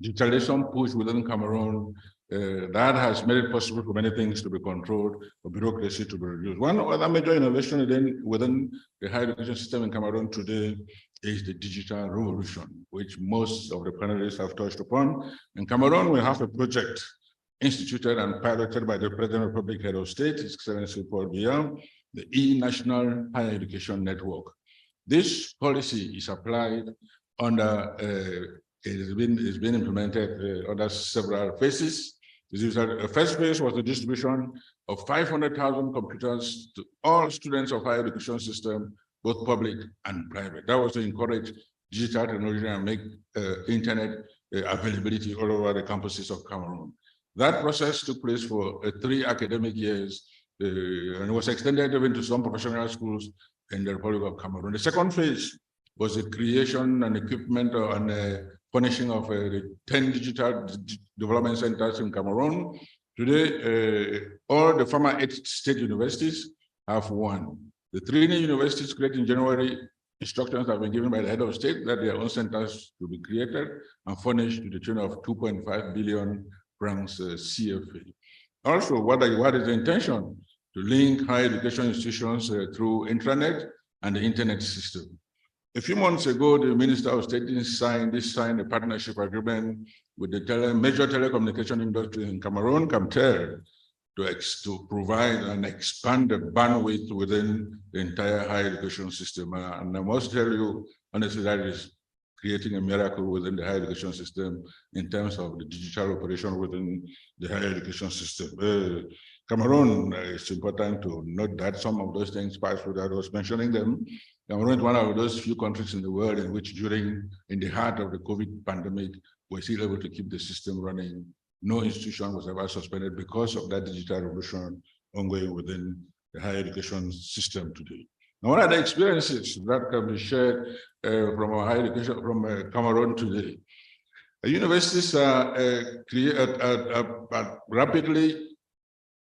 digitalization push within Cameroon, that has made it possible for many things to be controlled, for bureaucracy to be reduced. One other major innovation within the higher education system in Cameroon today is the digital revolution, which most of the panelists have touched upon. In Cameroon, we have a project instituted and piloted by the President of the Republic, Head of State, His Excellency Paul Biya, the E-National Higher Education Network. This policy is applied under, it's been implemented under several phases. The first phase was the distribution of 500,000 computers to all students of higher education system, both public and private. That was to encourage digital technology and make internet availability all over the campuses of Cameroon. That process took place for 3 academic years and was extended even to some professional schools in the Republic of Cameroon. The second phase was the creation and equipment and furnishing of 10 digital development centers in Cameroon. Today, all the former 8 state universities have one. The 3 new universities created in January, instructions have been given by the head of state that their own centers to be created and furnished to the tune of 2.5 billion francs CFA. Also, what is the intention? To link higher education institutions through intranet and the internet system. A few months ago, the Minister of State signed a partnership agreement with the major telecommunication industry in Cameroon, Camtel, to provide and expand the bandwidth within the entire higher education system. And I must tell you, honestly, that is creating a miracle within the higher education system in terms of the digital operation within the higher education system. Cameroon, it's important to note that some of those things passed without us mentioning them. Cameroon is one of those few countries in the world in which in the heart of the COVID pandemic, we're still able to keep the system running no institution was ever suspended because of that digital revolution ongoing within the higher education system today. Now, what are the experiences that can be shared from our higher education from Cameroon today? Universities are rapidly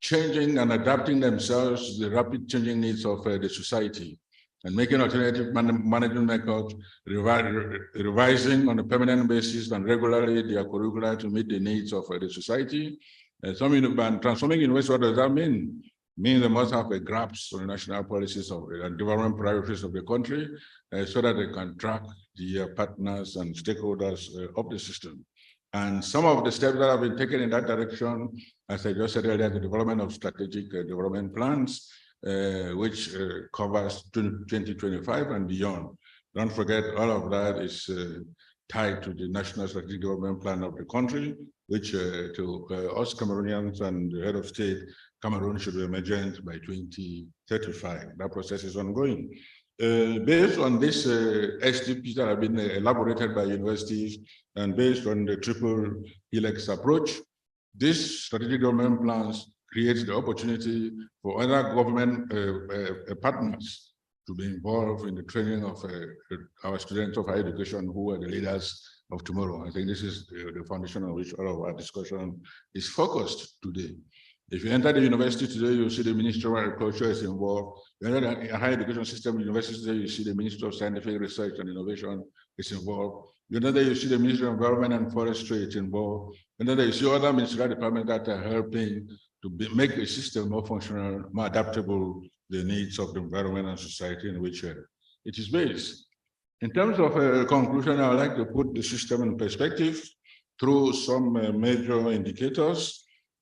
changing and adapting themselves to the rapid changing needs of the society and making alternative management methods, revising on a permanent basis and regularly their curricula to meet the needs of the society. Transforming universities, what does that mean? Means they must have a grasp on the national policies of and development priorities of the country so that they can track the partners and stakeholders of the system. And some of the steps that have been taken in that direction, as I just said earlier, the development of strategic development plans, which covers 2025 and beyond. Don't forget, all of that is tied to the National Strategic Development Plan of the country, which to us Cameroonians and the head of state, Cameroon should be emergent by 2035. That process is ongoing. Based on this STPs that have been elaborated by universities and based on the triple helix approach, this strategic development plans creates the opportunity for other government partners to be involved in the training of our students of higher education who are the leaders of tomorrow. I think this is the foundation on which all of our discussion is focused today. If you enter the university today, you see the Ministry of Agriculture is involved. You enter the higher education system university today, you see the Ministry of Scientific Research and Innovation is involved. You know that you see the Ministry of Environment and Forestry is involved. You know that you see other ministerial departments that are helping to make the system more functional, more adaptable to the needs of the environment and society in which it is based. In terms of conclusion, I would like to put the system in perspective through some major indicators.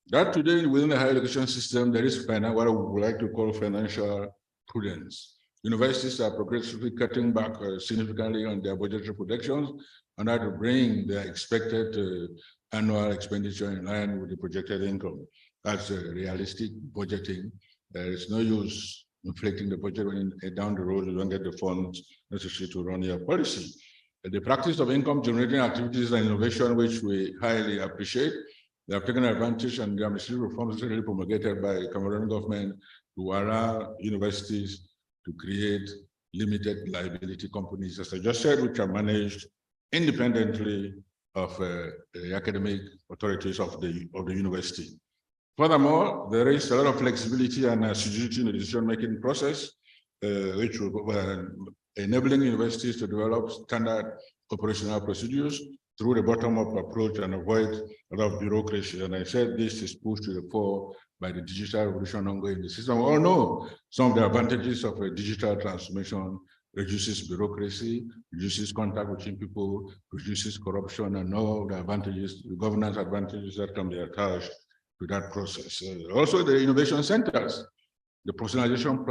That today within the higher education system, there is what I would like to call financial prudence. Universities are progressively cutting back significantly on their budgetary projections in order to bring their expected annual expenditure in line with the projected income. That's realistic budgeting. There is no use inflating the budget when down the road you don't get the funds necessary to run your policy. The practice of income generating activities and innovation, which we highly appreciate, they have taken advantage and the administrative reforms really promulgated by the Cameroon government to allow universities to create limited liability companies, as I just said, which are managed independently of the academic authorities of the university. Furthermore, there is a lot of flexibility and assiduity in the decision-making process, which will enabling universities to develop standard operational procedures through the bottom-up approach and avoid a lot of bureaucracy. And I said this is pushed to the fore by the digital revolution ongoing in the system. We all know some of the advantages of a digital transformation: reduces bureaucracy, reduces contact between people, reduces corruption, and all the advantages, the governance advantages that can be attached to that process. Also, the innovation centers, the personalization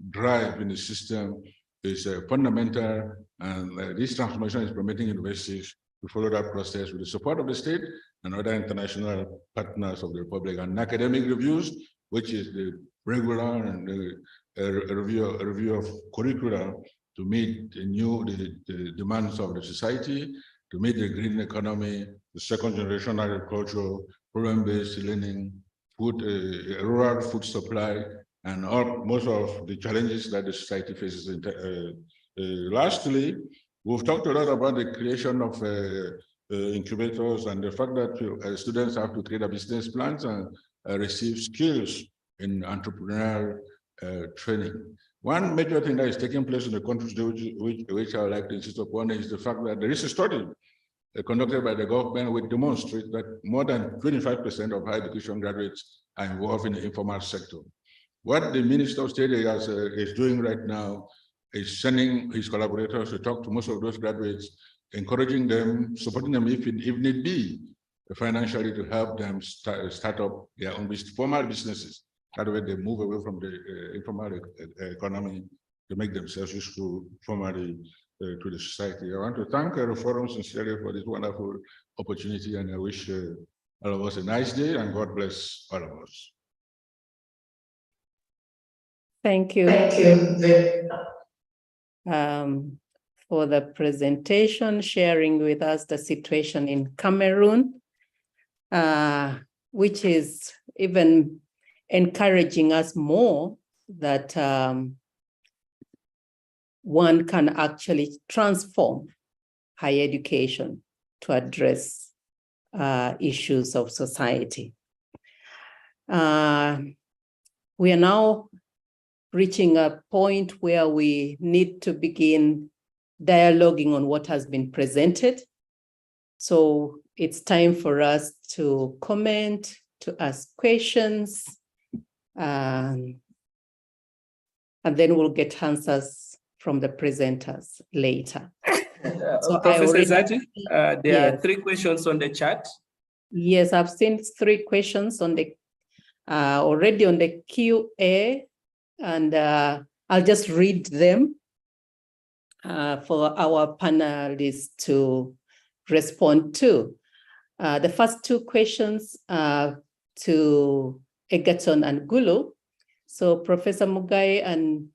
drive in the system is fundamental, and this transformation is permitting universities to follow that process with the support of the state and other international partners of the Republic, and academic reviews, which is the regular and review of curricula to meet the demands of the society, to meet the green economy, the second generation agriculture, problem-based learning, food, rural food supply, and most of the challenges that the society faces. Lastly, we've talked a lot about the creation of incubators and the fact that students have to create a business plans and receive skills in entrepreneurial training. One major thing that is taking place in the countries which I would like to insist upon is the fact that there is a study conducted by the government which demonstrates that more than 25% of higher education graduates are involved in the informal sector. What the Minister of State is doing right now is sending his collaborators to talk to most of those graduates, encouraging them, supporting them if need be, financially, to help them start up their own formal businesses. That way they move away from the informal economy to make themselves useful formally to the society. I want to thank the forum sincerely for this wonderful opportunity, and I wish all of us a nice day, and God bless all of us. Thank you. For the presentation, sharing with us the situation in Cameroon. which is even encouraging us more that one can actually transform higher education to address issues of society. We are now reaching a point where we need to begin dialoguing on what has been presented. So it's time for us to comment, to ask questions, and then we'll get answers from the presenters later. So Professor Zati, there are yes. 3 questions on the chat. Yes, I've seen 3 questions on the already on the QA, and I'll just read them for our panelists to respond to. The first 2 questions to Egerton and Gulu. So Professor Mugai and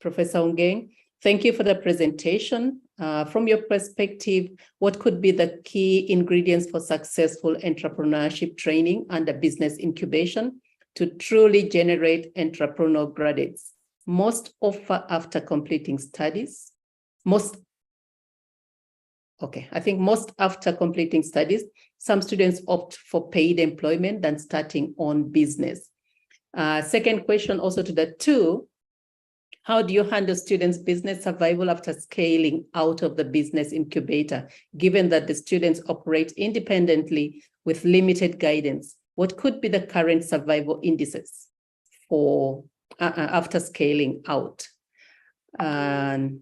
Professor Ongeng, thank you for the presentation. From your perspective, what could be the key ingredients for successful entrepreneurship training and the business incubation to truly generate entrepreneurial graduates? Most offer after completing studies. Most after completing studies, some students opt for paid employment than starting on business. Second question also to the 2, how do you handle students' business survival after scaling out of the business incubator, given that the students operate independently with limited guidance? What could be the current survival indices for after scaling out? And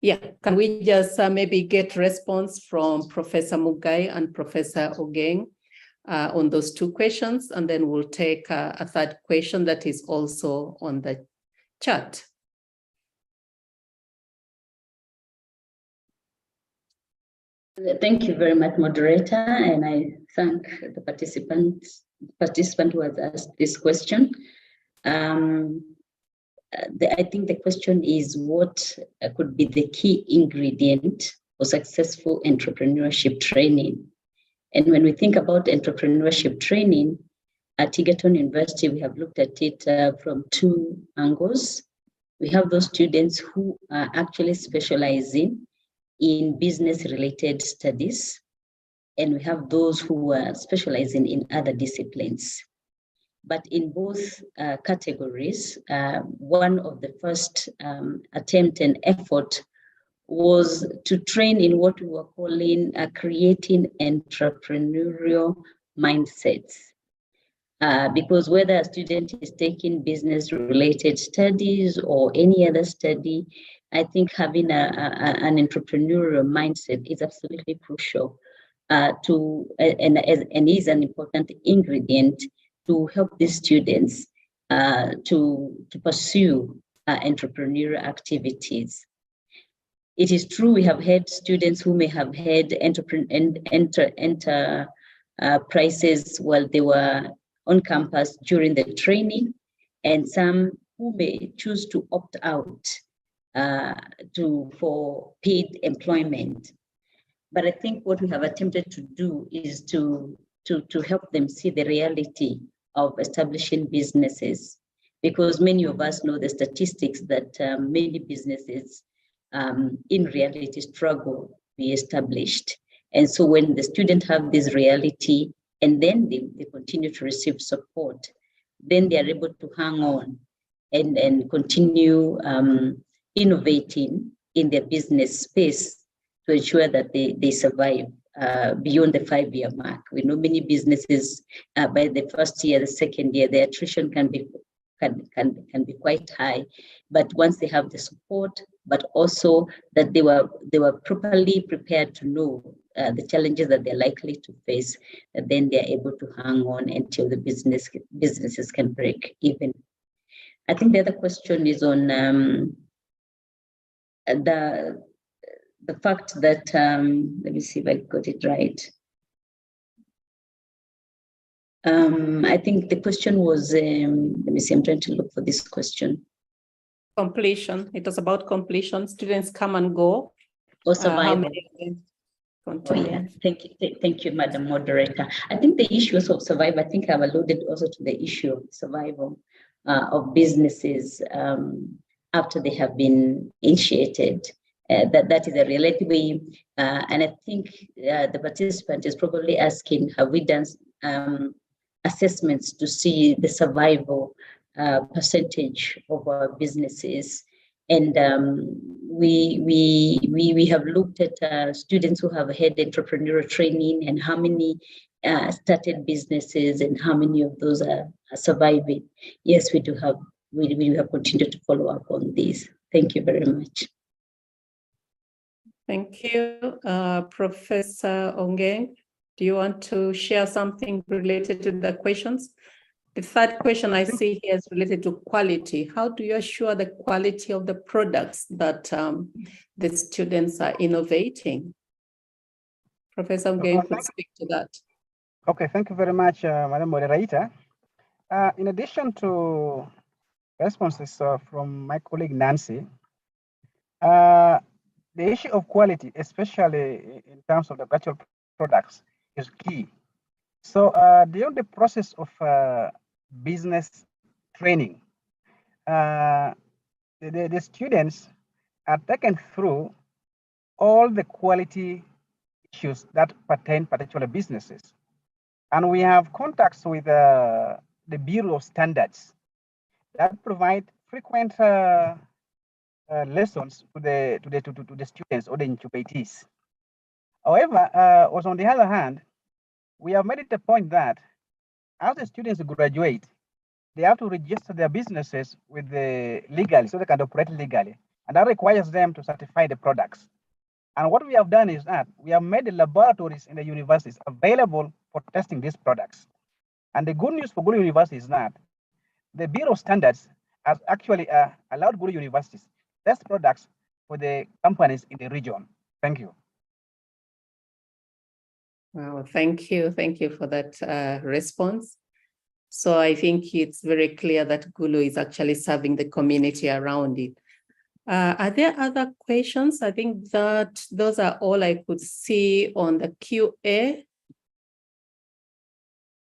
yeah, can we just maybe get response from Professor Mugai and Professor Ongeng on those 2 questions, and then we'll take a third question that is also on the chat. Thank you very much, moderator, and I thank the participant who has asked this question. I think the question is what could be the key ingredient for successful entrepreneurship training? And when we think about entrepreneurship training, at Egerton University, we have looked at it from 2 angles. We have those students who are actually specializing in business-related studies, and we have those who are specializing in other disciplines. But in both categories, one of the first attempt and effort was to train in what we were calling creating entrepreneurial mindsets. Because whether a student is taking business-related studies or any other study, I think having an entrepreneurial mindset is absolutely crucial and is an important ingredient to help these students to pursue entrepreneurial activities. It is true we have had students who may have had enterprises while they were on campus during the training, and some who may choose to opt out for paid employment. But I think what we have attempted to do is to help them see the reality of establishing businesses, because many of us know the statistics that many businesses in reality struggle to be established. And so when the students have this reality and then they continue to receive support, then they are able to hang on and continue innovating in their business space to ensure that they survive beyond the 5-year mark. We know many businesses by the first year, the second year, the attrition can be quite high. But once they have the support, but also that they were properly prepared to know the challenges that they're likely to face, then they're able to hang on until the businesses can break even. I think the other question is on the fact that, let me see if I got it right. I think the question was, let me see, I'm trying to look for this question. Completion. It was about completion. Students come and go. Or survival. continue. Thank you, Madam Moderator. I think the issues of survival, I think I've alluded also to the issue of survival of businesses after they have been initiated. That is a relatively, and I think the participant is probably asking, have we done assessments to see the survival percentage of our businesses? And we have looked at students who have had entrepreneurial training and how many started businesses and how many of those are surviving. Yes, we do have, we have continued to follow up on this. Thank you very much. Thank you. Professor Ongeng, do you want to share something related to the questions? The third question I see here is related to quality. How do you assure the quality of the products that the students are innovating? Professor Ongeng could speak to that. Okay, thank you very much, Madam Moderator. In addition to responses from my colleague Nancy, the issue of quality, especially in terms of the virtual products, is key. So during the process of business training, the students are taken through all the quality issues that pertain particular businesses. And we have contacts with the Bureau of Standards that provide frequent lessons to the students or the incubatees. However, also on the other hand, we have made it a point that as the students graduate, they have to register their businesses with the legally, so they can operate legally. And that requires them to certify the products. And what we have done is that we have made the laboratories in the universities available for testing these products. And the good news for Gulu University is that the Bureau of Standards has actually allowed Gulu universities to test products for the companies in the region. Thank you. Well, thank you. Thank you for that response. So I think it's very clear that Gulu is actually serving the community around it. Are there other questions? I think that those are all I could see on the QA.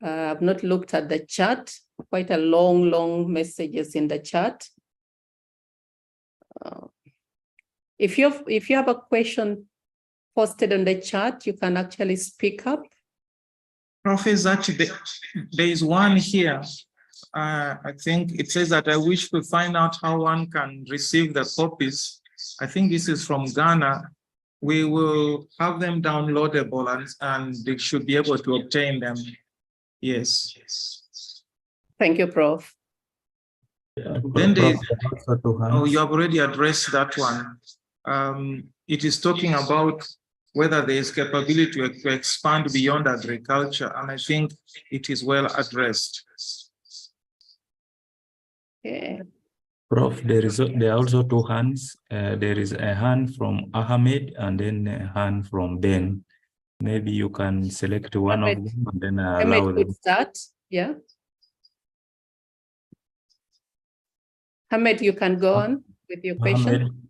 I've not looked at the chat. Quite a long messages in the chat. If you have a question posted on the chat, you can actually speak up. Professor, actually, there is one here. I think it says that I wish to find out how one can receive the copies. I think this is from Ghana. We will have them downloadable and they should be able to obtain them. Yes. Thank you, Prof. Then you have already addressed that one. It is talking about whether there is capability to expand beyond agriculture, and I think it is well addressed. Okay. Prof, there are also two hands. There is a hand from Ahmed and then a hand from Ben. Maybe you can select one of them and then allow them. Start. Yeah. Ahmed, you can go on with your question.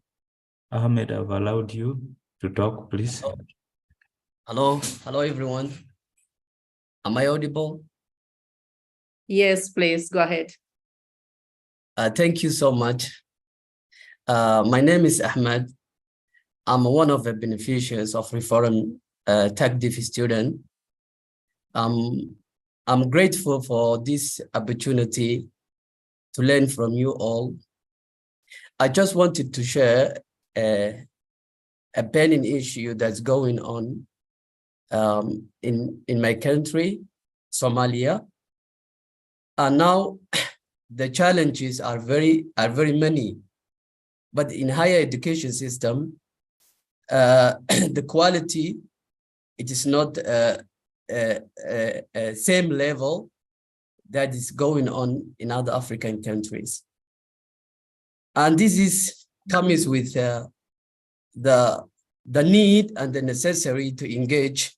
Ahmed, I've allowed you to talk, please. Hello everyone. Am I audible? Yes, please, go ahead. Thank you so much. My name is Ahmed. I'm one of the beneficiaries of Reform Tech Div student. I'm grateful for this opportunity to learn from you all. I just wanted to share a burning issue that's going on in my country, Somalia. And now the challenges are very many, but in higher education system, the quality, it is not same level that is going on in other African countries. And this comes with the need and the necessary to engage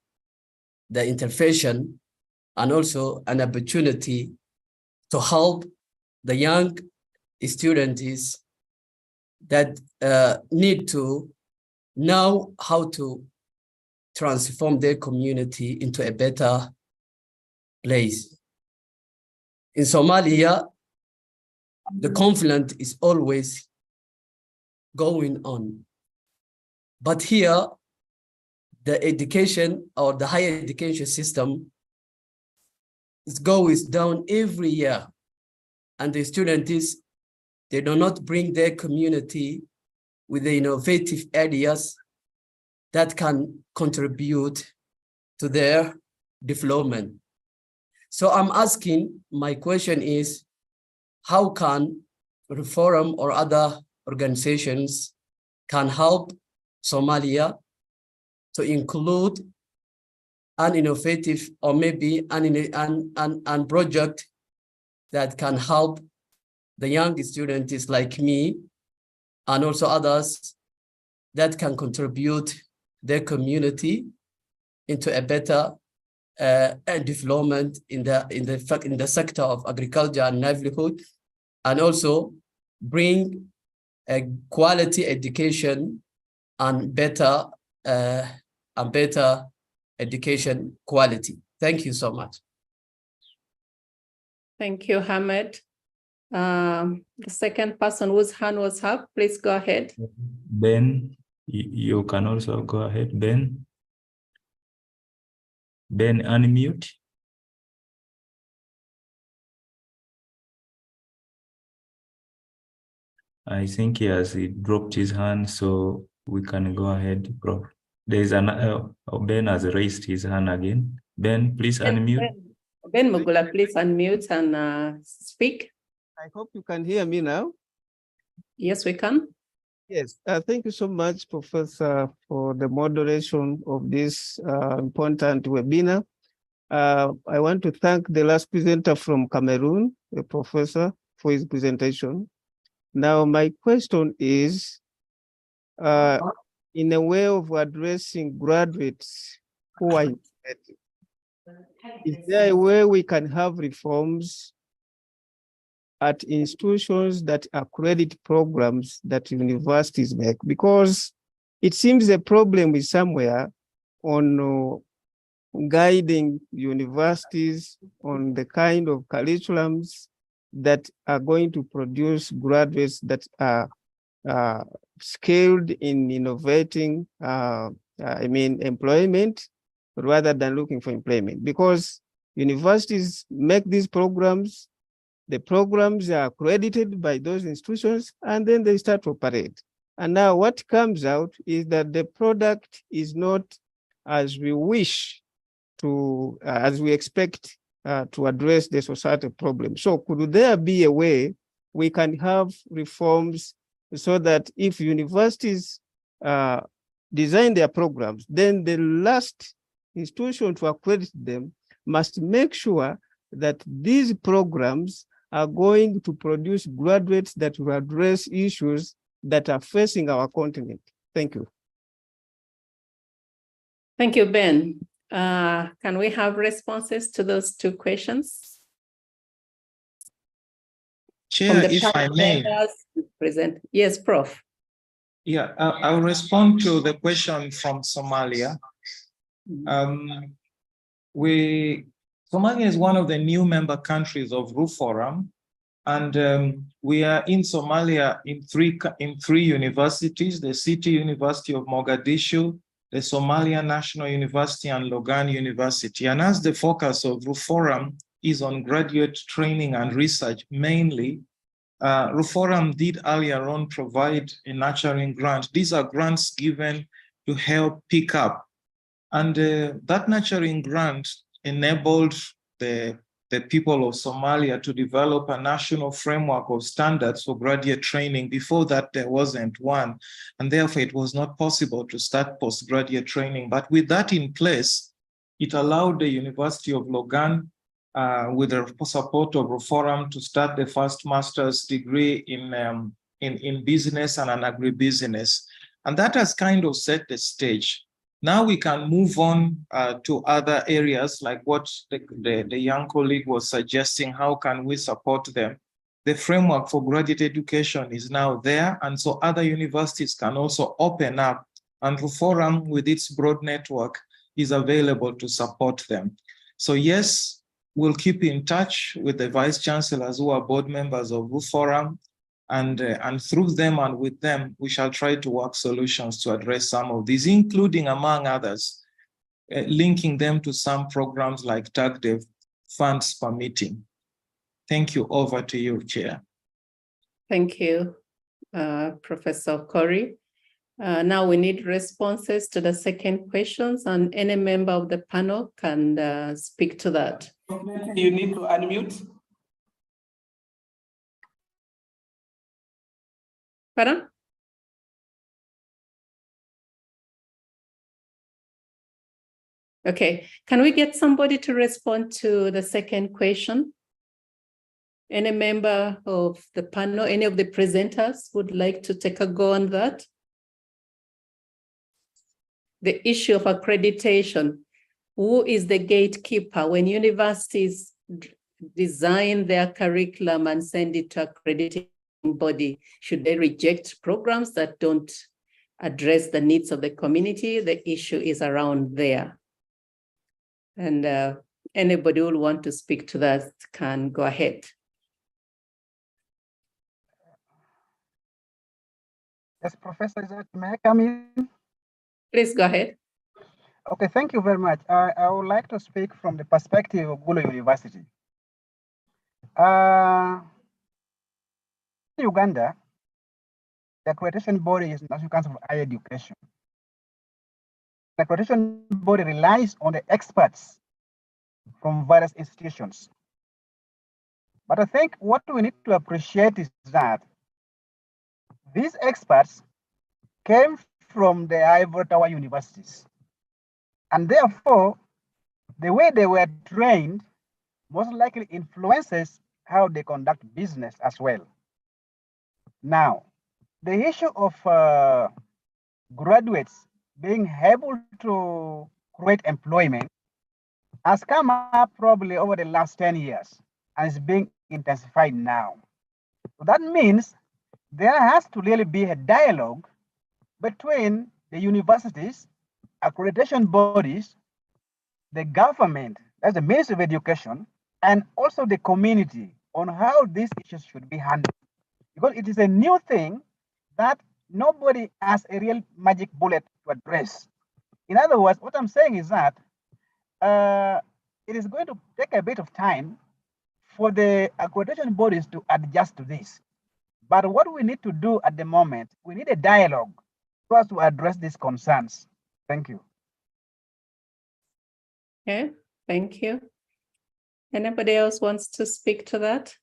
the intervention and also an opportunity to help the young students that need to know how to transform their community into a better place. In Somalia, the conflict is always going on. But here, the education or the higher education system goes down every year. And the students, they do not bring their community with the innovative ideas that can contribute to their development. So I'm asking, my question is, how can Reform or other organizations can help Somalia to include an innovative or maybe an project that can help the young students like me and also others that can contribute their community into a better development in the sector of agriculture and livelihood, and also bring a quality education and better education quality. Thank you so much. Thank you, Hamed. The second person whose hand was up, please go ahead. Ben, you can also go ahead, Ben. Ben, unmute. I think he has dropped his hand, so we can go ahead, Prof. There is Ben has raised his hand again. Ben, please unmute. Ben Mugula, please unmute and speak. I hope you can hear me now. Yes, we can. Yes, thank you so much, Professor, for the moderation of this important webinar. I want to thank the last presenter from Cameroon, the professor, for his presentation. Now, my question is, in a way of addressing graduates who are university, is there a way we can have reforms at institutions that accredit programs that universities make? Because it seems the problem is somewhere on guiding universities on the kind of curriculums that are going to produce graduates that are skilled in innovating, employment, rather than looking for employment. Because universities make these programs, the programs are accredited by those institutions, and then they start to operate. And now what comes out is that the product is not as we wish to, as we expect to address the societal problem. So could there be a way we can have reforms so that if universities design their programs, then the last institution to accredit them must make sure that these programs are going to produce graduates that will address issues that are facing our continent. Thank you. Thank you, Ben. Can we have responses to those two questions? Chair, if I may. Present. Yes, Prof. Yeah, I'll respond to the question from Somalia. Somalia is one of the new member countries of RUFORUM, and we are in Somalia in three universities: the City University of Mogadishu, the Somalia National University, and Logan University. And as the focus of RUFORUM is on graduate training and research mainly, RUFORUM did earlier on provide a nurturing grant. These are grants given to help pick up. And that nurturing grant enabled the people of Somalia to develop a national framework of standards for graduate training. Before that, there wasn't one, and therefore it was not possible to start postgraduate training. But with that in place, it allowed the University of Logan, with the support of RUFORUM, to start the first master's degree in business and an agribusiness. And that has kind of set the stage. Now we can move on to other areas like what the young colleague was suggesting. How can we support them? The framework for graduate education is now there, and so other universities can also open up and Forum, with its broad network, is available to support them. So yes, we'll keep in touch with the vice chancellors who are board members of Forum, and through them and with them, we shall try to work solutions to address some of these, including, among others, linking them to some programs like TAGDEV, funds permitting. Thank you. Over to you, Chair. Thank you, Professor Corey. Now we need responses to the second questions, and any member of the panel can speak to that. You need to unmute. Pardon? Okay, can we get somebody to respond to the second question? Any member of the panel, any of the presenters would like to take a go on that? The issue of accreditation. Who is the gatekeeper when universities design their curriculum and send it to accrediting body? Should they reject programs that don't address the needs of the community? The issue is around there. And anybody who will want to speak to that can go ahead. Yes, Professor, may I come in? Please go ahead. Okay, thank you very much. I would like to speak from the perspective of Gulu University. In Uganda, the accreditation body is National Council for Higher Education. The accreditation body relies on the experts from various institutions. But I think what we need to appreciate is that these experts came from the ivory tower universities. And therefore, the way they were trained most likely influences how they conduct business as well. Now, the issue of graduates being able to create employment has come up probably over the last 10 years and is being intensified now. So that means there has to really be a dialogue between the universities, accreditation bodies, the government, that's the Ministry of Education, and also the community on how these issues should be handled. Because it is a new thing that nobody has a real magic bullet to address. In other words, what I'm saying is that it is going to take a bit of time for the accreditation bodies to adjust to this. But what we need to do at the moment, we need a dialogue so as to address these concerns. Thank you. Okay, thank you. Anybody else wants to speak to that?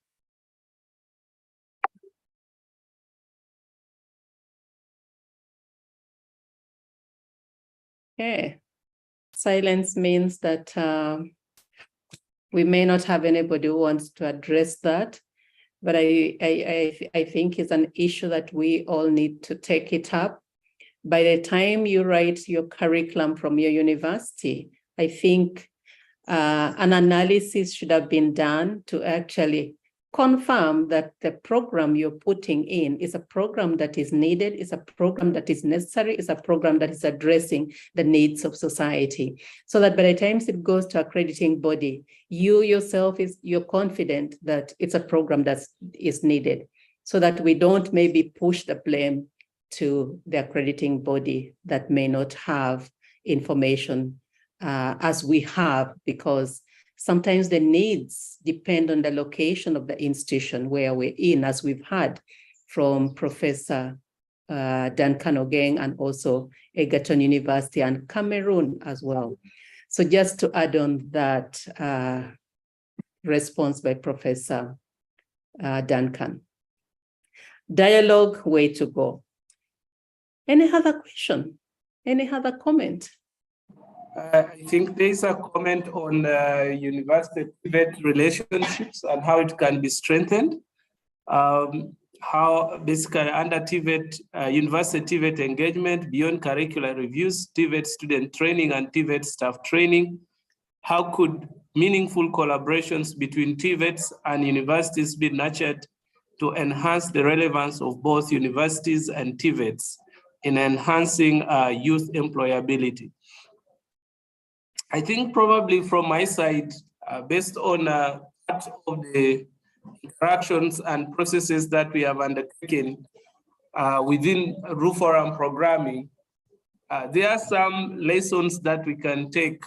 Okay, silence means that we may not have anybody who wants to address that, but I think it's an issue that we all need to take it up. By the time you write your curriculum from your university, I think an analysis should have been done to actually confirm that the program you're putting in is a program that is needed, is a program that is necessary, is a program that is addressing the needs of society. So that by the time it goes to accrediting body, you yourself you're confident that it's a program that is needed, so that we don't maybe push the blame to the accrediting body that may not have information as we have, because sometimes the needs depend on the location of the institution where we're in, as we've had from Professor Duncan Ogeng and also Egerton University and Cameroon as well. So just to add on that response by Professor Duncan. Dialogue, way to go. Any other question? Any other comment? I think there is a comment on university-TVET relationships and how it can be strengthened. How basically under TVET, university-TVET engagement, beyond curricular reviews, TVET student training and TVET staff training, how could meaningful collaborations between TVETs and universities be nurtured to enhance the relevance of both universities and TVETs in enhancing youth employability. I think probably from my side, based on part of the interactions and processes that we have undertaken within RU Forum programming, there are some lessons that we can take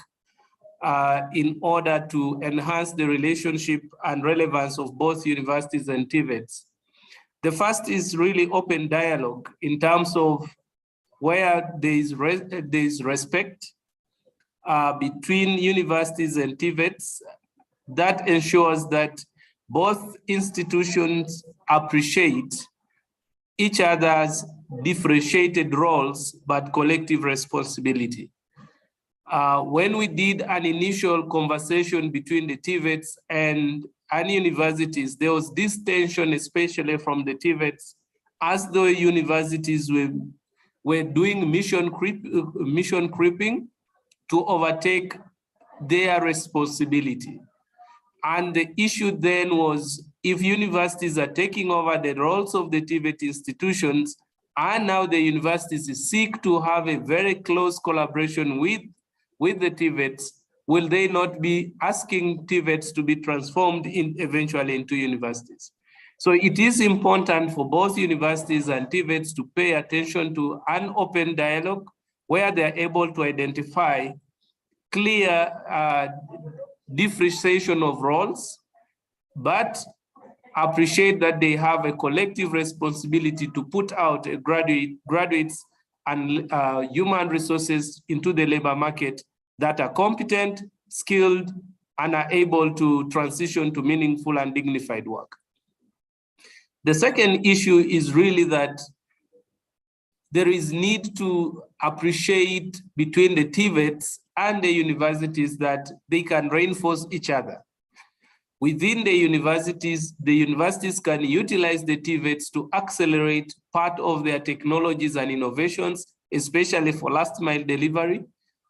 in order to enhance the relationship and relevance of both universities and TVETs. The first is really open dialogue in terms of where there is respect between universities and TVETs. That ensures that both institutions appreciate each other's differentiated roles, but collective responsibility. When we did an initial conversation between the TVETs and universities, there was this tension, especially from the TVETs, as though universities were doing mission creeping to overtake their responsibility. And the issue then was, if universities are taking over the roles of the TVET institutions, and now the universities seek to have a very close collaboration with the TVETs, will they not be asking TVETs to be transformed eventually into universities? So it is important for both universities and TVETs to pay attention to an open dialogue where they're able to identify clear differentiation of roles, but appreciate that they have a collective responsibility to put out graduates and human resources into the labor market that are competent, skilled, and are able to transition to meaningful and dignified work. The second issue is really that there is need to appreciate between the TVETs and the universities that they can reinforce each other. Within the universities can utilize the TVETs to accelerate part of their technologies and innovations, especially for last mile delivery,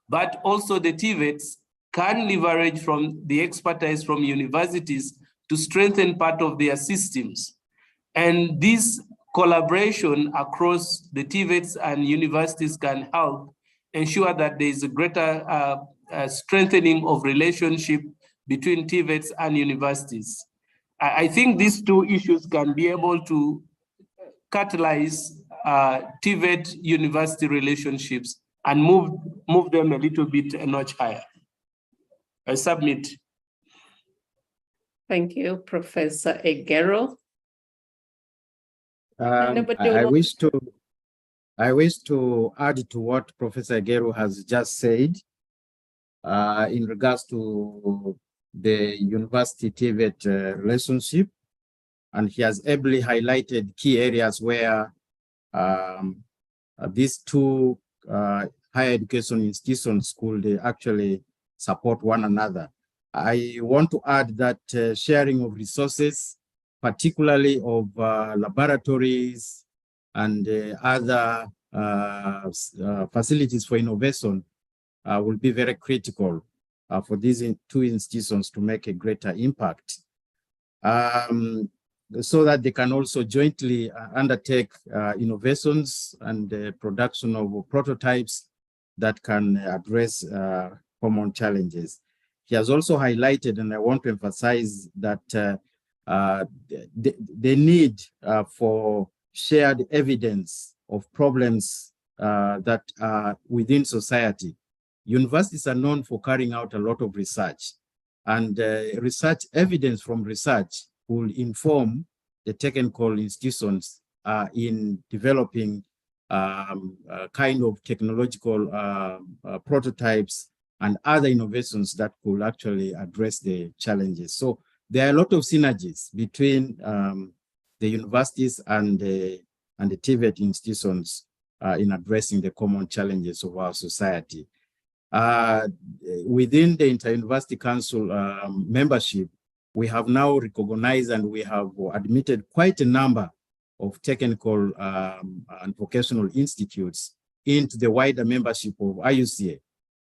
but also the TVETs can leverage from the expertise from universities to strengthen part of their systems. And this collaboration across the TVETs and universities can help ensure that there is a greater strengthening of relationship between TVETs and universities. I think these two issues can be able to catalyze TVET university relationships and move them a little bit a notch higher. I submit. Thank you, Professor Egero. I wish to add to what Professor Egero has just said in regards to the university TVET relationship, and he has ably highlighted key areas where these two higher education institutions could actually support one another. I want to add that sharing of resources, particularly of laboratories and other facilities for innovation, will be very critical for these two institutions to make a greater impact, so that they can also jointly undertake innovations and production of prototypes that can address common challenges. He has also highlighted, and I want to emphasize that the need for shared evidence of problems that are within society. Universities are known for carrying out a lot of research, and research evidence from research will inform the technical institutions in developing kind of technological prototypes and other innovations that could actually address the challenges. So there are a lot of synergies between the universities and the TVET institutions in addressing the common challenges of our society. Within the Inter-University Council membership, we have now recognized and we have admitted quite a number of technical and vocational institutes into the wider membership of IUCA,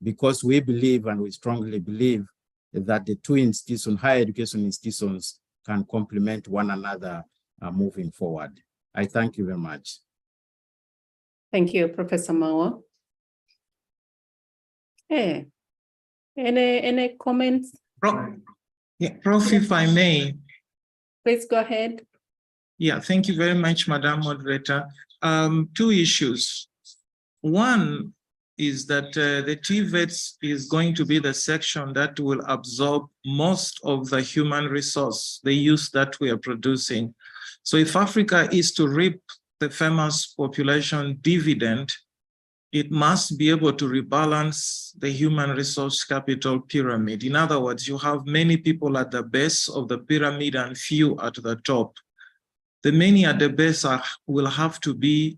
because we believe, and we strongly believe, that the two institutions, higher education institutions, can complement one another moving forward. I thank you very much. Thank you, Professor Mawa. Hey, any comments? Prof, if I may. Please go ahead. Yeah, thank you very much, Madam Moderator. Two issues. One is that the TVETs is going to be the section that will absorb most of the human resource, the use that we are producing. So if Africa is to reap the famous population dividend, it must be able to rebalance the human resource capital pyramid. In other words, you have many people at the base of the pyramid and few at the top. The many at the base will have to be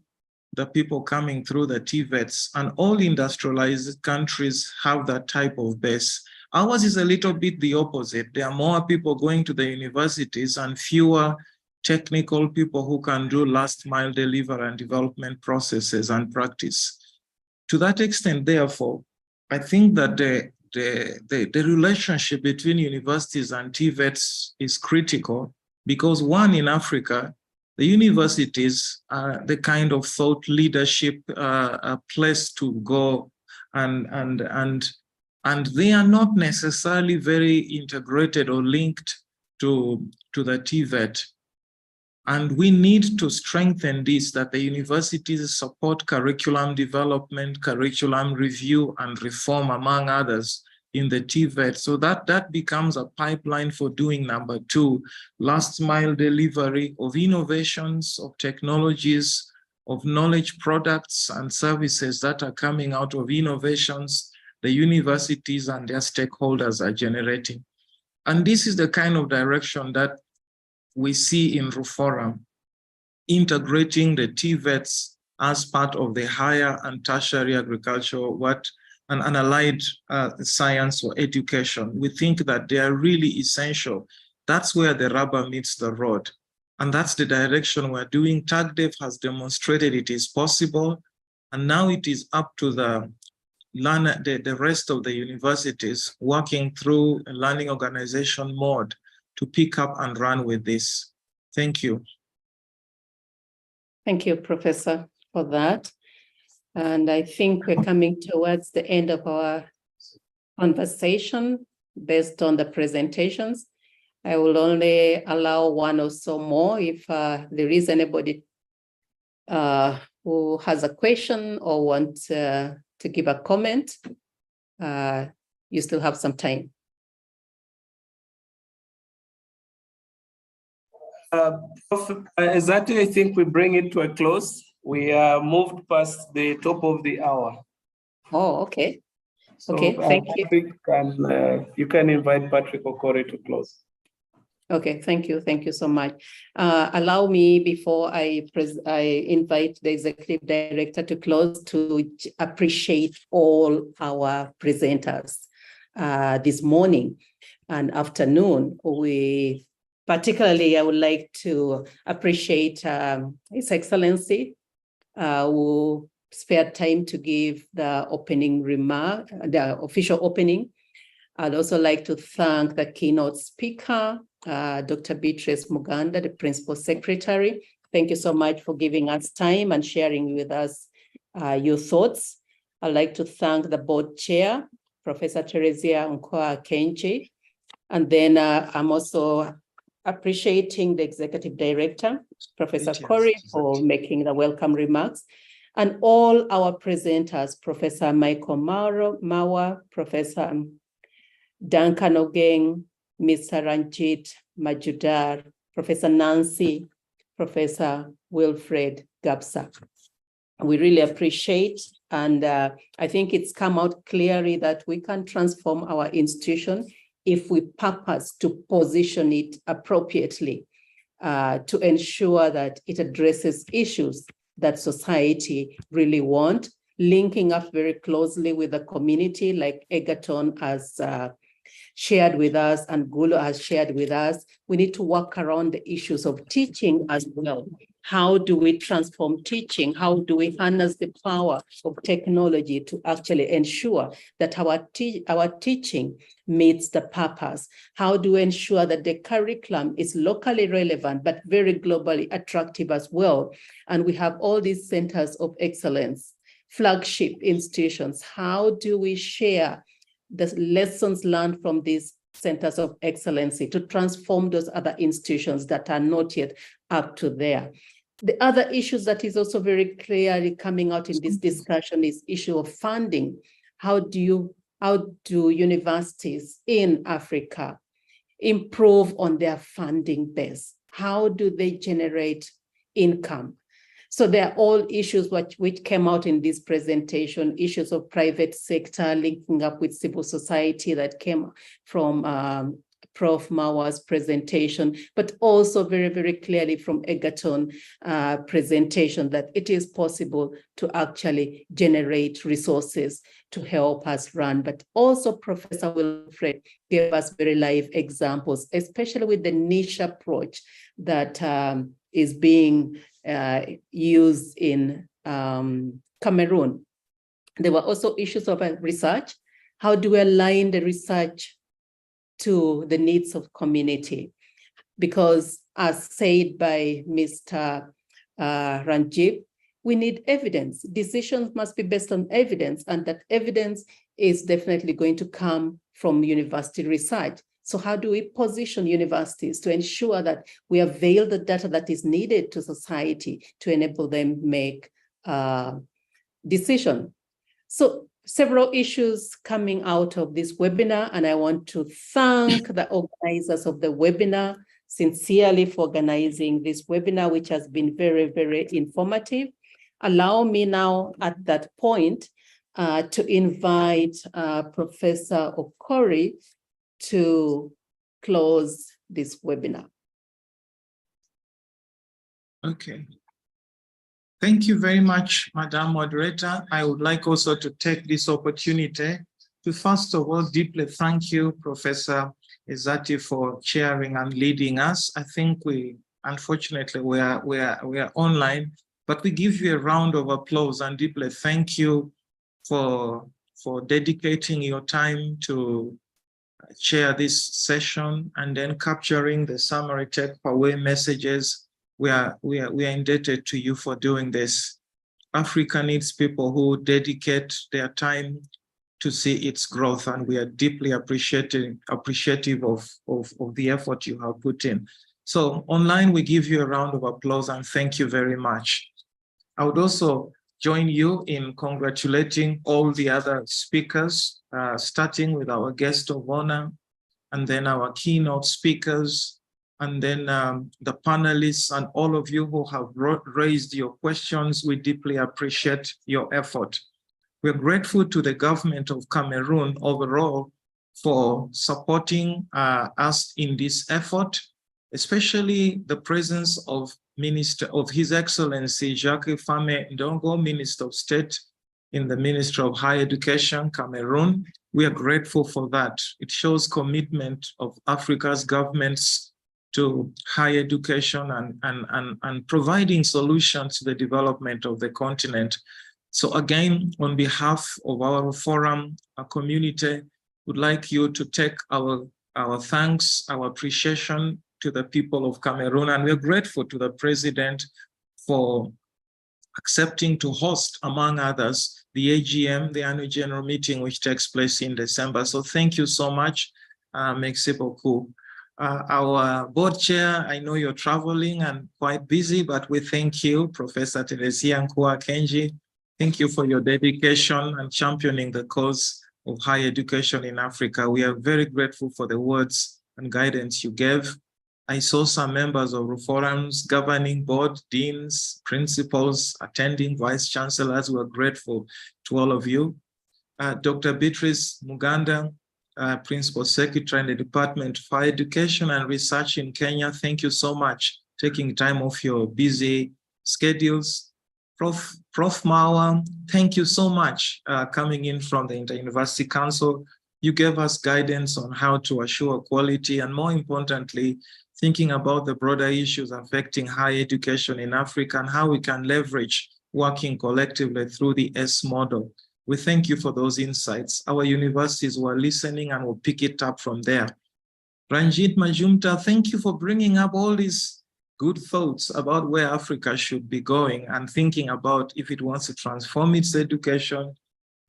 the people coming through the TVETs, and all industrialized countries have that type of base. Ours is a little bit the opposite. There are more people going to the universities and fewer technical people who can do last mile delivery and development processes and practice. To that extent, therefore, I think that the relationship between universities and TVETs is critical, because one, in Africa, the universities are the kind of thought leadership place to go, and they are not necessarily very integrated or linked to the TVET. And we need to strengthen this, that the universities support curriculum development, curriculum review and reform, among others, in the TVET. So that becomes a pipeline for doing number two, last mile delivery of innovations, of technologies, of knowledge products and services that are coming out of innovations the universities and their stakeholders are generating. And this is the kind of direction that we see in RUFORUM, integrating the TVETs as part of the higher and tertiary agriculture, and allied science or education. We think that they are really essential. That's where the rubber meets the road. And that's the direction we're doing. TAGDEF has demonstrated it is possible. And now it is up to the rest of the universities working through a learning organization mode to pick up and run with this. Thank you. Thank you, Professor, for that. And I think we're coming towards the end of our conversation based on the presentations. I will only allow one or so more if there is anybody who has a question or wants to give a comment. You still have some time. Exactly, I think we bring it to a close. We moved past the top of the hour. Oh, okay. So, okay, thank you. You can invite Patrick Okore to close. Okay, thank you. Thank you so much. Allow me, before I invite the Executive Director to close, to appreciate all our presenters this morning and afternoon. Particularly, I would like to appreciate His Excellency, who spared time to give the opening remark, the official opening. I'd also like to thank the keynote speaker, Dr. Beatrice Muganda, the Principal Secretary. Thank you so much for giving us time and sharing with us your thoughts. I'd like to thank the board chair, Professor Teresia Nkoa-Kenji. And then I'm also appreciating the Executive Director, Professor Corey, for making the welcome remarks. And all our presenters, Professor Michael Mawa, Professor Duncan Ogeng, Mr. Ranjit Majudar, Professor Nancy, Professor Wilfred Gabsa. We really appreciate, and I think it's come out clearly that we can transform our institution if we purpose to position it appropriately to ensure that it addresses issues that society really want, linking up very closely with the community, like Egerton has shared with us and Gulo has shared with us. We need to work around the issues of teaching as well, How do we transform teaching? How do we harness the power of technology to actually ensure that our teaching meets the purpose? How do we ensure that the curriculum is locally relevant, but very globally attractive as well? And we have all these centers of excellence, flagship institutions. How do we share the lessons learned from these centers of excellency to transform those other institutions that are not yet up to there? The other issues that is also very clearly coming out in this discussion is issue of funding. How do universities in Africa improve on their funding base? How do they generate income? So they are all issues which came out in this presentation, issues of private sector linking up with civil society that came from Prof. Mawa's presentation, but also very, very clearly from Egerton presentation that it is possible to actually generate resources to help us run. But also Professor Wilfred gave us very live examples, especially with the niche approach that is being used in Cameroon. There were also issues of research. How do we align the research to the needs of community? Because as said by Mr. Ranjib, we need evidence. Decisions must be based on evidence, and that evidence is definitely going to come from university research. So how do we position universities to ensure that we avail the data that is needed to society to enable them make decision? So several issues coming out of this webinar, and I want to thank the organizers of the webinar sincerely for organizing this webinar, which has been very, very informative. Allow me now at that point to invite Professor Okori to close this webinar. Okay. Thank you very much, Madam Moderator. I would like also to take this opportunity to first of all deeply thank you, Professor Ezati, for chairing and leading us. I think unfortunately we are online, but we give you a round of applause and deeply thank you for dedicating your time to chair this session and then capturing the summary takeaway messages. We are indebted to you for doing this. Africa needs people who dedicate their time to see its growth, and we are deeply appreciative of the effort you have put in. So online, we give you a round of applause and thank you very much. I would also join you in congratulating all the other speakers, starting with our guest of honor, and then our keynote speakers, and then the panelists and all of you who have raised your questions. We deeply appreciate your effort. We're grateful to the government of Cameroon overall for supporting us in this effort, especially the presence of His Excellency Jacques Fame Ndongo, Minister of State in the Ministry of Higher Education, Cameroon. We are grateful for that. It shows commitment of Africa's governments to higher education and providing solutions to the development of the continent. So again, on behalf of our forum, our community, would like you to take our thanks, our appreciation to the people of Cameroon, and we're grateful to the President for accepting to host, among others, the AGM, the annual general meeting, which takes place in December. So thank you so much. Merci beaucoup. Our board chair, I know you're traveling and quite busy, but we thank you, Professor Teresia Nkua Kenji. Thank you for your dedication and championing the cause of higher education in Africa. We are very grateful for the words and guidance you gave. I saw some members of the forum's governing board, deans, principals, attending vice chancellors. We're grateful to all of you. Dr. Beatrice Muganda, Principal Secretary in the Department of Higher Education and Research in Kenya. Thank you so much, taking time off your busy schedules. Prof. Mawa, thank you so much coming in from the Inter-University Council. You gave us guidance on how to assure quality and, more importantly, thinking about the broader issues affecting higher education in Africa and how we can leverage working collectively through the S model. We thank you for those insights. Our universities were listening and will pick it up from there. Ranjit Majumdar, thank you for bringing up all these good thoughts about where Africa should be going and thinking about if it wants to transform its education.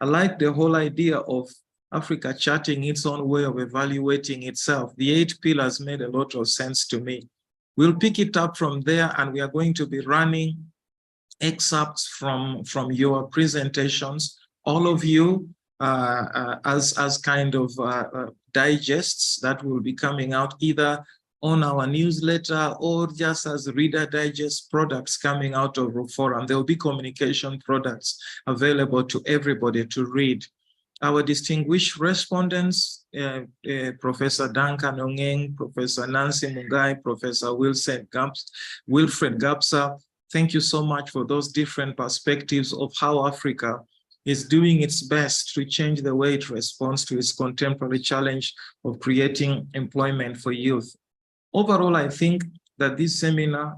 I like the whole idea of Africa charting its own way of evaluating itself. The 8 pillars made a lot of sense to me. We'll pick it up from there, and we are going to be running excerpts from your presentations, all of you, as kind of digests that will be coming out either on our newsletter or just as Reader Digest products coming out of Forum. There will be communication products available to everybody to read. Our distinguished respondents, Professor Duncan Ongeng, Professor Nancy Mungai, Professor Wilfred Gapsa, thank you so much for those different perspectives of how Africa is doing its best to change the way it responds to its contemporary challenge of creating employment for youth. Overall, I think that this seminar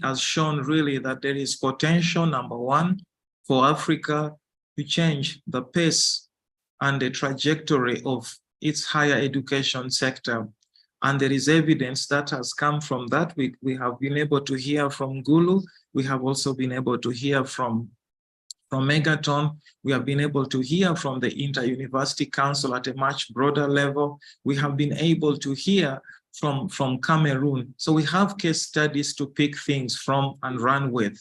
has shown really that there is potential, number one, for Africa to change the pace and the trajectory of its higher education sector. And there is evidence that has come from that. We have been able to hear from Gulu. We have also been able to hear from Megaton. We have been able to hear from the Inter-University Council at a much broader level. We have been able to hear from Cameroon. So we have case studies to pick things from and run with.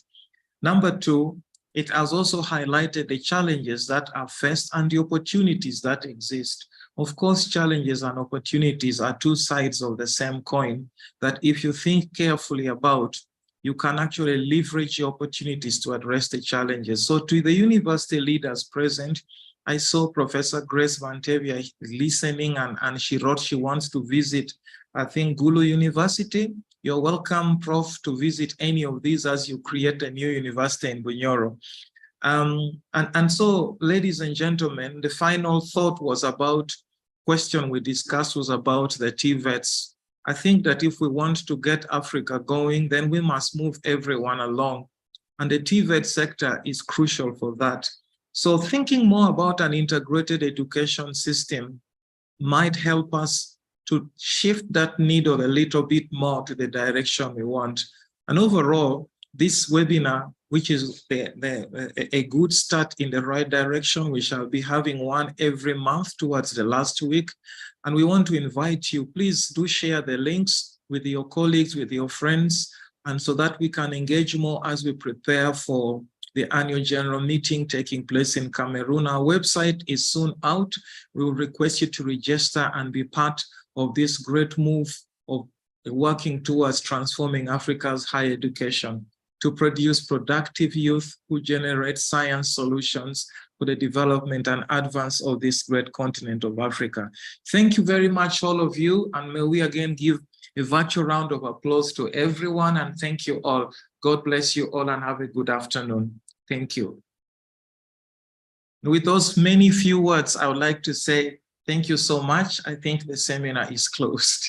Number two, it has also highlighted the challenges that are faced and the opportunities that exist. Of course, challenges and opportunities are two sides of the same coin that if you think carefully about, you can actually leverage your opportunities to address the challenges. So to the university leaders present, I saw Professor Grace Vantevia listening and she wrote she wants to visit, I think, Gulu University. You're welcome, Prof, to visit any of these as you create a new university in Bunyoro. And so, ladies and gentlemen, the final thought was about, question we discussed was about the TVETs. I think that if we want to get Africa going, then we must move everyone along. And the TVET sector is crucial for that. So thinking more about an integrated education system might help us to shift that needle a little bit more to the direction we want. And overall, this webinar, which is a good start in the right direction, we shall be having one every month towards the last week. And we want to invite you, please do share the links with your colleagues, with your friends, and so that we can engage more as we prepare for the annual general meeting taking place in Cameroon. Our website is soon out. We will request you to register and be part of this great move of working towards transforming Africa's higher education to produce productive youth who generate science solutions for the development and advance of this great continent of Africa. Thank you very much, all of you, and may we again give a virtual round of applause to everyone, and thank you all. God bless you all and have a good afternoon. Thank you. With those many few words, I would like to say thank you so much. I think the seminar is closed.